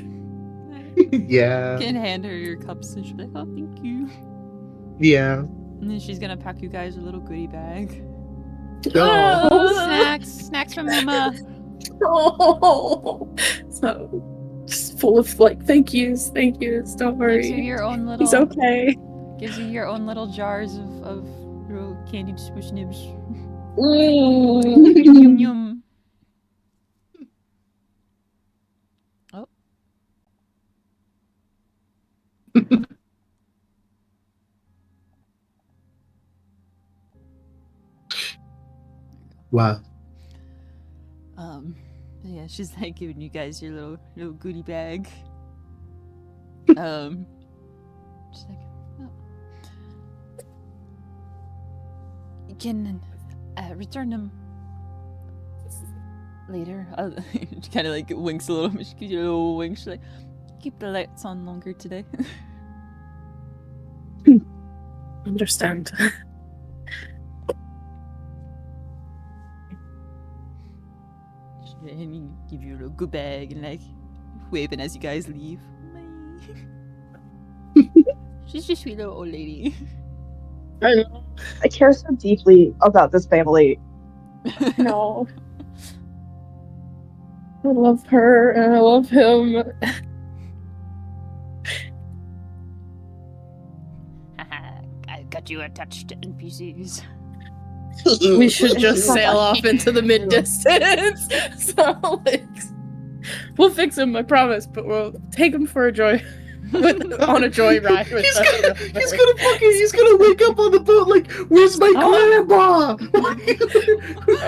Yeah. You can hand her your cups and she'll be like, oh, thank you. Yeah. And then she's gonna pack you guys a little goodie bag. Oh. Snacks from Mama. Oh, so just full of like thank yous. Don't worry. Gives you your own little. He's okay. Gives you your own little jars of little candied squish nibs. Mm. Yum yum. Oh. Wow. Yeah, she's like giving you guys your little goodie bag. She's like, oh. You can return them later. She kind of like winks a little. She gives you a little wink. She's like, keep the lights on longer today. Understand. And you give you a little good bag and like waving as you guys leave. She's just a sweet little old lady. I know. I care so deeply about this family. No. I love her and I love him. I got you attached to NPCs. We should just sail off into the mid distance. So like, we'll fix him, I promise. But we'll take him for a joy, on a joyride. He's gonna wake up on the boat like, where's my grandma?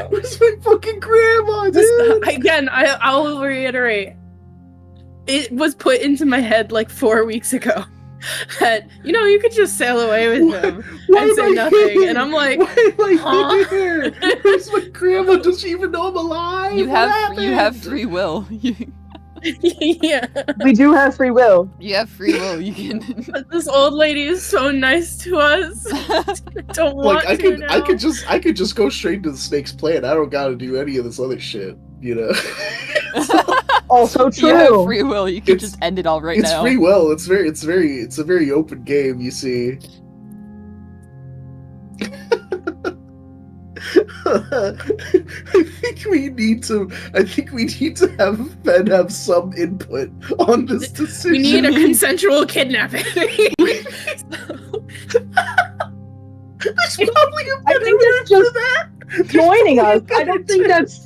Where's my fucking grandma, dude? Again, I'll reiterate. It was put into my head like 4 weeks ago. That, you could just sail away with him and say nothing. Here? And I'm like, why am I here? Where's my grandma? Does she even know I'm alive? You have free will. yeah. We do have free will. You have free will. You can. But this old lady is so nice to us. I don't want Like to now. I could just go straight to the snake's plan. I don't gotta do any of this other shit, Also true. You have free will. You can just end it all right it's now. It's free will. It's a very open game, you see. I think we need to have Fed have some input on this decision. We need a consensual kidnapping. There's probably a I better think word it's just for that. joining us. I don't think that's.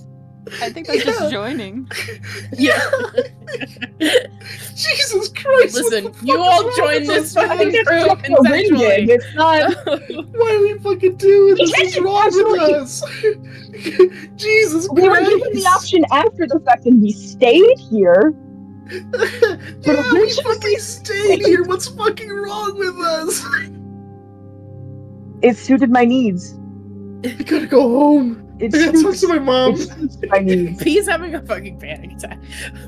I think that's just joining. Yeah. Jesus Christ! Listen, what the you fuck all is wrong join with this us? fucking It's crew just a ring gig. consensually. It's not. Why are we fucking doing this? Yes, What's wrong with absolutely. us? Jesus Christ! We were given the option after the fact, and we stayed here. Yeah, we fucking stayed here. What's fucking wrong with us? It suited my needs. I gotta go home. I It gotta talk suits to my mom. my needs. He's having a fucking panic attack.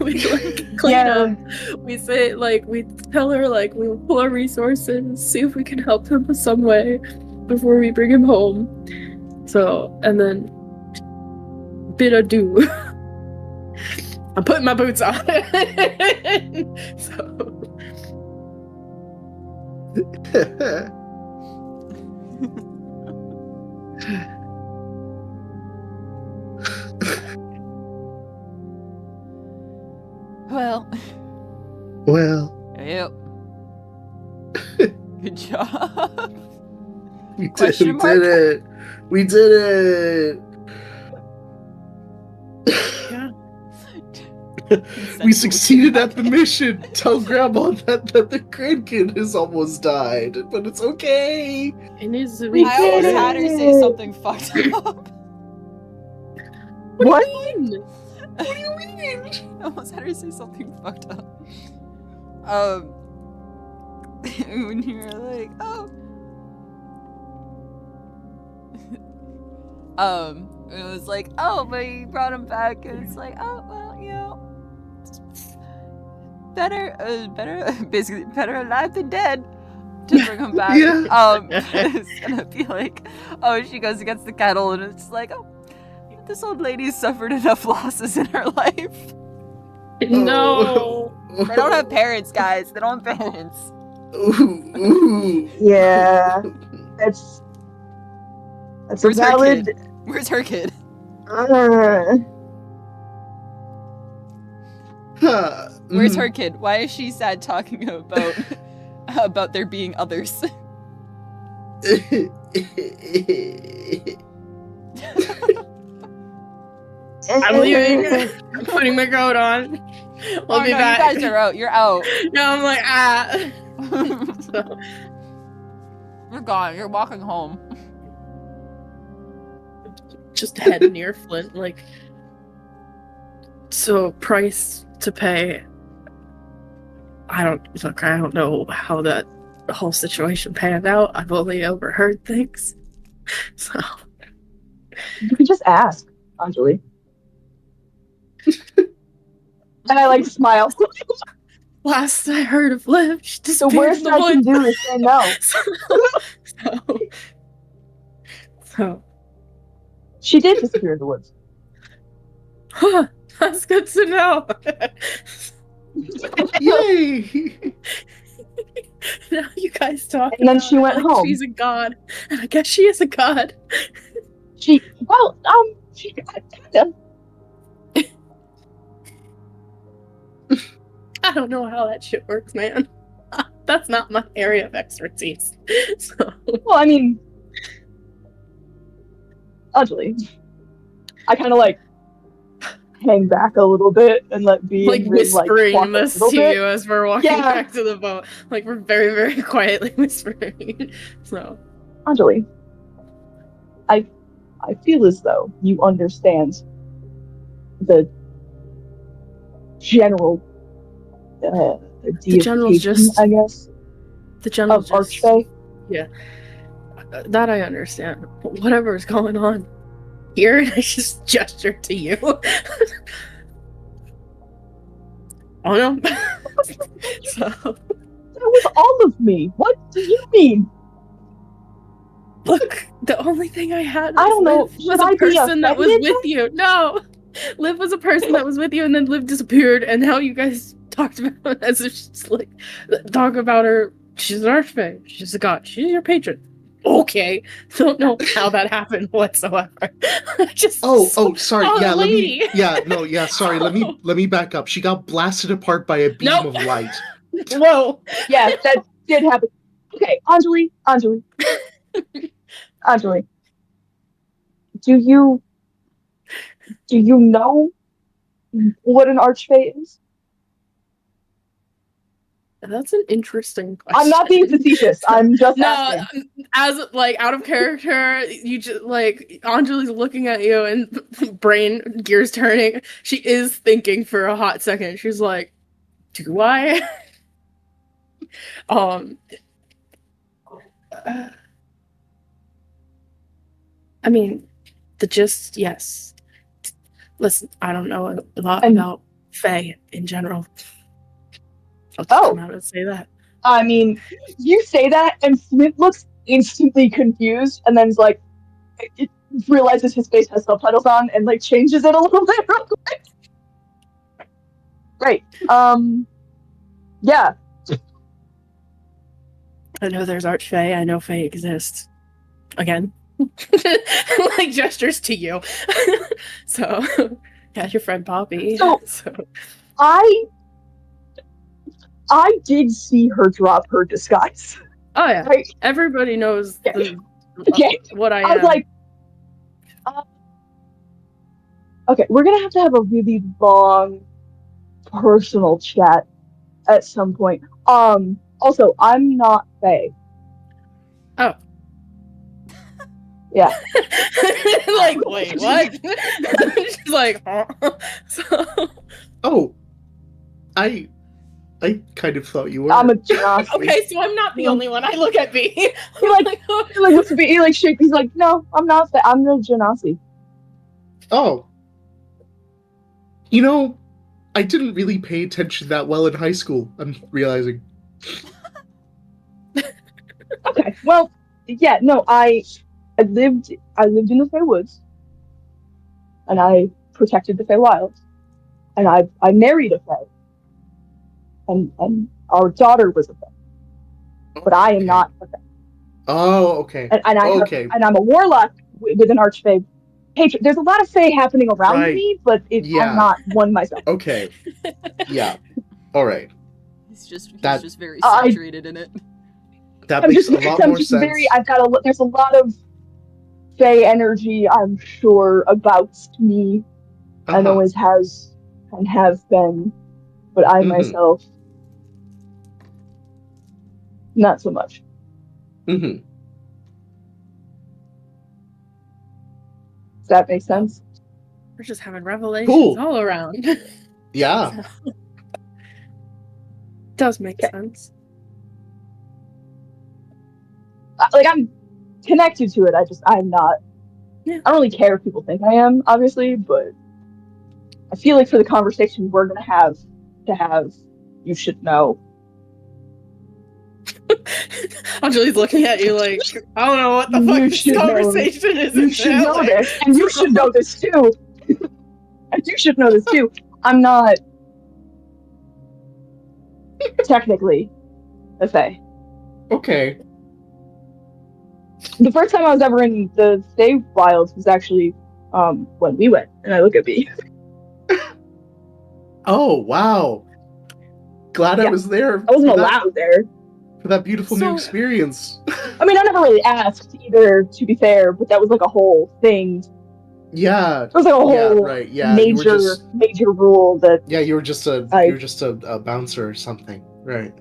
We like clean up. We say like we tell her like we'll pull our resources, see if we can help him in some way before we bring him home. So and then bid adieu. I'm putting my boots on. So Well. Yep. Good job. We Question mark? did it. We did it. yeah. We succeeded at the mission. Tell Grandma that the grandkid has almost died, but it's okay. It needs to be. I almost had her say something fucked up. What? What do you mean? I almost had her say something fucked up. When you were like, oh. It was like, oh, but you brought him back, and it's like, oh, well, better, basically, better alive than dead. to bring him back. Yeah. It's gonna be like, oh, she goes against the kettle, and it's like, oh, this old lady's suffered enough losses in her life. No. They don't have parents, guys. They don't have parents. Ooh. Yeah, that's Where's a valid. her kid? Where's her kid? Where's her kid? Why is she sad talking about there being others? I'm leaving. I'm putting my coat on. We'll be back. You guys are out. You're out. No, I'm like, So, You're gone. You're walking home. just head near Flint, like. So, price to pay. I don't know how that whole situation panned out. I've only overheard things. So. You can just ask, Anjali. And I like smile. Last I heard of Liv, she The disappeared worst in the I can woods. do is say no. So, She did disappear in the woods. huh, that's good to know. Yay! Now you guys talk. And then about she her went like home. She's a god, and I guess she is a god. She kind of. I don't know how that shit works, man. That's not my area of expertise. So, Well, I mean, Anjali, I kind of like hang back a little bit and let B like and Rin, whispering talk a this little to bit. you as we're walking Yeah. back to the boat. Like we're very, very quietly whispering. So, Anjali, I feel as though you understand the general the general deification, I guess, the general of Archfey. Yeah, that I understand. But whatever is going on here, I just gesture to you. Oh no. So, That was all of me. What do you mean? look, the only thing I had I don't know. Liv was Should a I be person that was offended? with you. No, Liv was a person that was with you, and then Liv disappeared, and now you guys talked about it as if she's like talk about her. She's an archfey. She's a god. She's your patron. Okay, don't know how that happened whatsoever. Just Sorry. Oh, Yeah, lady. sorry. Let me back up. She got blasted apart by a beam Nope. of light. Whoa. Yes, that did happen. Okay, Anjali. Do you know what an archfey is? That's an interesting question. I'm not being facetious. I'm just asking. As like out of character, you just like Anjali's looking at you and brain gears turning. She is thinking for a hot second. She's like, "Do I?" I mean, the gist, yes. Listen, I don't know a lot about Fae in general. I'll just come out and say that. I mean, you say that, and Flint looks instantly confused, and then's like, it realizes his face has subtitles on, and like changes it a little bit real quick. Great. Yeah. I know there's Archfey. I know Fae exists. Again. Like gestures to you. So, yeah, your friend Poppy. So, I did see her drop her disguise. Oh yeah, right? Everybody knows what I am. I was like, okay, we're gonna have to have a really long personal chat at some point. Also, I'm not Fae. Oh. Yeah. Like, wait, what? She's like, huh? So. Oh, I kind of thought you were. I'm a Genasi. Okay, so I'm not the only one. I look at B. He like looks at me. He like shakes. He's like, no, I'm not. I'm the Genasi. Oh. You know, I didn't really pay attention that well in high school. I'm realizing. Okay. Well, yeah. No, I lived in the Fey Woods, and I protected the Fey Wilds, and I married a Fey, and our daughter was a Fey, but I am Okay. not a Fey. Oh, okay. And Okay. and I'm a warlock with an archfey patron. There's a lot of Fey happening around Right. me, but Yeah. I'm not one myself. Okay. Yeah. All right. He's just That- very saturated in it. That I'm makes just, a lot I'm more just sense. very. There's a lot of Fey energy, I'm sure, about me, and Uh-huh. always has and have been, but I Mhm. myself, not so much. Mm-hmm. Does that make sense? We're just having revelations Cool. all around. Yeah. Does make sense. Like, I'm connected to it. I'm not. Yeah. I don't really care if people think I am, obviously, but I feel like for the conversation we're gonna have, you should know. Anjali's looking at you like, I don't know what the You fuck this should know. conversation is. You should know this, and you should know this too. And you should know this too. I'm not technically a Fae. Okay. The first time I was ever in the Fae Wilds was actually when we went, and I look at me. Oh, wow. Glad I Yeah. was there. I wasn't for that- allowed there. For that beautiful new So- experience. I mean, I never really asked either, to be fair, but that was like a whole thing. Yeah. It was like a whole Yeah, right. Yeah. You were major rule that, Yeah, you were just a bouncer or something. Right.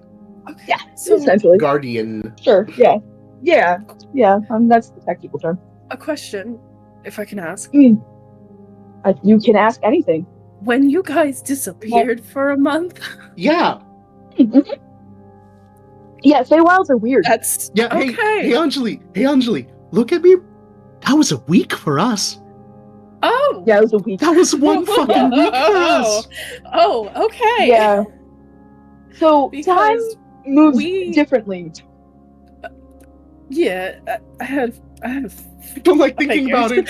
yeah, So- essentially. Guardian. Sure, yeah. That's the technical term. A question, if I can ask. I mean, you can ask anything. When you guys disappeared for a month, Yeah. Yeah, Feywilds are weird. that's Yeah. okay. Hey, Anjali. Look at me. That was a week for us. Oh, Yeah, it was a week. That was one fucking week for us. Oh, okay. Yeah. So time Because moves we- differently. yeah, I have. I'm like thinking about it.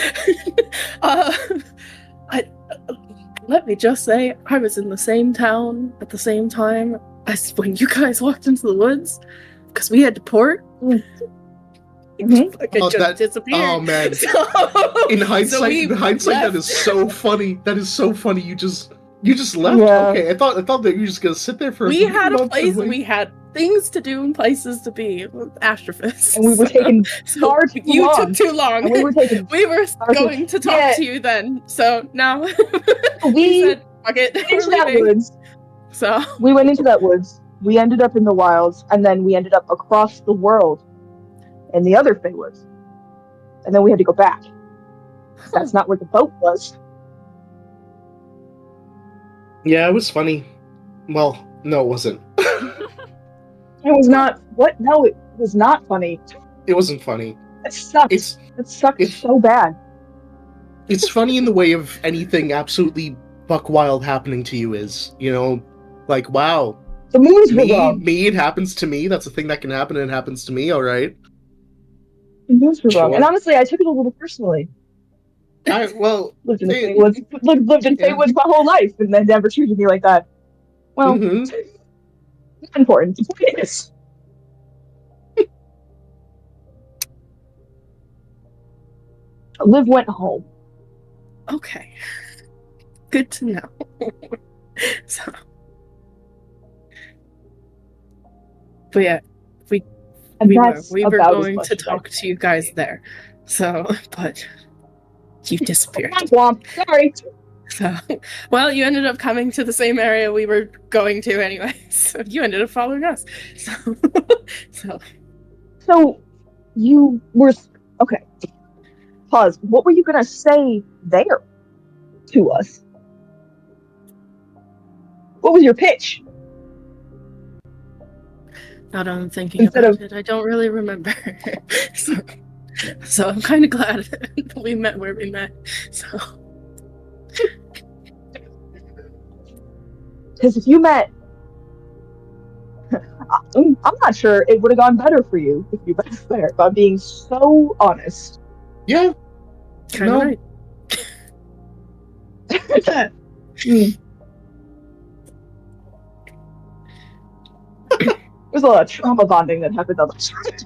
Let me just say, I was in the same town at the same time as when you guys walked into the woods, because we had to port. Mhm. Like it Oh, just that- disappeared. Oh man. So- In hindsight, we that left. is so funny. That is so funny. You just left. Yeah. Okay, I thought that you were just gonna sit there for. We a had a month place, and wait. we had things to do and places to be with Astrophysts. And we were taking So far too you long. took too long. And we were taking We were Ours going to talk yeah. to you then. So now we we said, fuck it, into we're that leaving. woods. So We went into that woods. We ended up in the wilds, and then we ended up across the world in the other Fey Woods. And then we had to go back. That's not where the boat was. Yeah, it was funny. Well, no, it wasn't. It was not. What? No, it was not funny. It wasn't funny. It sucked. It's It sucked it's- so bad. it's funny in the way of anything absolutely buck wild happening to you is, like wow, The moves were wrong. me, it happens to me. That's a thing that can happen, and it happens to me. All right. The moves were wrong. Sure. And honestly, I took it a little personally. Well, Lived in the Hey, Fey Woods. Lived in Fey yeah. Woods my whole life, and then never treated me like that. Well, mhm. not important. The point is, Liv went home. okay. Good to know. So but yeah, And we were that's we were about as going much to as I talk to you guys there. So but you disappeared. Womp, womp. Sorry. So, well, you ended up coming to the same area we were going to anyway. So you ended up following us. So So, you were... Okay. Pause. What were you going to say there to us? What was your pitch? now that I'm thinking Instead about it, I don't really remember. So I'm kind of glad that we met where we met. So Because if you met I'm not sure it would have gone better for you if you went there, if I'm being so honest. Yeah. Kind of right. There's a lot of trauma bonding that happened on the side.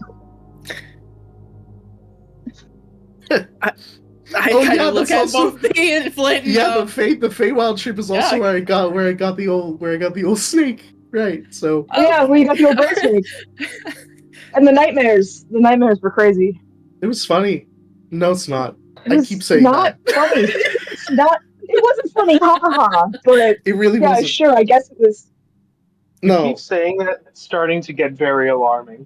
I kind of look at also... both B and Flint. Yeah, the Feywild trip is also Yeah. where I got the old snake. Right. So Yeah, we got the old bird snake. And the nightmares. The nightmares were crazy. it was funny. No, it's not. It was I keep saying not that. funny. It's not. It wasn't funny, ha ha ha. But It really yeah, wasn't. sure. I guess it was. No. Keep saying that, it's starting to get very alarming.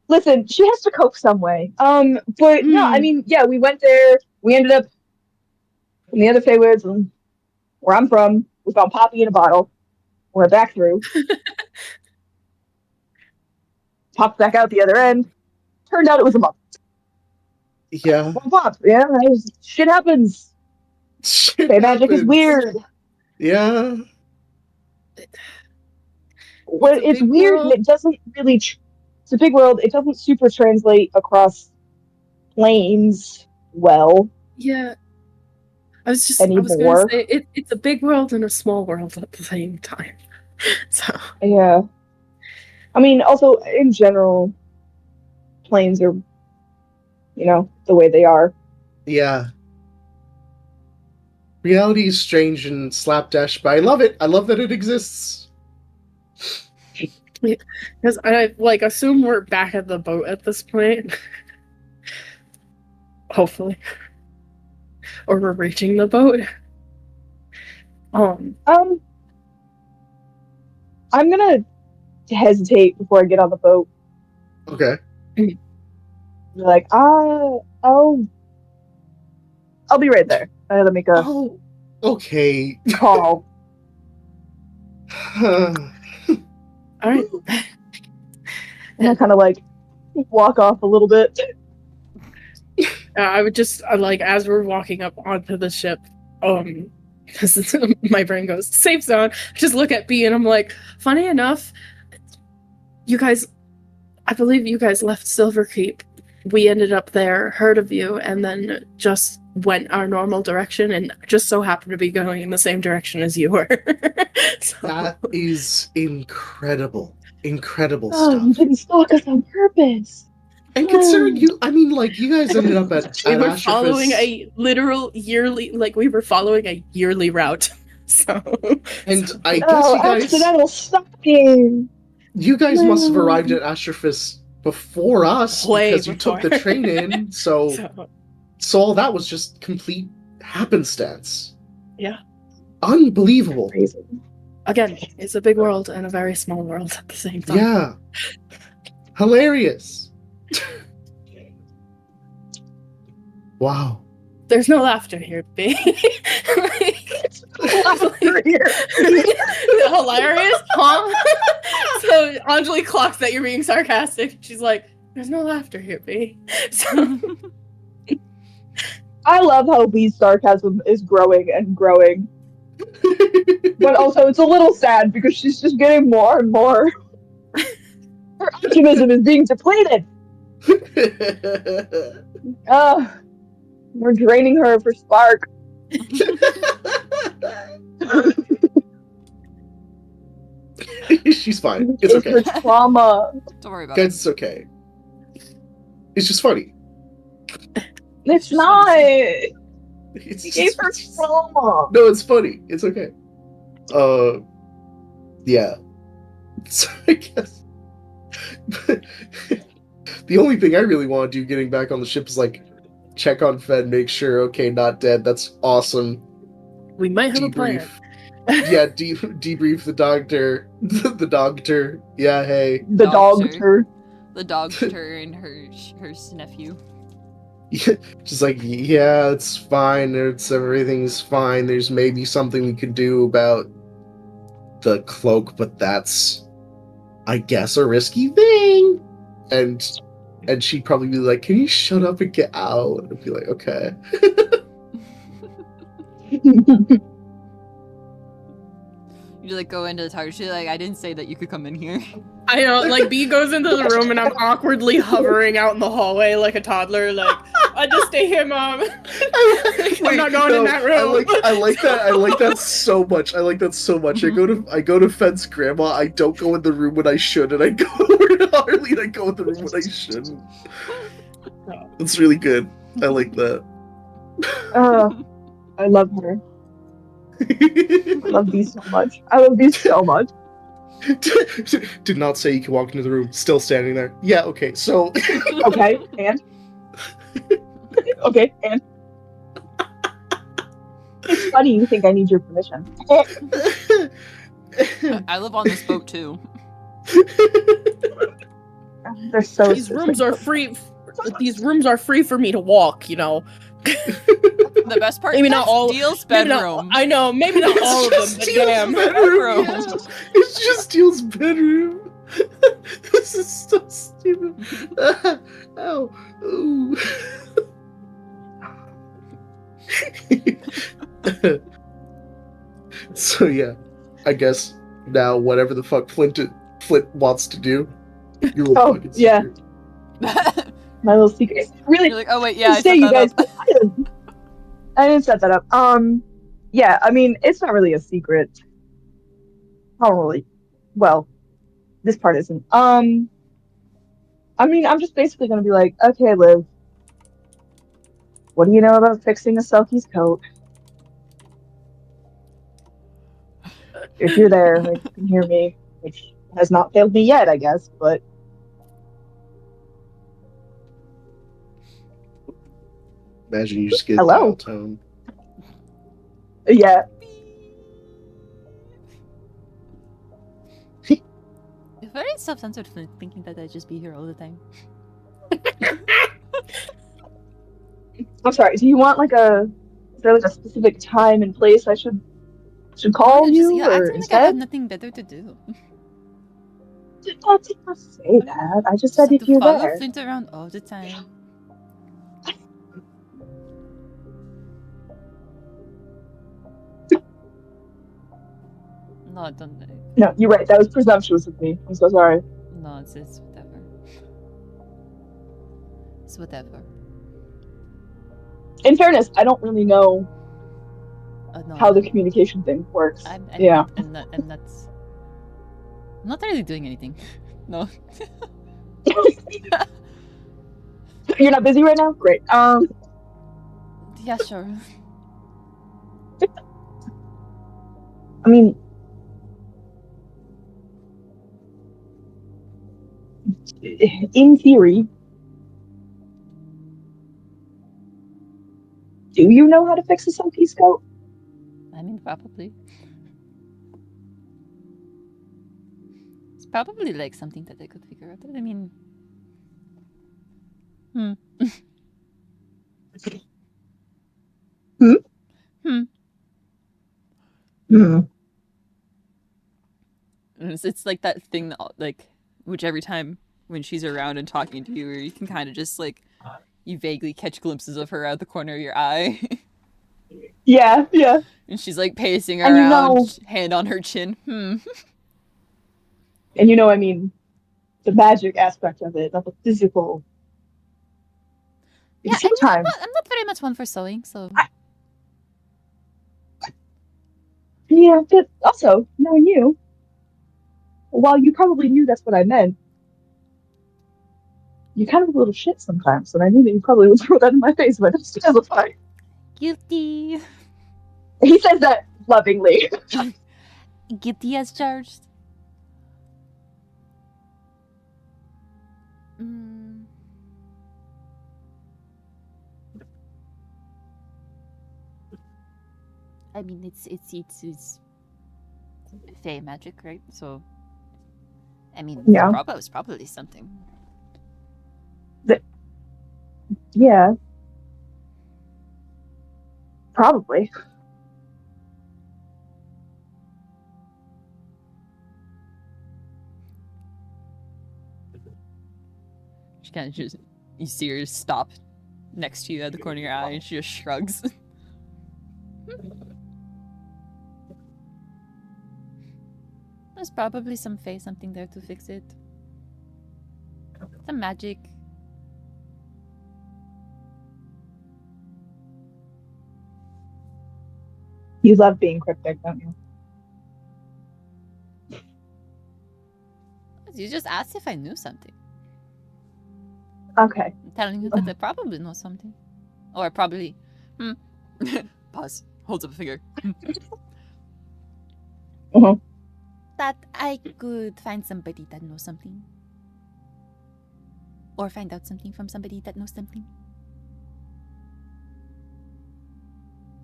Listen, she has to cope some way. But no, I mean, yeah, we went there. We ended up in the other Feywoods, and where I'm from. We found Poppy in a bottle. Went back through. Popped back out the other end. Turned out it was a month. Yeah. Well, popped. Yeah, shit happens. Shit Fey magic is happens. weird. Yeah. But it's weird, and it doesn't really. It's a big world. It doesn't super translate across planes well. Yeah. I was Anymore. going to say, it's a big world and a small world at the same time. So. Yeah. I mean, also, in general, planes are, the way they are. Yeah. Reality is strange and slapdash, but I love it. I love that it exists. Because I assume we're back at the boat at this point. Hopefully. Or we're reaching the boat. I'm gonna hesitate before I get on the boat. Okay. Be like, I'll be right there. I gotta make a Oh, okay. call. All right. And I kind of walk off a little bit. I would just as we're walking up onto the ship, because my brain goes safe zone. I just look at B and I'm like, funny enough, I believe you guys left Silverkeep. We ended up there, heard of you, and then just went our normal direction, and just so happened to be going in the same direction as you were. So. That is incredible. Incredible Oh, stuff. you didn't stalk us on purpose. And considering you guys ended up at We were Asherfus. following a literal yearly, we were following a yearly route. So. And I guess you guys. Accidental stalking. You guys must have arrived at Asherfus before us because you took the train in. So all that was just complete happenstance. Yeah. Unbelievable. Crazy. Again, it's a big world and a very small world at the same time. Yeah. Hilarious. Wow. There's no laughter here, B. Hilarious, huh? So Anjali clocks that you're being sarcastic. She's like, there's no laughter here, B. So I love how B's sarcasm is growing and growing. But also, it's a little sad because she's just getting more and more. Her optimism is being depleted. We're draining her for spark. She's fine. It's okay. Her trauma. Don't worry about Guys, it's okay. It's just funny. It's not. It's You gave her trauma. No, it's funny. It's okay. Yeah. So I guess the only thing I really want to do getting back on the ship is check on Fed, make sure, okay, not dead. That's awesome. We might have Debrief. a plan. Yeah, debrief the doctor. The doctor. Yeah, hey. The doctor. The doctor and her nephew. Yeah, just yeah, it's fine. Everything's fine. There's maybe something we could do about the cloak, but that's, I guess, a risky thing. And she'd probably be like, "Can you shut up and get out?" And I'd be like, "Okay." You like go into the tower. She's like, I didn't say that you could come in here. I know, like B goes into the room and I'm awkwardly hovering out in the hallway like a toddler, like, I just stay here, Mom. I'm not going in that room. I like that. I like that so much. I like that so much. I go to Fed's grandma. I don't go in the room when I should, and I go over to Harley and I go in the room when I shouldn't. It's really good. I like that. I love her. I love these so much. I love these so much. Did not say you can walk into the room. Still standing there. Yeah, okay, so... Okay, and? Okay, and? It's funny you think I need your permission. I live on this boat, too. They're so... These rooms are free... These rooms are free for me to walk, you know. The best part maybe is not all Steele's bedroom. I know, maybe not all of them, but damn. Bedroom. Yeah. It's just Steele's bedroom. This is so stupid. Ow. Ooh. So yeah, I guess now whatever the fuck Flint wants to do, you will fucking secret. My little secret. Really? You're like, oh wait, yeah, I set you guys. I didn't set that up. Yeah, I mean, it's not really a secret. I don't really. Well, this part isn't. I mean, I'm just basically gonna be like, okay, Liv, what do you know about fixing a Selkie's coat? If you're there, like, you can hear me, which has not failed me yet, I guess, but. Imagine you just get hello tone. Yeah. Very self-censored thinking that I'd just be here all the time. I'm sorry. Do you want like is there like a specific time and place I should call you or instead? I have nothing better to do. I did not say that. I just said if you're there. Follow Flint around all the time. No, don't. No, you're right. That was presumptuous of me. I'm so sorry. No, it's whatever. It's whatever. In fairness, I don't really know how the communication thing works. I'm not really doing anything. No. You're not busy right now? Great. Yeah, sure. I mean, in theory, do you know how to fix a Selkie's coat? I mean, probably. It's probably like something that I could figure out. I mean, It's like that thing that, like, which every time when she's around and talking to you, where you can kind of just like, you vaguely catch glimpses of her out the corner of your eye. Yeah. And she's like pacing around, hand on her chin. And I mean, the magic aspect of it, not the physical. Yeah, I'm not very much one for sewing, so. Yeah, but also, knowing you, while you probably knew that's what I meant, you're kind of a little shit sometimes, and I knew that you probably would throw that in my face, but it's still fine. Guilty. He says that lovingly. Guilty as charged. I mean, it's fey magic, right? So, I mean, yeah, it's probably something. Yeah, probably. She kind of just, you see her stop next to you at the corner of your eye, and she just shrugs. probably some face something there to fix it. Some magic. You love being cryptic, don't you? You just asked if I knew something. Okay. I'm telling you that I probably know something. Or probably... Pause. Holds up a finger. That I could find somebody that knows something. Or find out something from somebody that knows something.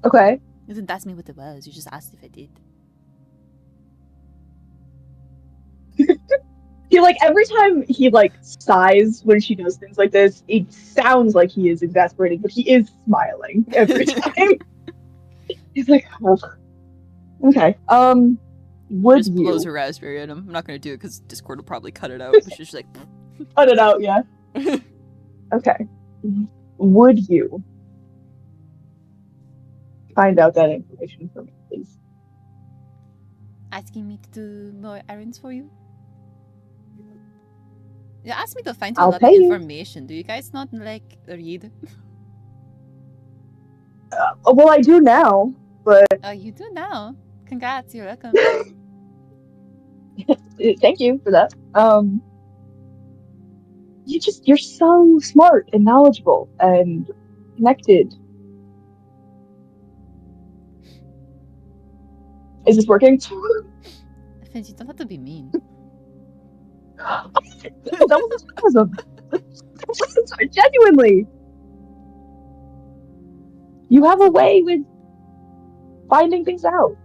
Okay. You didn't ask me what it was. You just asked if I did. He every time he sighs when she does things like this, it sounds like he is exasperated, but he is smiling every time. He's like, oh. Okay. Would Just you blows a raspberry at him. I'm not gonna do it because Discord will probably cut it out. But she's just like, cut it out? Yeah. Okay. Would you find out that information for me, please? asking me to do more errands for you? You asked me to find you I'll a lot pay of you. information. Do you guys not read? Well, I do now, but Oh, you do now. Congrats, you're welcome. thank you for that. You're so smart and knowledgeable and connected. Is this working? Finch, you don't have to be mean. That was awesome. Genuinely. You have a way with finding things out.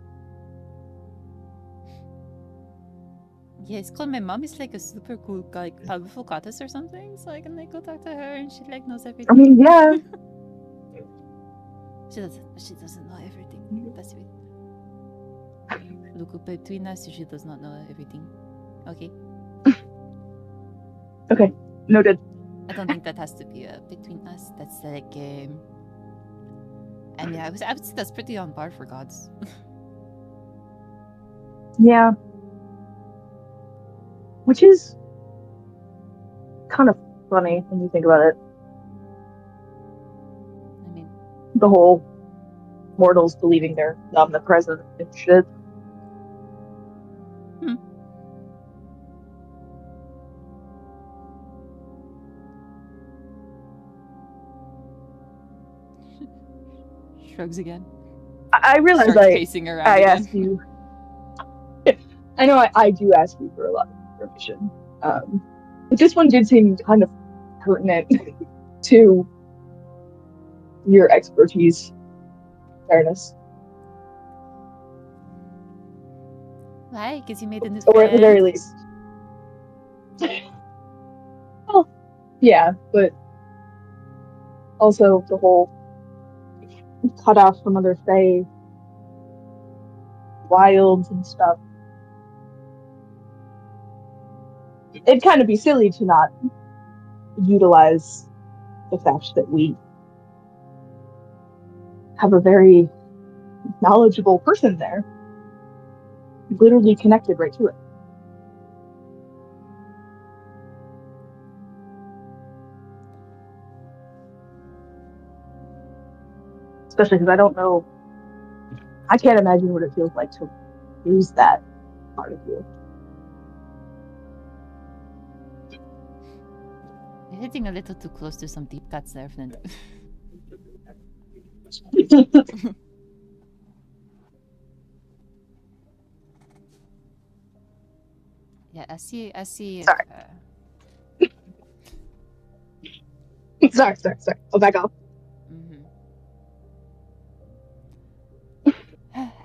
Yeah, it's called my mom is a super cool, powerful goddess or something. So I can go talk to her and she knows everything. I mean, yeah. She doesn't know everything. That's it. Look, between us, she does not know everything. Okay. Okay, noted. I don't think that has to be between us. That's and yeah, I would say that's pretty on par for gods. Yeah. Which is kind of funny when you think about it. I mean, the whole mortals believing they're omnipresent and shit. Shrugs again. I realize Starts pacing around I again. ask you. I know I do ask you for a lot of information. But this one did seem kind of pertinent to your expertise. Fairness. Why? Because you made a new Or at the very least. Well, yeah, but also the whole cut off from other fae, wilds and stuff. It'd kind of be silly to not utilize the fact that we have a very knowledgeable person there, literally connected right to it. Especially because I don't know, I can't imagine what it feels like to lose that part of you. You're hitting a little too close to some deep cuts there, Flint. Yeah, I see. Sorry. Sorry. I'll back off.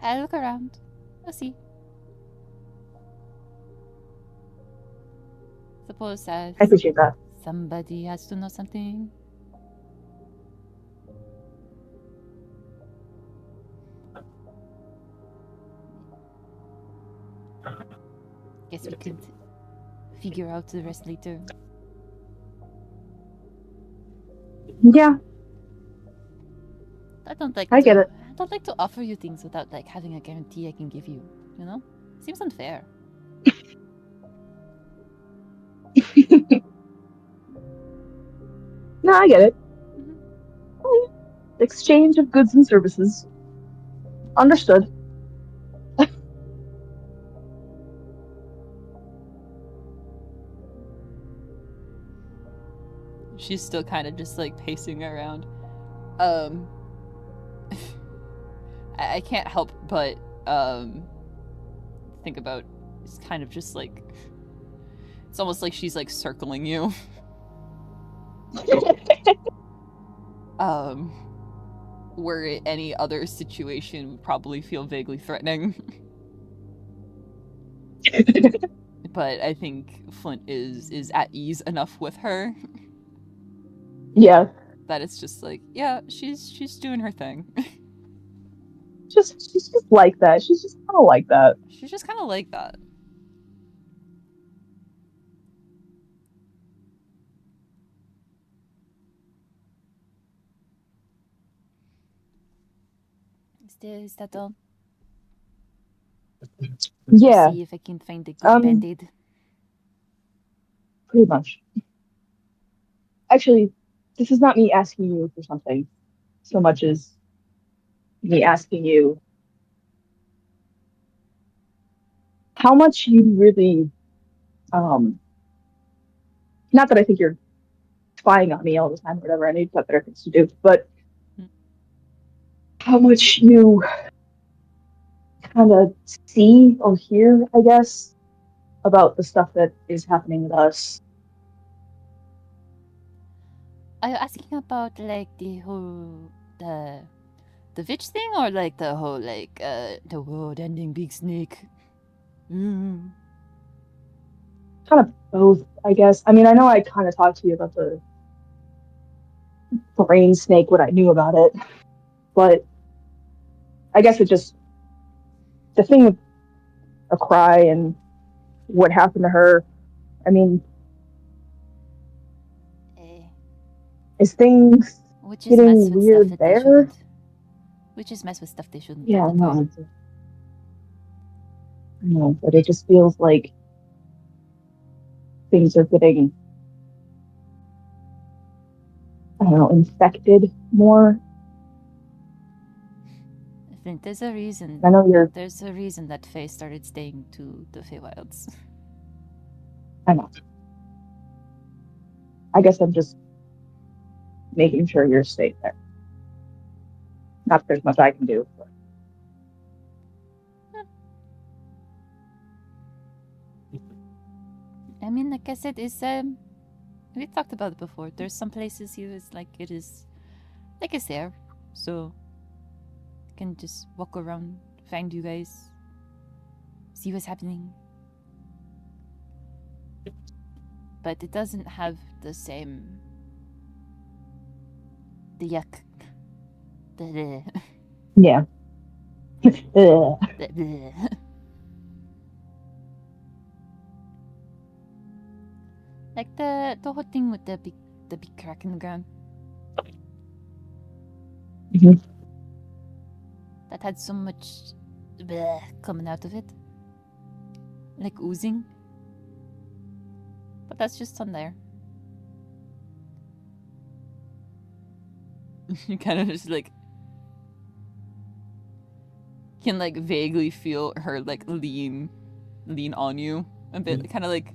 I'll look around. I'll see. Suppose I appreciate that. somebody has to know something. Guess we could figure out the rest later. Yeah, I don't like. I get it. I don't like to offer you things without having a guarantee I can give you. You know, seems unfair. No, I get it. Oh, yeah. Exchange of goods and services. Understood. She's still kind of just like pacing around. I can't help but think about, it's kind of just like, it's almost like she's like circling you. Where any other situation would probably feel vaguely threatening. But I think Flint is at ease enough with her. Yeah. That it's just like, yeah, she's doing her thing. She's just like that. She's just kind of like that. She's just kind of like that. Is that all? Yeah. See if I can find a good band-aid. Pretty much. Actually, this is not me asking you for something so much as me asking you how much you really, not that I think you're spying on me all the time or whatever, I know you've got better things to do, but how much you kind of see or hear, I guess, about the stuff that is happening with us. Are you asking about like the whole the witch thing, or like the whole like the world-ending big snake? Kind of both, I guess. I mean, I know I kind of talked to you about the brain snake, what I knew about it, but I guess it just, the thing with a cry and what happened to her, I mean, is things Witches mess getting with weird stuff that they there? shouldn't. Witches mess with stuff they shouldn't. Yeah, all the no, time. I know, but it just feels like things are getting, I don't know, infected more. I think there's a reason. I know you're. There's a reason that Faye started staying to the Feywilds. I know. I guess I'm just making sure you're safe there. Not that there's much I can do. But... I mean, like I said, it's we talked about it before. There's some places here is like it is, like it's there, so I can just walk around, find you guys, see what's happening. But it doesn't have the same. The yuck. The Yeah. like the whole thing with the big crack in the ground. Mm-hmm. That had so much bleh coming out of it, like oozing. But that's just on there. You kind of just like can like vaguely feel her like lean on you a bit, kind of like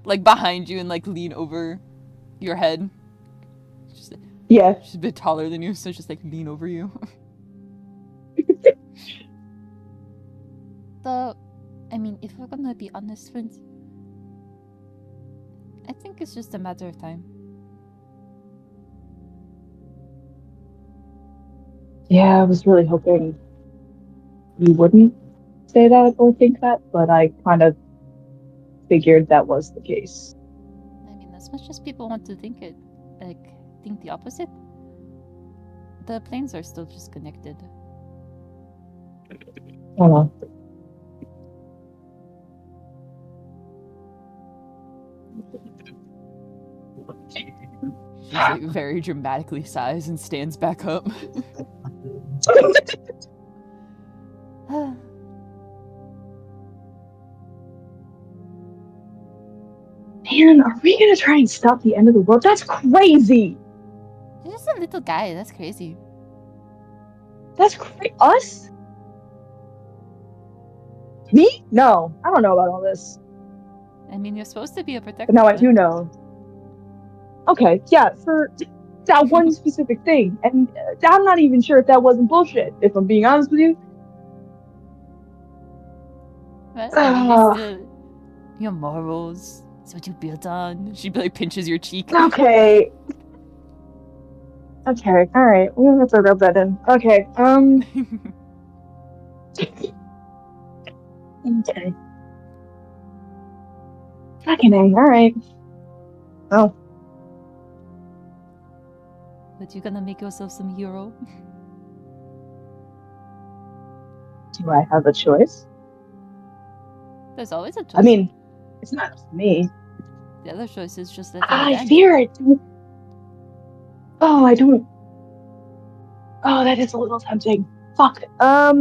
like behind you and like lean over your head. Yeah. She's a bit taller than you, so just like lean over you. Though, I mean, if we're gonna be honest, friends, I think it's just a matter of time. Yeah, I was really hoping you wouldn't say that or think that, but I kind of figured that was the case. I mean, as much as people want to think it, like, think the opposite, the planes are still just connected. I know. She's like very dramatically sighs and stands back up. Man, are we gonna try and stop the end of the world? That's crazy! You're just a little guy. That's crazy. That's crazy. Us? Me? No, I don't know about all this. I mean, you're supposed to be a protector. But now I do know. Okay, yeah, for that one specific thing. And I'm not even sure if that wasn't bullshit, if I'm being honest with you. Well, I mean, it's still your morals. It's what you built on. She like pinches your cheek. Okay. Okay, alright. We're gonna have to rub that in. Okay, Okay. Fucking A, alright. Oh. But you're gonna make yourself some hero. Do I have a choice? There's always a choice. I mean, it's not just me. The other choice is just let them I end. fear it. Oh, I don't. Oh, that is a little tempting. Fuck. I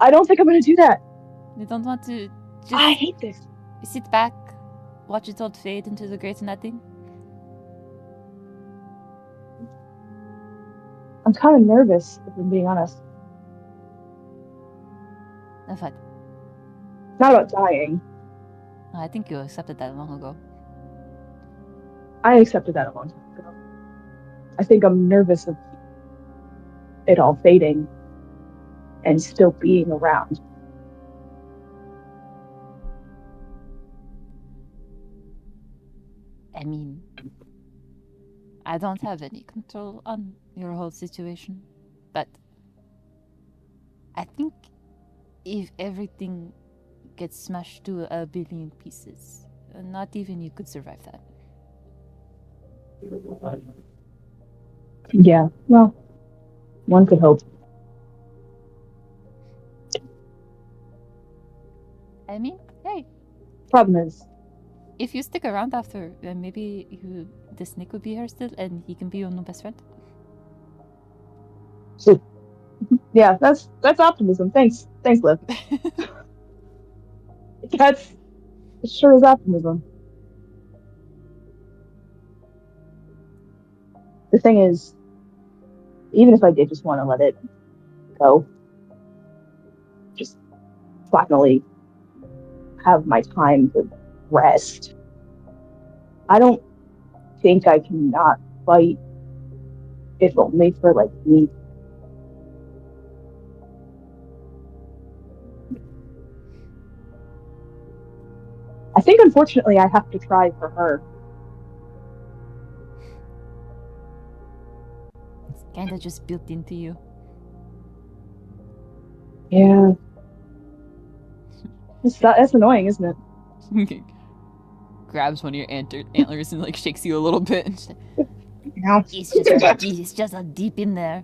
don't think I'm gonna do that. You don't want to just I hate this. sit back, watch it all fade into the great nothing? I'm kind of nervous, if I'm being honest. Of what? Not about dying. I think you accepted that long ago. I accepted that a long time ago. I think I'm nervous of it all fading and still being around. I mean, I don't have any control on your whole situation, but I think if everything gets smashed to a billion pieces, not even you could survive that. Yeah, well, one could hope. I mean, hey. Problem is, if you stick around after, maybe the snake would be here still, and he can be your new best friend. Yeah, that's optimism. Thanks, Liv. That's it sure is optimism. The thing is, even if I did just want to let it go, just finally have my time to rest, I don't think I can not fight, if only for like me. I think unfortunately I have to try for her. It's kind of just built into you. Yeah. That's annoying, isn't it? Grabs one of your antlers and like shakes you a little bit. No. It's just a deep in there.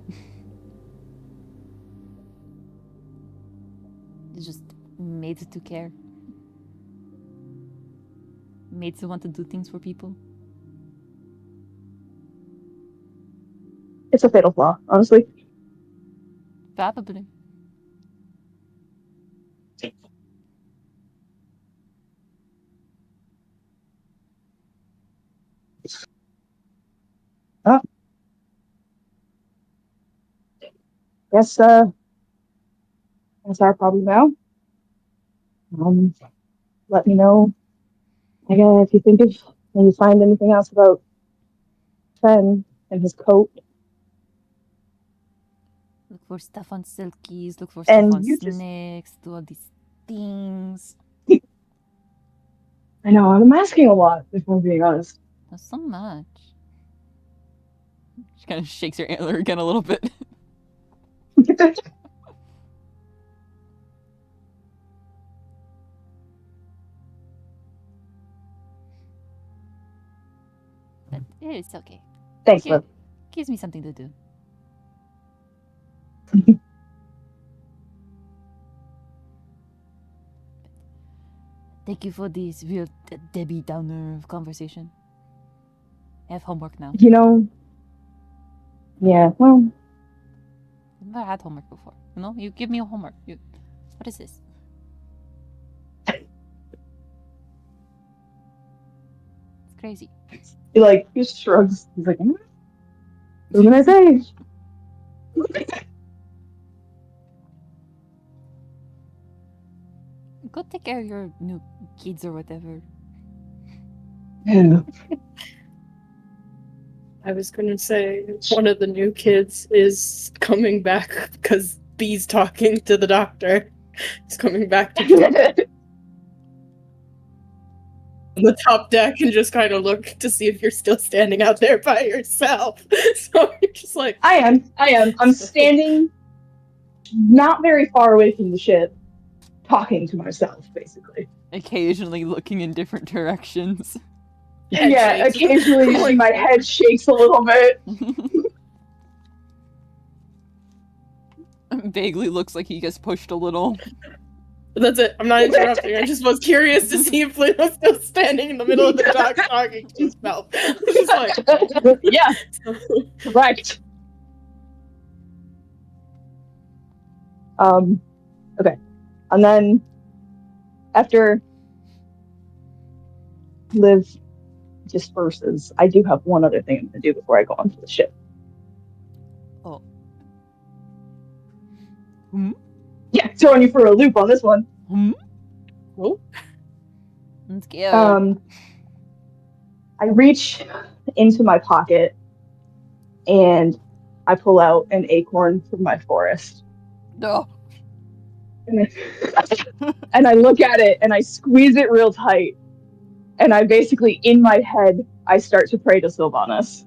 It's just made to care. Made to want to do things for people. It's a fatal flaw, honestly. Probably. Oh. Guess that's our problem now. Let me know. Again, if you think of when you find anything else about Fen and his coat. Look for stuff on Silkies, look for And stuff on you snakes, do all these things. I know, I'm asking a lot, if I'm being honest. Not so much. She kind of shakes her antler again a little bit. But it's okay. Thanks, Liv. Gives me something to do. Thank you for this real Debbie Downer conversation. I have homework now. You know, yeah, well, I've never had homework before. You know, you give me a homework. What is this? crazy. He just shrugs. He's like, what can I say? Go take care of your new kids or whatever. Yeah. I was gonna say one of the new kids is coming back because B's talking to the doctor. He's coming back to the top deck and just kind of look to see if you're still standing out there by yourself. So you're just like, I am. I'm standing not very far away from the ship, talking to myself, basically. Occasionally looking in different directions. Yeah, occasionally you see my head shakes a little bit. Vaguely looks like he gets pushed a little. That's it. I'm not interrupting. I just was curious to see if Flynn was still standing in the middle of the dock talking to himself. Just like, yeah, correct. Okay. And then after Liv disperses, I do have one other thing I'm going to do before I go onto the ship. Oh. Yeah, throwing you for a loop on this one. oh, Let's go. I reach into my pocket and I pull out an acorn from my forest. No. And I look at it and I squeeze it real tight. And I basically, in my head, I start to pray to Sylvanas.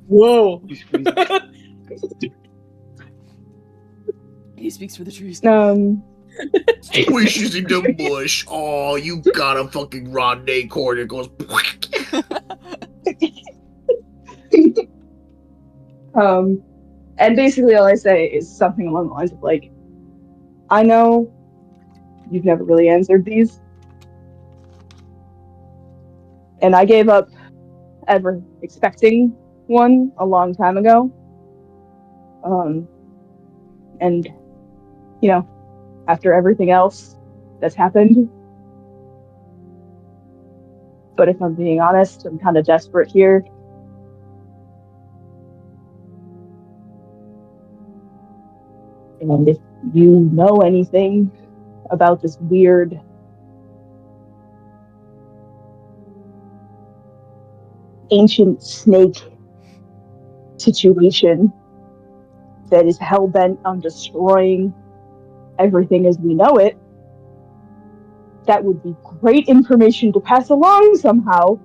whoa. He speaks for the trees. Squishes in the bush. Oh, you got a fucking rotten acorn. It goes. And basically all I say is something along the lines of like, I know you've never really answered these. And I gave up ever expecting one a long time ago. And, you know, after everything else that's happened. But if I'm being honest, I'm kind of desperate here. And if you know anything about this weird ancient snake situation that is hell-bent on destroying everything as we know it, that would be great information to pass along somehow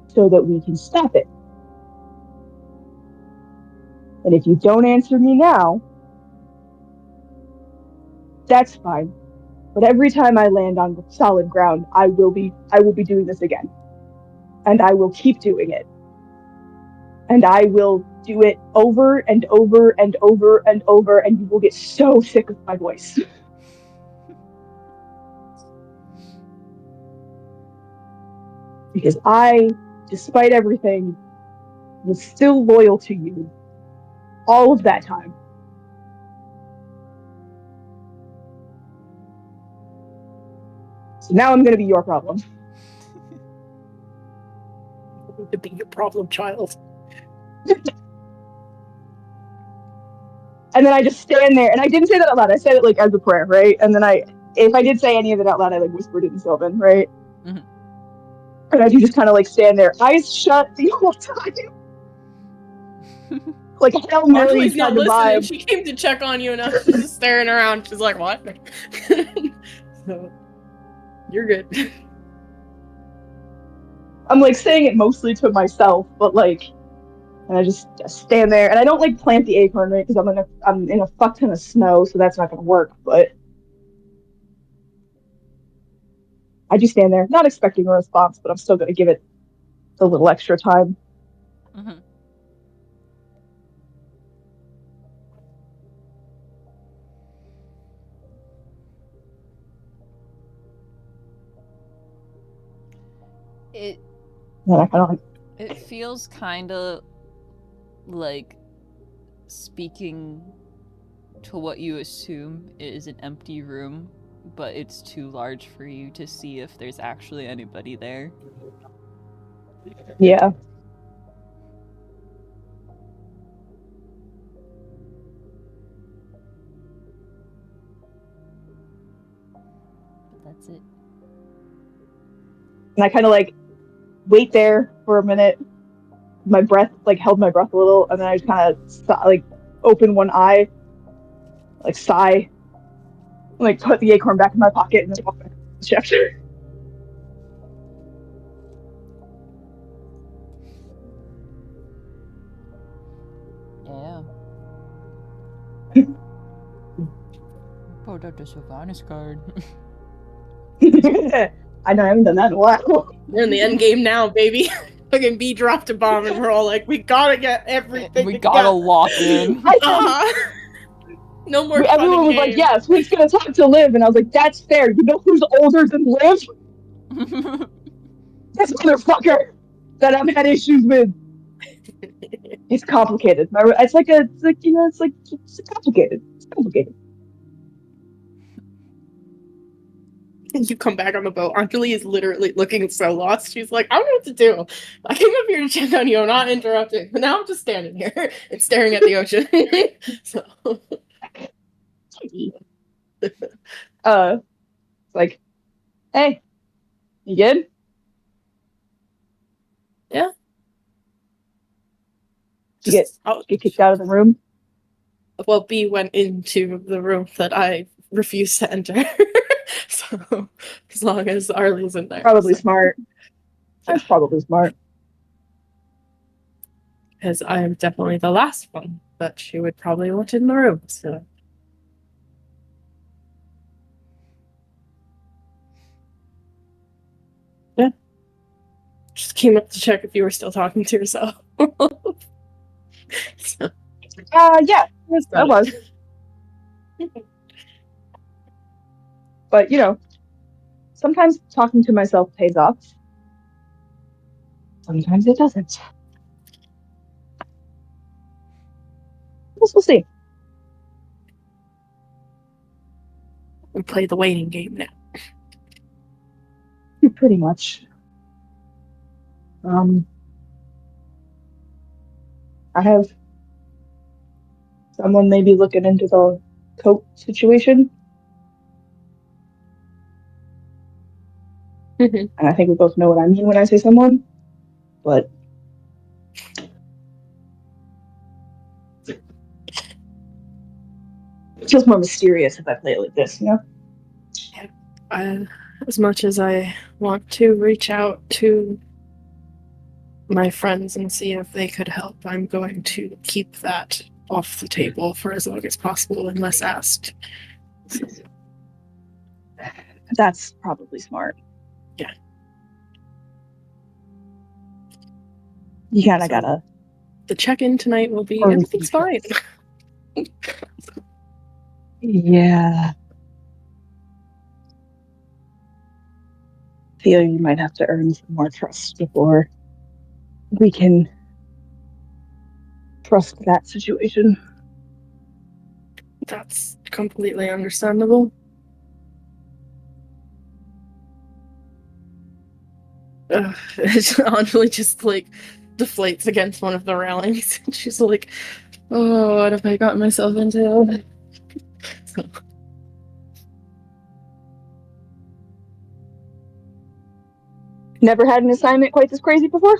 so that we can stop it. And if you don't answer me now, that's fine. But every time I land on solid ground, I will be doing this again. And I will keep doing it. And I will do it over and over and over and over, and you will get so sick of my voice. Because I, despite everything, was still loyal to you all of that time. So now I'm going to be your problem. To be your problem child. And then I just stand there, and I didn't say that out loud. I said it like as a prayer, right? And then if I did say any of it out loud, I like whispered it in Sylvan, right? Mm-hmm. And I do just kind of like stand there, eyes shut the whole time. Like a Hail Mary's kind of vibe. She came to check on you, and now she's just staring around. She's like, "What?" So, you're good. I'm like saying it mostly to myself, but like, and I just stand there, and I don't like plant the acorn, right? Because I'm in a fuck ton of snow, so that's not gonna work. But I just stand there, not expecting a response, but I'm still gonna give it a little extra time. Mm-hmm. It feels kind of like speaking to what you assume is an empty room but it's too large for you to see if there's actually anybody there. Yeah. But that's it. And I kind of like wait there for a minute. My breath, like, held my breath a little, and then I just kind of like open one eye, like sigh, like put the acorn back in my pocket, and then walk back to the shift. Yeah. Pulled out the Sylvanas card. I know I haven't done that in a while. We're in the end game now, baby. Fucking B dropped a bomb, and we're all like, we gotta get everything. We gotta together. lock in. No more. Everyone was like, "Yeah, Fleet's gonna talk to Liv," and I was like, "That's fair. You know who's older than Liv? This motherfucker that I've had issues with." It's complicated. It's complicated. It's complicated. You come back on the boat. Anjali is literally looking so lost. She's like, I don't know what to do. I came up here to check on you. I'm not interrupting. But now I'm just standing here and staring at the ocean. So. Like, hey, you good? Yeah. Did you get kicked out of the room? Well, B went into the room that I refused to enter. So, as long as Arlie's in there. Probably smart. That's probably smart. Because I am definitely the last one that she would probably want in the room, so. Yeah. Just came up to check if you were still talking to yourself. So, Yeah, I was. But, sometimes talking to myself pays off. Sometimes it doesn't. We'll see. we play the waiting game now. Pretty much. I have someone maybe looking into the coat situation. And I think we both know what I mean when I say someone. But it's just more mysterious if I play it like this, Yeah. As much as I want to reach out to my friends and see if they could help, I'm going to keep that off the table for as long as possible unless asked. That's probably smart. Yeah. You kind of gotta. The check-in tonight will be everything's fine. Yeah. Feel you might have to earn some more trust before we can trust that situation. That's completely understandable. Anjali just like deflates against one of the railings. She's like, "Oh, what have I gotten myself into?" So. Never had an assignment quite this crazy before?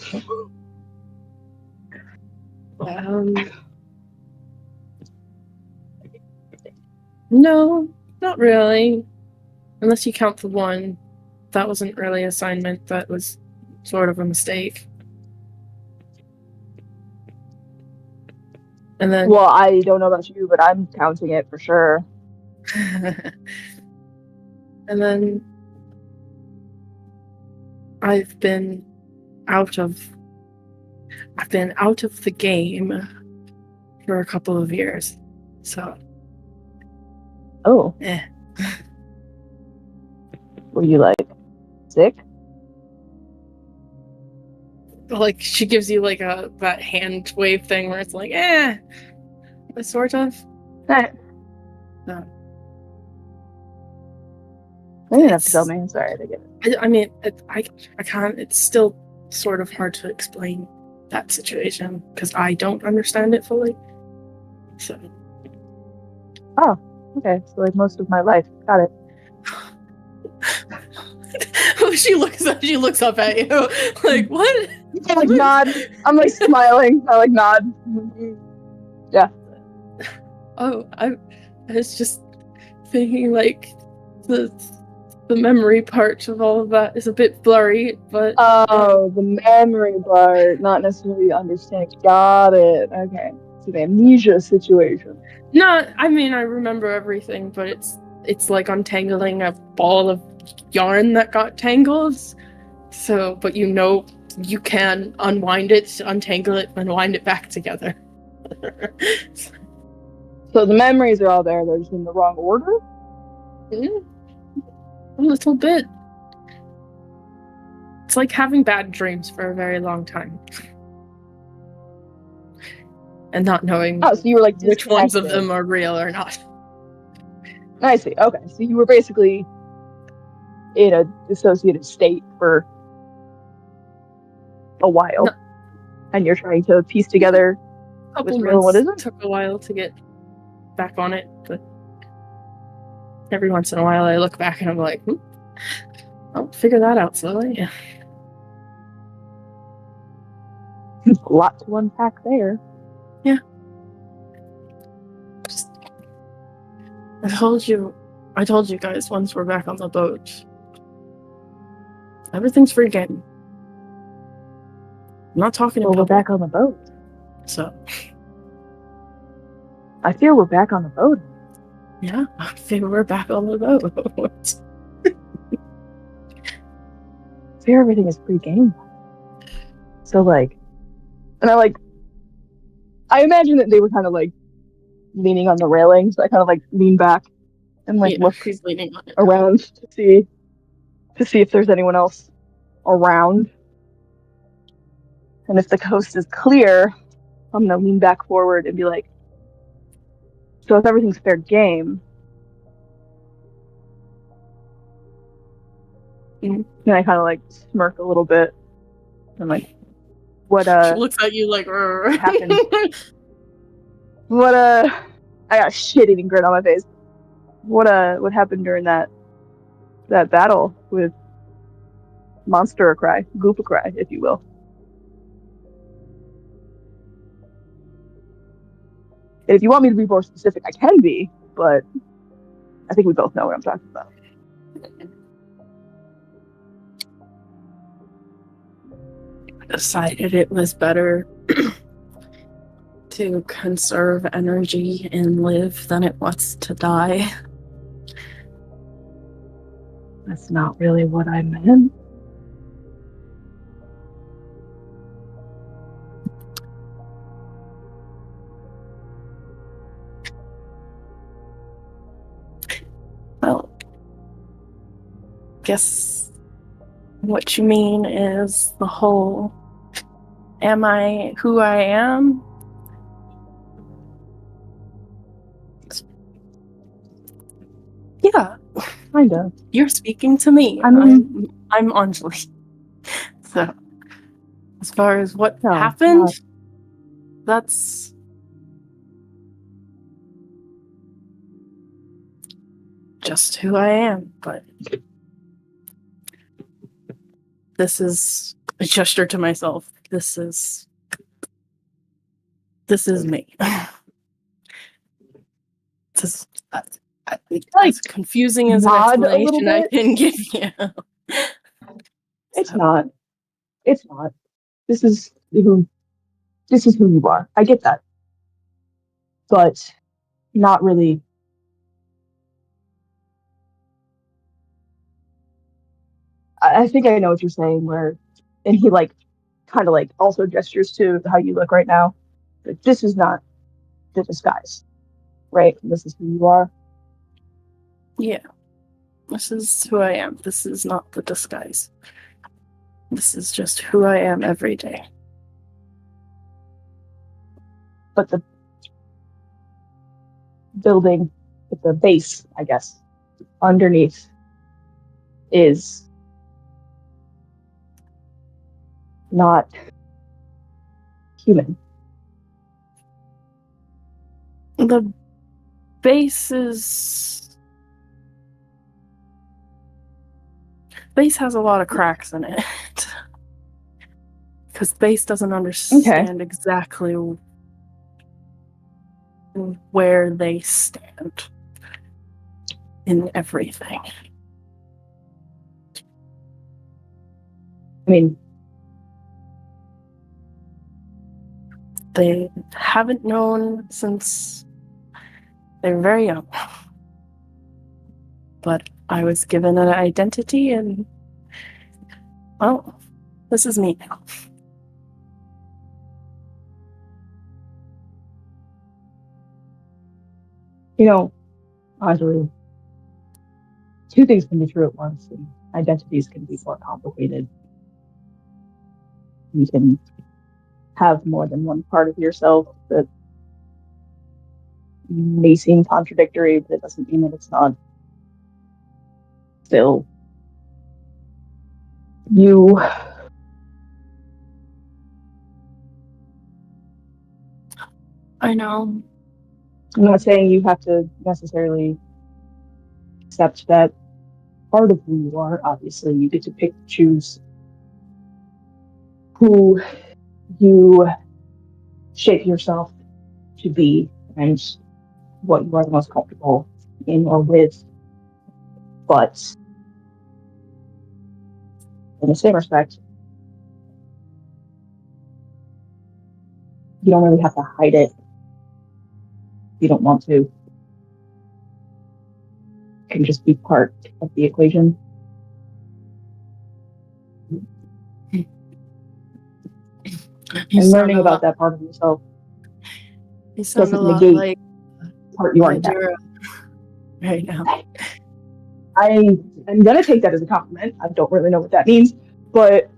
No, not really. Unless you count the one. That wasn't really an assignment. That was sort of a mistake. And then... Well, I don't know about you, but I'm counting it for sure. And then... I've been out of the game for a couple of years. So... Oh. Were you, like, sick? Like, she gives you, like, that hand wave thing where it's like, sort of. Right. No. You didn't have to tell me. I'm sorry, I didn't get it. I mean, I can't. It's still sort of hard to explain that situation because I don't understand it fully. So. Oh, okay. So like most of my life, got it. She looks up at you like, what? I like nod. I'm like smiling. I like nod. Yeah. Oh, I was just thinking like the memory part of all of that is a bit blurry, but oh, the memory part, not necessarily understanding. Got it. Okay, it's an amnesia situation. no, I mean I remember everything, but it's like untangling a ball of yarn that got tangled. So, but you can unwind it, untangle it, and wind it back together. So the memories are all there. They're just in the wrong order. A little bit. It's like having bad dreams for a very long time. And not knowing Oh, so you were like which ones of disconnected. them are real or not. I see. Okay, so you were basically in a dissociative state for a while, No. and you're trying to piece together Couple what's real and what months isn't. took a while to get back on it, but every once in a while I look back and I'm like, I'll figure that out slowly. Yeah. A lot to unpack there. Yeah. I told you guys once we're back on the boat. Everything's free game. I'm not talking Well, in we're public. back on the boat. So, I feel we're back on the boat. yeah, I feel we're back on the boat. I fear everything is pre-game. So, like, and I imagine that they were kind of like leaning on the railing, so I kind of like lean back and like Yeah, look she's leaning on it. around to see if there's anyone else around. And if the coast is clear, I'm gonna lean back forward and be like, so if everything's fair game, and I kind of like smirk a little bit. I'm like, what She looks at you like, happened? What I got a shit-eating grin on my face. What happened during that battle with Monster Cry, Goopa Cry, if you will? And if you want me to be more specific, I can be, but I think we both know what I'm talking about. Decided it was better to conserve energy and live than it was to die. That's not really what I meant. Well, guess what you mean is the whole, am I who I am? Yeah, Kind of. you're speaking to me. I mean, I'm Anjali. So, as far as what No, happened, no. that's just who I am. But this is a gesture to myself. This is me. This is as confusing as an nod a little explanation I bit. can give you. It's not. It's not. This is who you are. I get that. But not really. I think I know what you're saying, and he like kind of like also gestures to how you look right now. But this is not the disguise, right? This is who you are. Yeah. This is who I am. This is not the disguise. This is just who I am every day. But the building, with the base, I guess, underneath is not human. The base has a lot of cracks in it. Because base doesn't understand exactly where they stand in everything. I mean, they haven't known since they were very young. But I was given an identity, and well, this is me now. you know, Anjali, two things can be true at once, and identities can be more complicated. You can have more than one part of yourself that may seem contradictory, but it doesn't mean that it's not still you. I know. I'm not saying you have to necessarily accept that part of who you are. Obviously, you get to pick and choose who you shape yourself to be and what you are the most comfortable in or with. But in the same respect, you don't really have to hide it if you don't want to. It can just be part of the equation. And learning about that part of yourself doesn't negate part you already have. Right now. I am gonna take that as a compliment. I don't really know what that means, but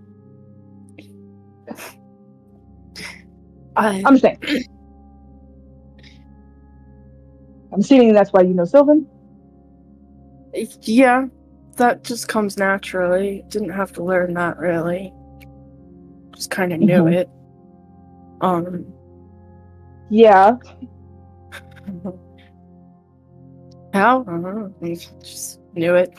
I'm just saying. I'm assuming that's why you know Sylvan. Yeah, that just comes naturally. Didn't have to learn that really. Just kind of knew it. Yeah. How? Just knew it.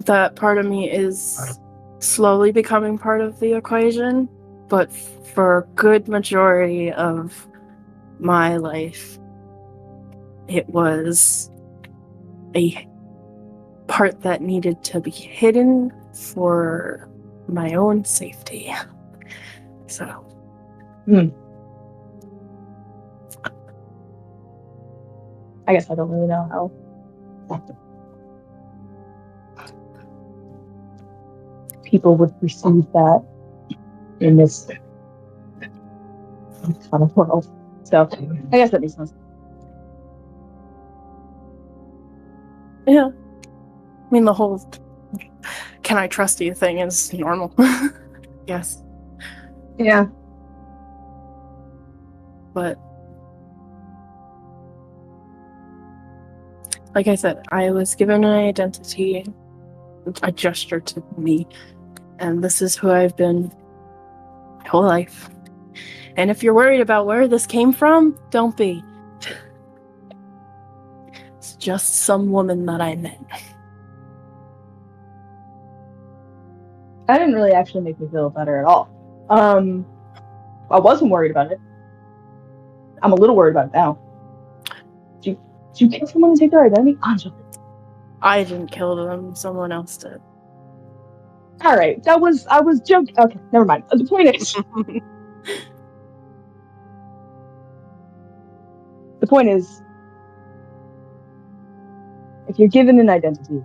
That part of me is slowly becoming part of the equation, but for a good majority of my life, it was a part that needed to be hidden for my own safety. So. I guess I don't really know how. People would perceive that in this kind of world. So I guess that makes sense. Yeah. I mean, the whole can I trust you thing is normal. Yes. Yeah. But like I said, I was given an identity, a gesture to me, and this is who I've been my whole life. And if you're worried about where this came from, don't be. It's just some woman that I met. That didn't really actually make me feel better at all. I wasn't worried about it. I'm a little worried about it now. Did you kill someone and take their identity? Anjali. I didn't kill them, someone else did. Alright, I was joking. Okay, never mind. The point is, if you're given an identity,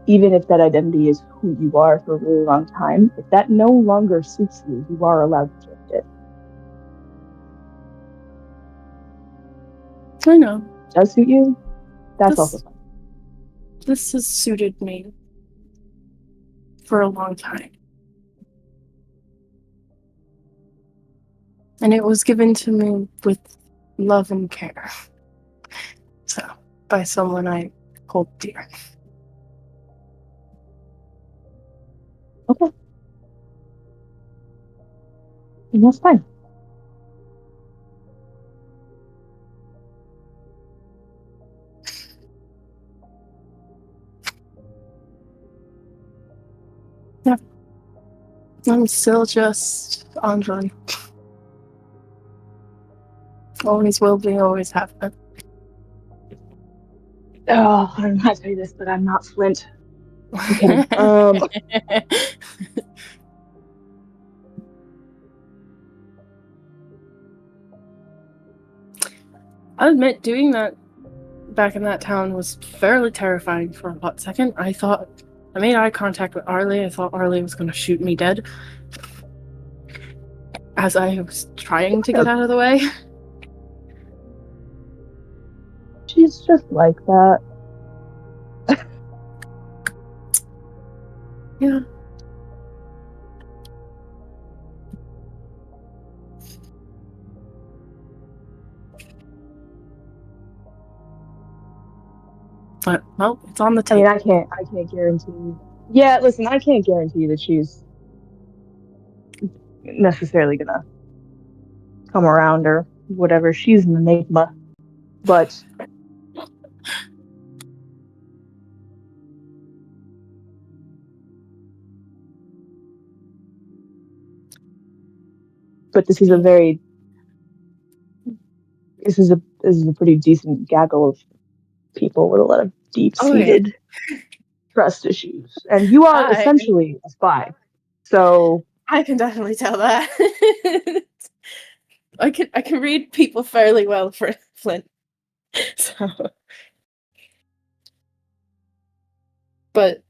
even if that identity is who you are for a really long time, if that no longer suits you, you are allowed to change it. I know. Does suit you? That's also fine. This has suited me for a long time. And it was given to me with love and care. So by someone I hold dear. Okay. And that's fine. Yeah. I'm still just Anjali. Always will be, always have been. Oh, I don't know how to tell you this, but I'm not Flint. I'm kidding. I'll admit, doing that back in that town was fairly terrifying for a hot second. I made eye contact with Arlie. I thought Arlie was going to shoot me dead as I was trying to get out of the way. She's just like that. Yeah. But, well, it's on the I mean, table. I can't guarantee. Yeah, listen, I can't guarantee that she's necessarily gonna come around or whatever. She's an enigma, but this is a pretty decent gaggle of people with a lot of deep-seated trust issues, and you are essentially a spy. So I can definitely tell that. I can read people fairly well for Flint. So, but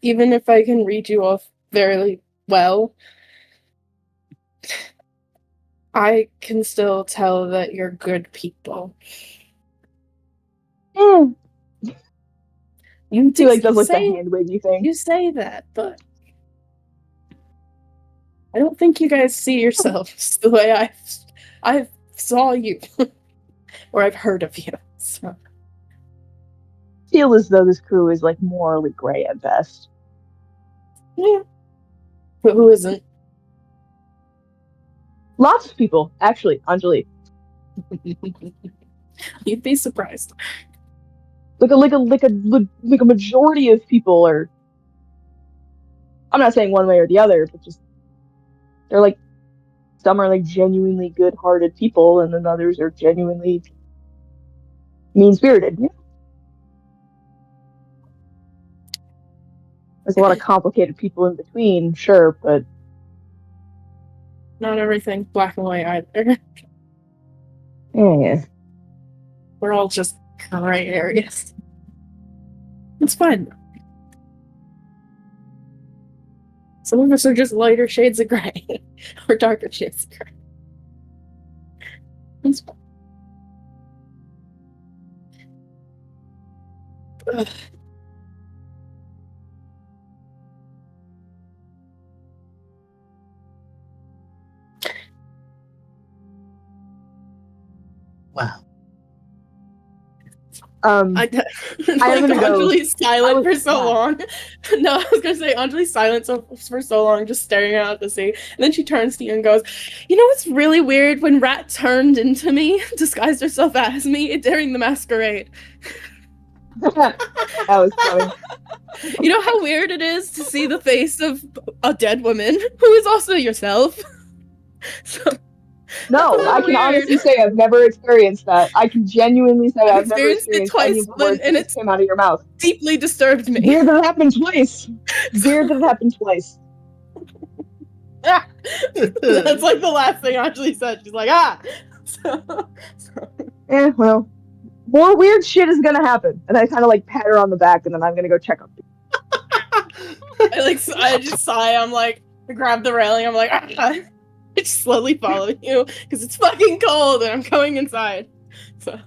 even if I can read you off very well, I can still tell that you're good people. you do like does like the hand wavy thing. You say that, but I don't think you guys see yourselves the way I saw you, or I've heard of you. So. Feel as though this crew is like morally gray at best. Yeah, but who isn't? Lots of people, actually. Anjali. You'd be surprised. Like a majority of people are. I'm not saying one way or the other, but just they're like some are like genuinely good-hearted people, and then others are genuinely mean-spirited. Yeah. There's a lot of complicated people in between, sure, but not everything black and white either. Yeah. We're all just gray areas. It's fun. Some of us are just lighter shades of gray, or darker shades of gray. It's fun. Ugh. Wow. I'm gonna go. Anjali's silent for so long. No, I was gonna say Anjali's silent for so long, just staring out at the sea. And then she turns to you and goes, "You know what's really weird? When Rat turned into me, disguised herself as me during the masquerade." That was funny. You know how weird it is to see the face of a dead woman who is also yourself. So. No, I can honestly say I've never experienced that. I can genuinely say I've never experienced it twice, any of the words and that came out of your mouth. Deeply disturbed me. Weird that it happened twice. Weird that it happened twice. That's like the last thing Anjali said. She's like, Well, more weird shit is gonna happen. And I kind of like pat her on the back, and then I'm gonna go check up. I just sigh. I'm like, I grab the railing. I'm like, I just slowly follow you because it's fucking cold and I'm going inside. So.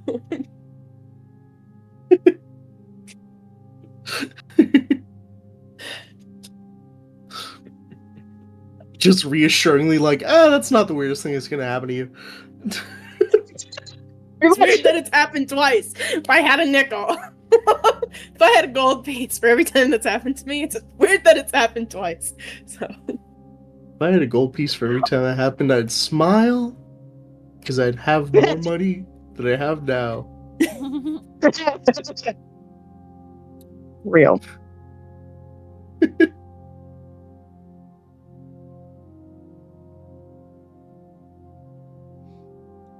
Just reassuringly like, that's not the weirdest thing that's gonna happen to you. It's weird that it's happened twice. If I had a nickel, if I had a gold piece for every time that's happened to me, it's weird that it's happened twice. So If I had a gold piece for every time that happened, I'd smile because I'd have more money than I have now. Real.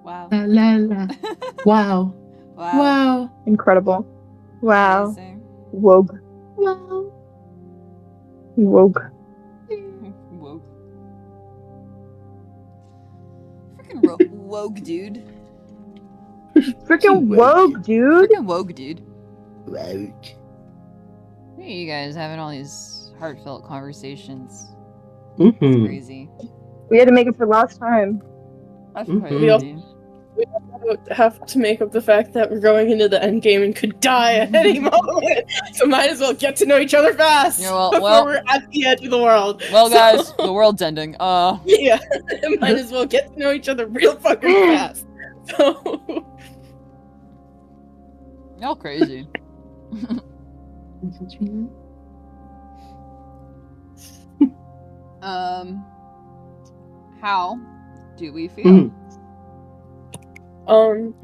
Wow. La la la. Wow. Wow. Wow. Incredible. Wow. Amazing. Woke. Wow. Woke. Woke. Freaking woke, dude. Freaking woke, dude. Freaking woke, dude. Woke. Look at you guys having all these heartfelt conversations. Mm-hmm. It's crazy. We had to make it for last time. That's Mhm. crazy. we have to make up the fact that we're going into the end game and could die at any moment. So might as well get to know each other fast Yeah, well- before well- we're at the edge of the world. Well, So- guys, the world's ending. Yeah, might as well get to know each other real fucking fast. So Y'all crazy. How do we feel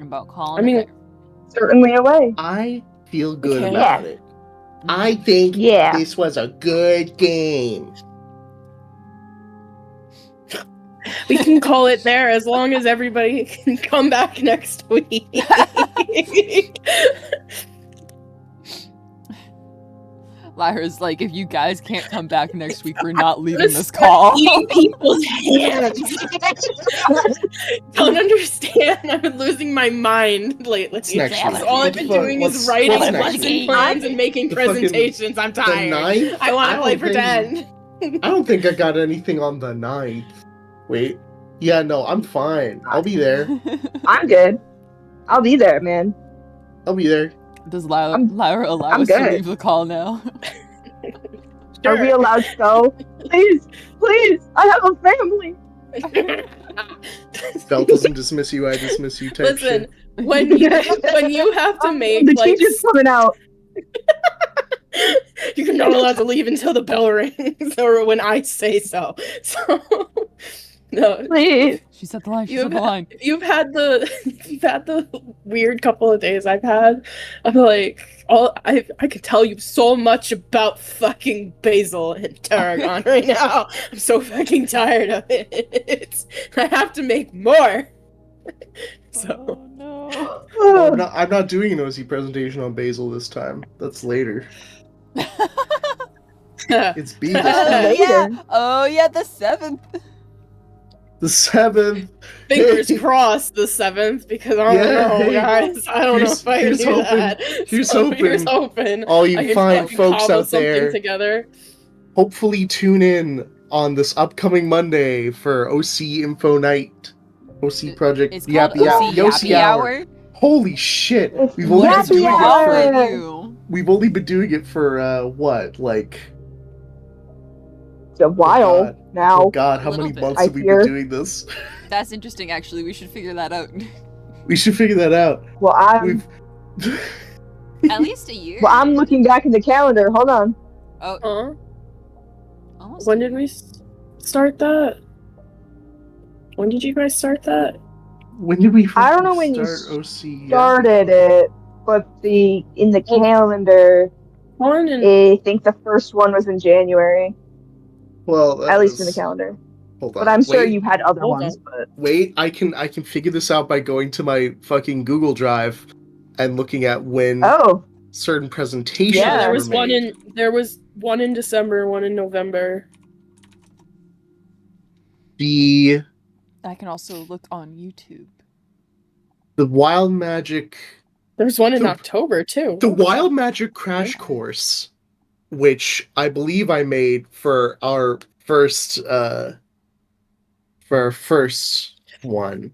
about calling I mean, it there? Certainly a way. I feel good Okay. about it. I think Yeah. this was a good game. we can call it there as long as everybody can come back next week. Lyra's like, if you guys can't come back next week, we're not leaving this call. Eating people's hands. Don't understand. I've been losing my mind lately. What's next week? All I've been doing is writing what's next lesson week? plans and making The fucking- presentations. I'm The tired. 9th? I want I to play don't pretend. I don't think I got anything on the 9th. Wait. Yeah, no, I'm fine. I'll be there. I'm good. I'll be there, man. I'll be there. Does Lyra I'm allow I'm us to good. leave the call now? Are we allowed to go? Please, please. I have a family. Bell doesn't dismiss you, I dismiss you type Listen, shit. when you have to make the like teacher's coming out. you're not allowed to leave until the bell rings or when I say so. So no. Please. She said the line. She said the line. You've had the weird couple of days I've had. I'm like, I could tell you so much about fucking Basil and Tarragon right now. I'm so fucking tired of it. I have to make more. So Oh, no. Well, I'm not doing an OC presentation on Basil this time. That's later. It's B this Oh, time. yeah. Oh, yeah, the 7th. The 7th. fingers Hey. crossed the 7th because I don't Yeah, know, hey. guys. I don't know Here's- if I can here's do hoping. that. Here's So hoping. Here's hoping. All I you can fine fucking folks cobble out there, something together. hopefully tune in on this upcoming Monday for OC Info Night. OC Project It's called Yappy OC Yappy Yappy Hour. Holy shit! It's We've only been Yappy doing it Wrong Hour. for with you? we've only been doing it for what, like It's a while God. now. oh god, how Little many bit. months I have we hear. been doing this? That's interesting, actually. We should figure that out. We should figure that out. Well, I'm We've At least a year. looking back in the calendar. Hold on. Oh, Huh? almost. When did we start that? When did you guys start that? when did we I don't know when you start OC? Started it, but in the Well- calendar, One and I think the first one was in January. Well, that At least in the was- calendar. Hold on. But I'm sure wait, you've had other Hold ones. But Wait, I can figure this out by going to my fucking Google Drive and looking at when oh, certain presentations Yeah. there were was one made. there was one in December, one in November. the I can also look on YouTube. Wild Magic There was one in The- October too. the Wild Magic Crash Course, which I believe I made for our first one,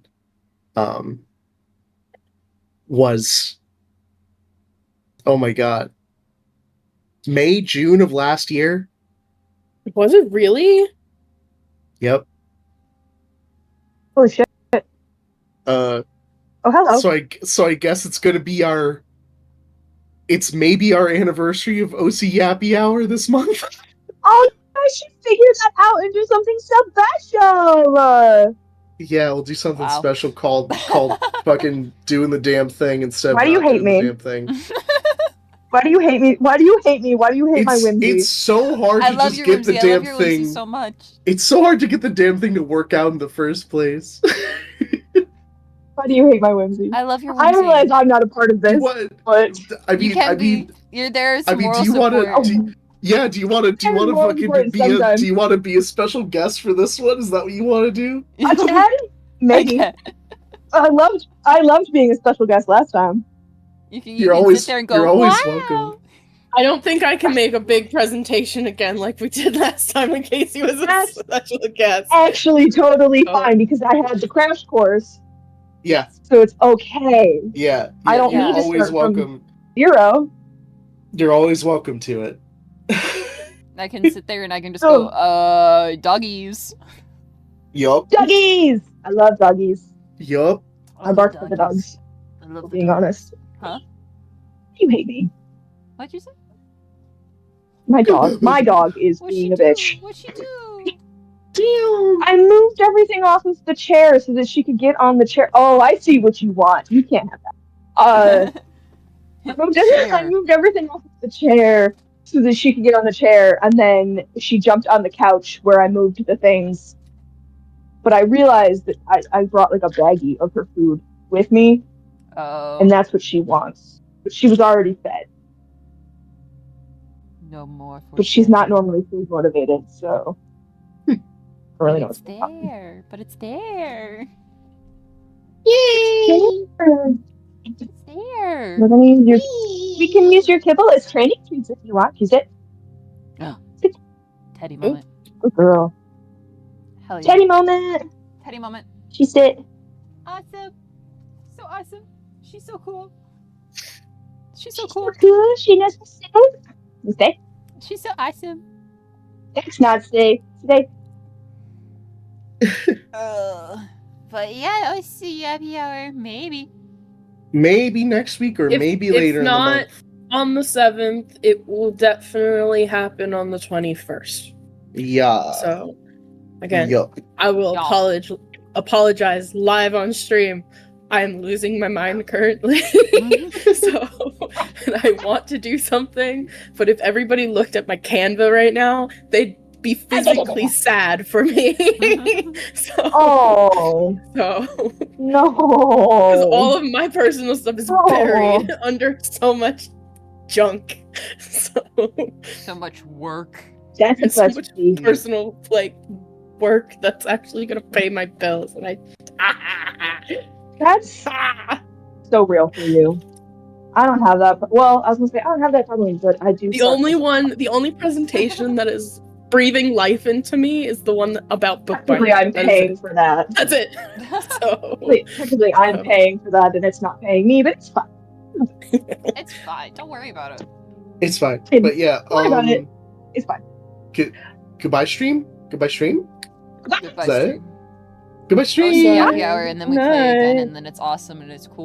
was, oh my god, May, June of last year. Was it really? Yep. holy shit! Oh, hello. So I guess it's gonna be it's maybe our anniversary of OC Yappy Hour this month. Oh, I should figure that out and do something special. Yeah, we'll do something Wow. special called fucking doing the damn thing instead Why of do you not hate doing me? the damn thing. Why do you hate me? Why do you hate me? Why do you hate my whimsy? It's so hard I to love just your get the whimsy. I love damn your whimsy thing. so much. It's so hard to get the damn thing to work out in the first place. Why do you hate my whimsy? I love your I whimsy. realize I'm not a part of this, but You can be. You're there as moral do you want support. to? Yeah, do you want to moral fucking support be a? sometimes. Do you want to be a special guest for this one? Is that what you want to do? I can. Maybe. I loved being a special guest last time. You can sit there and go, you're always wow! welcome. I don't think I can make a big presentation again like we did last time when Casey was a special guest. Actually, totally fine because I had the crash course. Yeah. So it's okay. Yeah. I don't you're need to always start welcome. from 0. You're always welcome to it. I can sit there and I can just go, doggies. Yup. Doggies! I love doggies. Yup. I bark for the dogs. I love Being honest. Huh? You hate me. What'd you say? My dog is being a bitch. What'd she do? Damn. I moved everything off of the chair so that she could get on the chair. Oh, I see what you want. You can't have that. I moved everything off of the chair so that she could get on the chair, and then she jumped on the couch where I moved the things. But I realized that I brought like a baggie of her food with me, and that's what she wants. But she was already fed. No more. But she's not normally food motivated, so I don't really know what's there. But it's there. Yay! It's there. Well, I mean, we can use your kibble as training treats if you want. Use it. Teddy moment. Good girl. Hell yeah. Teddy moment. Teddy moment. She said. Awesome. So awesome. She's so cool. She's so cool. Good. She knows what to say. You say? She's so awesome. It's not stay. Today. But yeah, I'll see you happy hour. Maybe. Maybe next week or maybe later in the month. If not on the 7th, it will definitely happen on the 21st. Yeah. So, again, Yup. I will apologize live on stream. I'm losing my mind currently. So, and I want to do something, but if everybody looked at my Canva right now, they'd be physically sad for me. No. Because all of my personal stuff is buried under so much junk. So much work. That's so much personal work that's actually gonna pay my bills, and that's so real for you. I don't have that. Well, I was gonna say I don't have that problem, but I do. The only presentation that is breathing life into me is the one about bookbinding. Technically, I'm paying for that. That's it. So technically, I'm paying for that, and it's not paying me, but it's fine. It's fine. Don't worry about it. It's fine. But yeah, don't worry about it. It's fine. Goodbye stream. Goodbye stream. Goodbye stream. Goodbye stream. I'll see you happy hour, and then we play again, and then it's awesome and it's cool.